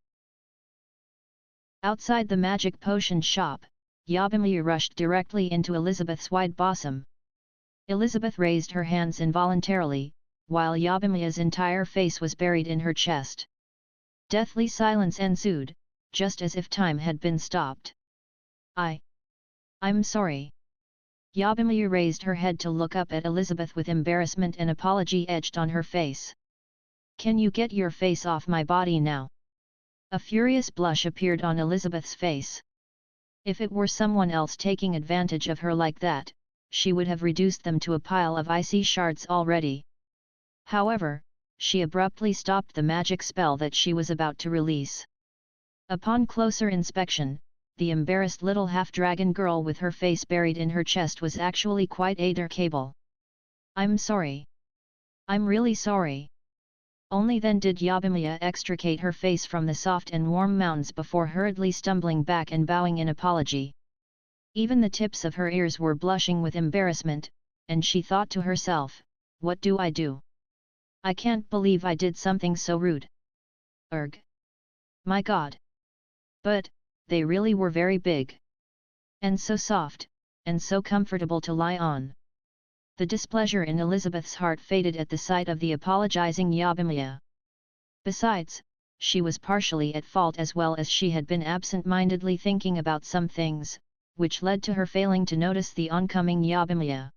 Outside the magic potion shop, Yabimiya rushed directly into Elizabeth's wide bosom. Elizabeth raised her hands involuntarily, while Yabimiya's entire face was buried in her chest. Deathly silence ensued, just as if time had been stopped. I'm sorry. Yabimiya raised her head to look up at Elizabeth with embarrassment and apology etched on her face. Can you get your face off my body now? A furious blush appeared on Elizabeth's face. If it were someone else taking advantage of her like that, she would have reduced them to a pile of icy shards already. However, she abruptly stopped the magic spell that she was about to release. Upon closer inspection, the embarrassed little half-dragon girl with her face buried in her chest was actually quite adorable. I'm sorry. I'm really sorry. Only then did Yabimiya extricate her face from the soft and warm mounds before hurriedly stumbling back and bowing in apology. Even the tips of her ears were blushing with embarrassment, and she thought to herself, what do I do? I can't believe I did something so rude. Erg. My God. But, they really were very big. And so soft, and so comfortable to lie on. The displeasure in Elizabeth's heart faded at the sight of the apologizing Yabimiya. Besides, she was partially at fault as well as she had been absent-mindedly thinking about some things, which led to her failing to notice the oncoming Yabimiya.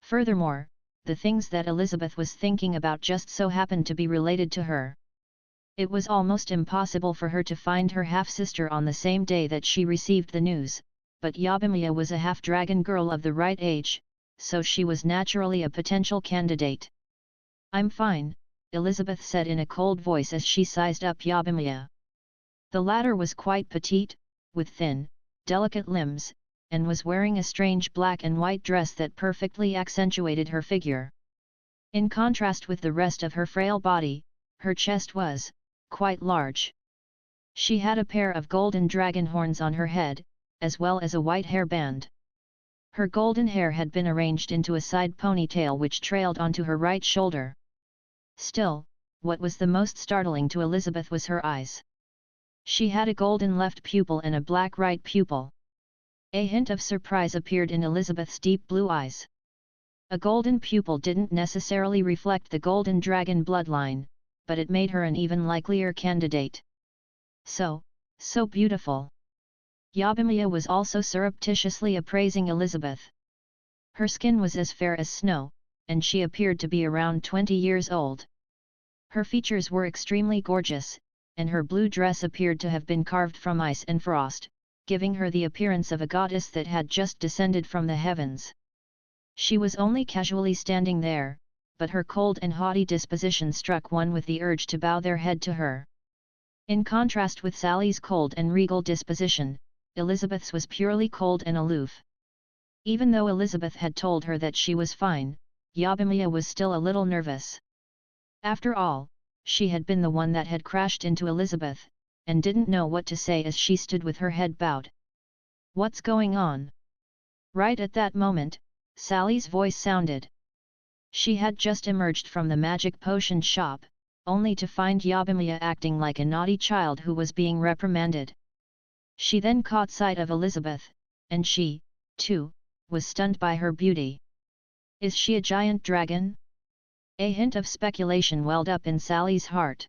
Furthermore, the things that Elizabeth was thinking about just so happened to be related to her. It was almost impossible for her to find her half-sister on the same day that she received the news, but Yabimiya was a half-dragon girl of the right age, so she was naturally a potential candidate. "I'm fine," Elizabeth said in a cold voice as she sized up Yabimiya. The latter was quite petite, with thin, delicate limbs, and was wearing a strange black and white dress that perfectly accentuated her figure. In contrast with the rest of her frail body, her chest was quite large. She had a pair of golden dragon horns on her head, as well as a white hairband. Her golden hair had been arranged into a side ponytail which trailed onto her right shoulder. Still, what was the most startling to Elizabeth was her eyes. She had a golden left pupil and a black right pupil. A hint of surprise appeared in Elizabeth's deep blue eyes. A golden pupil didn't necessarily reflect the golden dragon bloodline, but it made her an even likelier candidate. So beautiful. Yabimiya was also surreptitiously appraising Elizabeth. Her skin was as fair as snow, and she appeared to be around 20 years old. Her features were extremely gorgeous, and her blue dress appeared to have been carved from ice and frost, giving her the appearance of a goddess that had just descended from the heavens. She was only casually standing there, but her cold and haughty disposition struck one with the urge to bow their head to her. In contrast with Sally's cold and regal disposition, Elizabeth's was purely cold and aloof. Even though Elizabeth had told her that she was fine, Yabimiya was still a little nervous. After all, she had been the one that had crashed into Elizabeth, and didn't know what to say as she stood with her head bowed. "What's going on?" Right at that moment, Sally's voice sounded. She had just emerged from the magic potion shop, only to find Yabimiya acting like a naughty child who was being reprimanded. She then caught sight of Elizabeth, and she, too, was stunned by her beauty. "Is she a giant dragon?" A hint of speculation welled up in Sally's heart.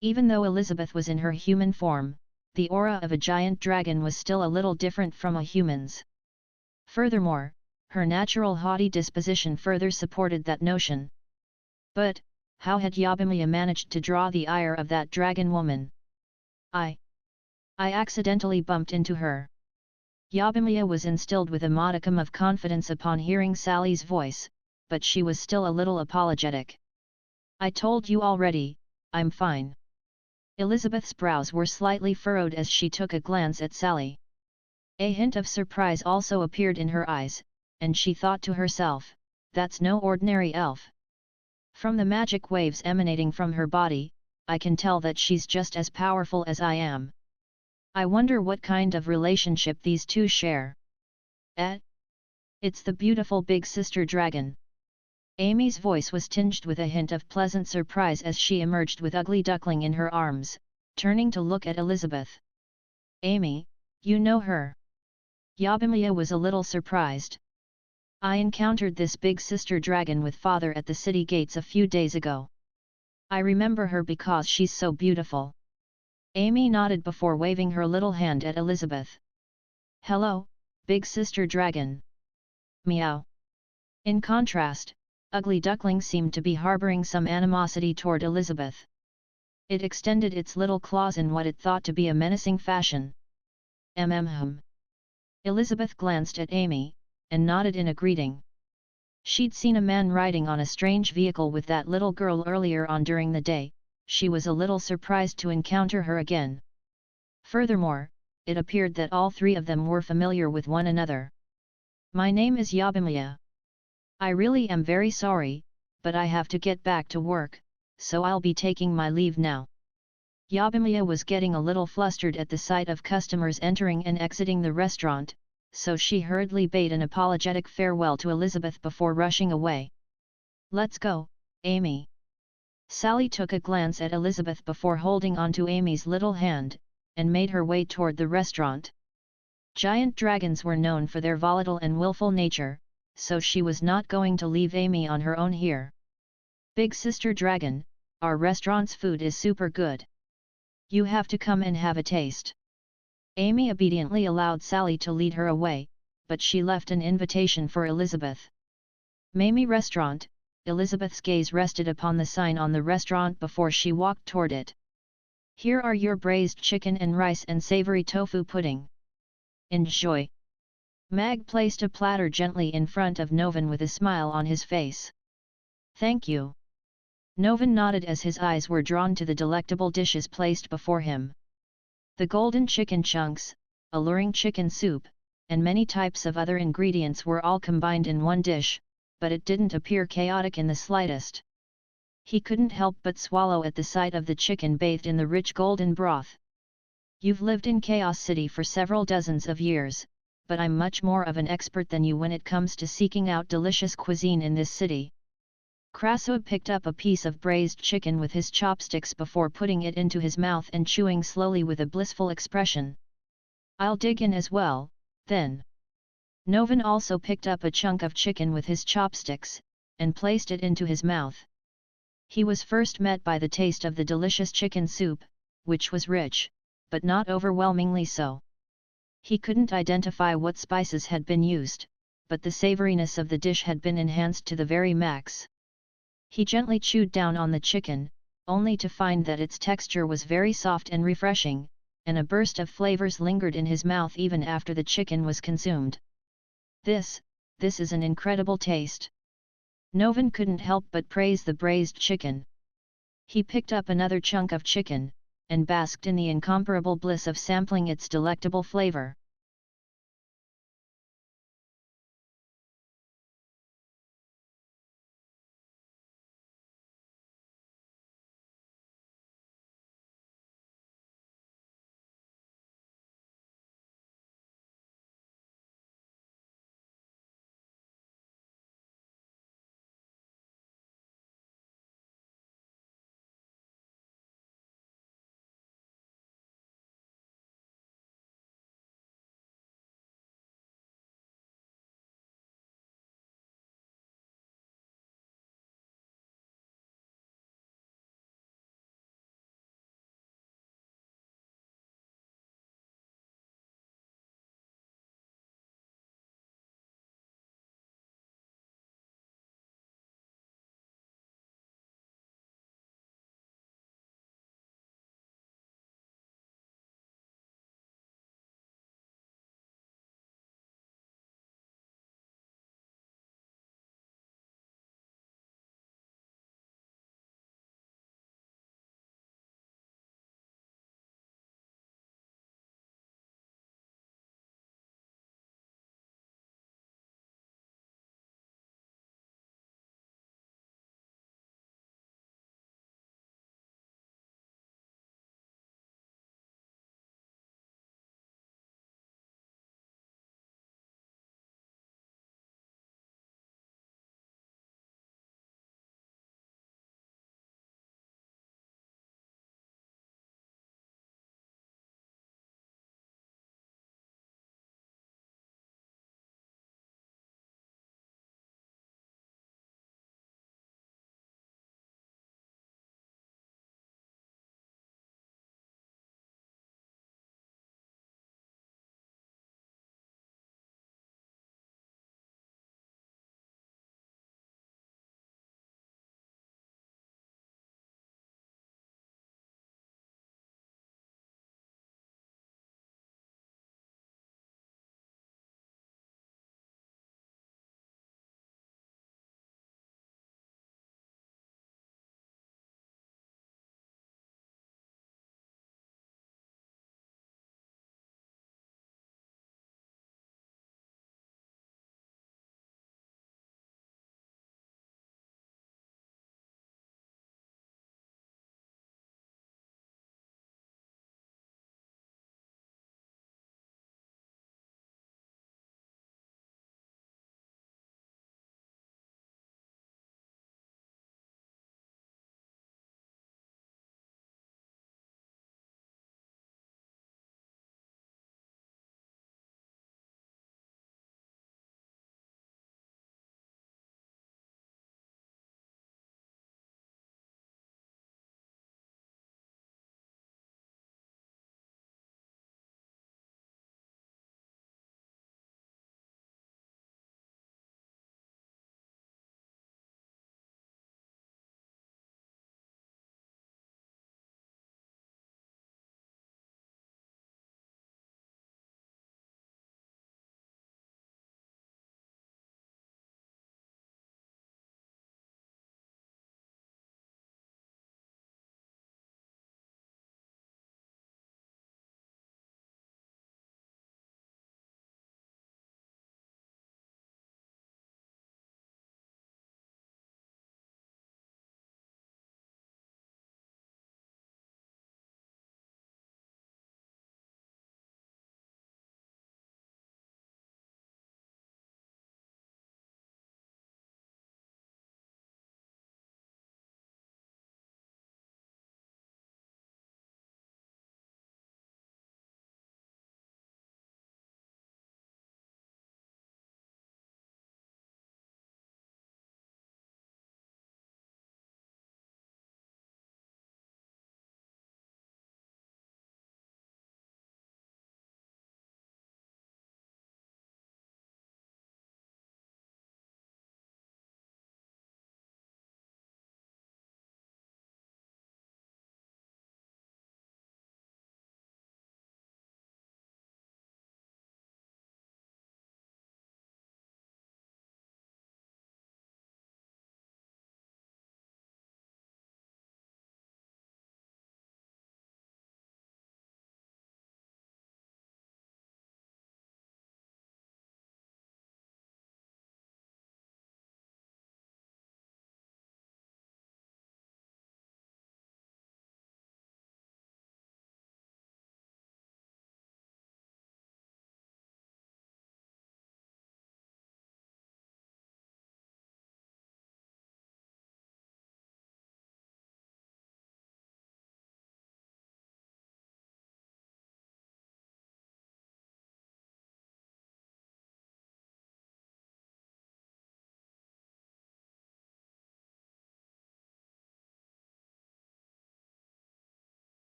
Even though Elizabeth was in her human form, the aura of a giant dragon was still a little different from a human's. Furthermore, her natural haughty disposition further supported that notion. But, how had Yabimiya managed to draw the ire of that dragon woman? I accidentally bumped into her." Yabimiya was instilled with a modicum of confidence upon hearing Sally's voice, but she was still a little apologetic. "I told you already, I'm fine." Elizabeth's brows were slightly furrowed as she took a glance at Sally. A hint of surprise also appeared in her eyes, and she thought to herself, "That's no ordinary elf. From the magic waves emanating from her body, I can tell that she's just as powerful as I am. I wonder what kind of relationship these two share." It's the beautiful big sister dragon." Amy's voice was tinged with a hint of pleasant surprise as she emerged with Ugly Duckling in her arms, turning to look at Elizabeth. "Amy, you know her?" Yabimiya was a little surprised. "I encountered this big sister dragon with father at the city gates a few days ago. I remember her because she's so beautiful." Amy nodded before waving her little hand at Elizabeth. "Hello, big sister dragon." Meow. In contrast, Ugly Duckling seemed to be harboring some animosity toward Elizabeth. It extended its little claws in what it thought to be a menacing fashion. Elizabeth glanced at Amy, and nodded in a greeting. She'd seen a man riding on a strange vehicle with that little girl earlier on during the day. She was a little surprised to encounter her again. Furthermore, it appeared that all three of them were familiar with one another. "My name is Yabimiya. I really am very sorry, but I have to get back to work, so I'll be taking my leave now." Yabimiya was getting a little flustered at the sight of customers entering and exiting the restaurant, so she hurriedly bade an apologetic farewell to Elizabeth before rushing away. "Let's go, Amy." Sally took a glance at Elizabeth before holding onto Amy's little hand, and made her way toward the restaurant. Giant dragons were known for their volatile and willful nature, so she was not going to leave Amy on her own here. "Big sister dragon, our restaurant's food is super good. You have to come and have a taste." Amy obediently allowed Sally to lead her away, but she left an invitation for Elizabeth. "Mamie Restaurant, Elizabeth's gaze rested upon the sign on the restaurant before she walked toward it. "Here are your braised chicken and rice and savory tofu pudding. Enjoy." Mag placed a platter gently in front of Novan with a smile on his face. "Thank you." Novan nodded as his eyes were drawn to the delectable dishes placed before him. The golden chicken chunks, alluring chicken soup, and many types of other ingredients were all combined in one dish, but it didn't appear chaotic in the slightest. He couldn't help but swallow at the sight of the chicken bathed in the rich golden broth. "You've lived in Chaos City for several dozens of years, but I'm much more of an expert than you when it comes to seeking out delicious cuisine in this city." Krasua picked up a piece of braised chicken with his chopsticks before putting it into his mouth and chewing slowly with a blissful expression. "I'll dig in as well, then." Novan also picked up a chunk of chicken with his chopsticks, and placed it into his mouth. He was first met by the taste of the delicious chicken soup, which was rich, but not overwhelmingly so. He couldn't identify what spices had been used, but the savoriness of the dish had been enhanced to the very max. He gently chewed down on the chicken, only to find that its texture was very soft and refreshing, and a burst of flavors lingered in his mouth even after the chicken was consumed. This is an incredible taste." Novan couldn't help but praise the braised chicken. He picked up another chunk of chicken, and basked in the incomparable bliss of sampling its delectable flavor.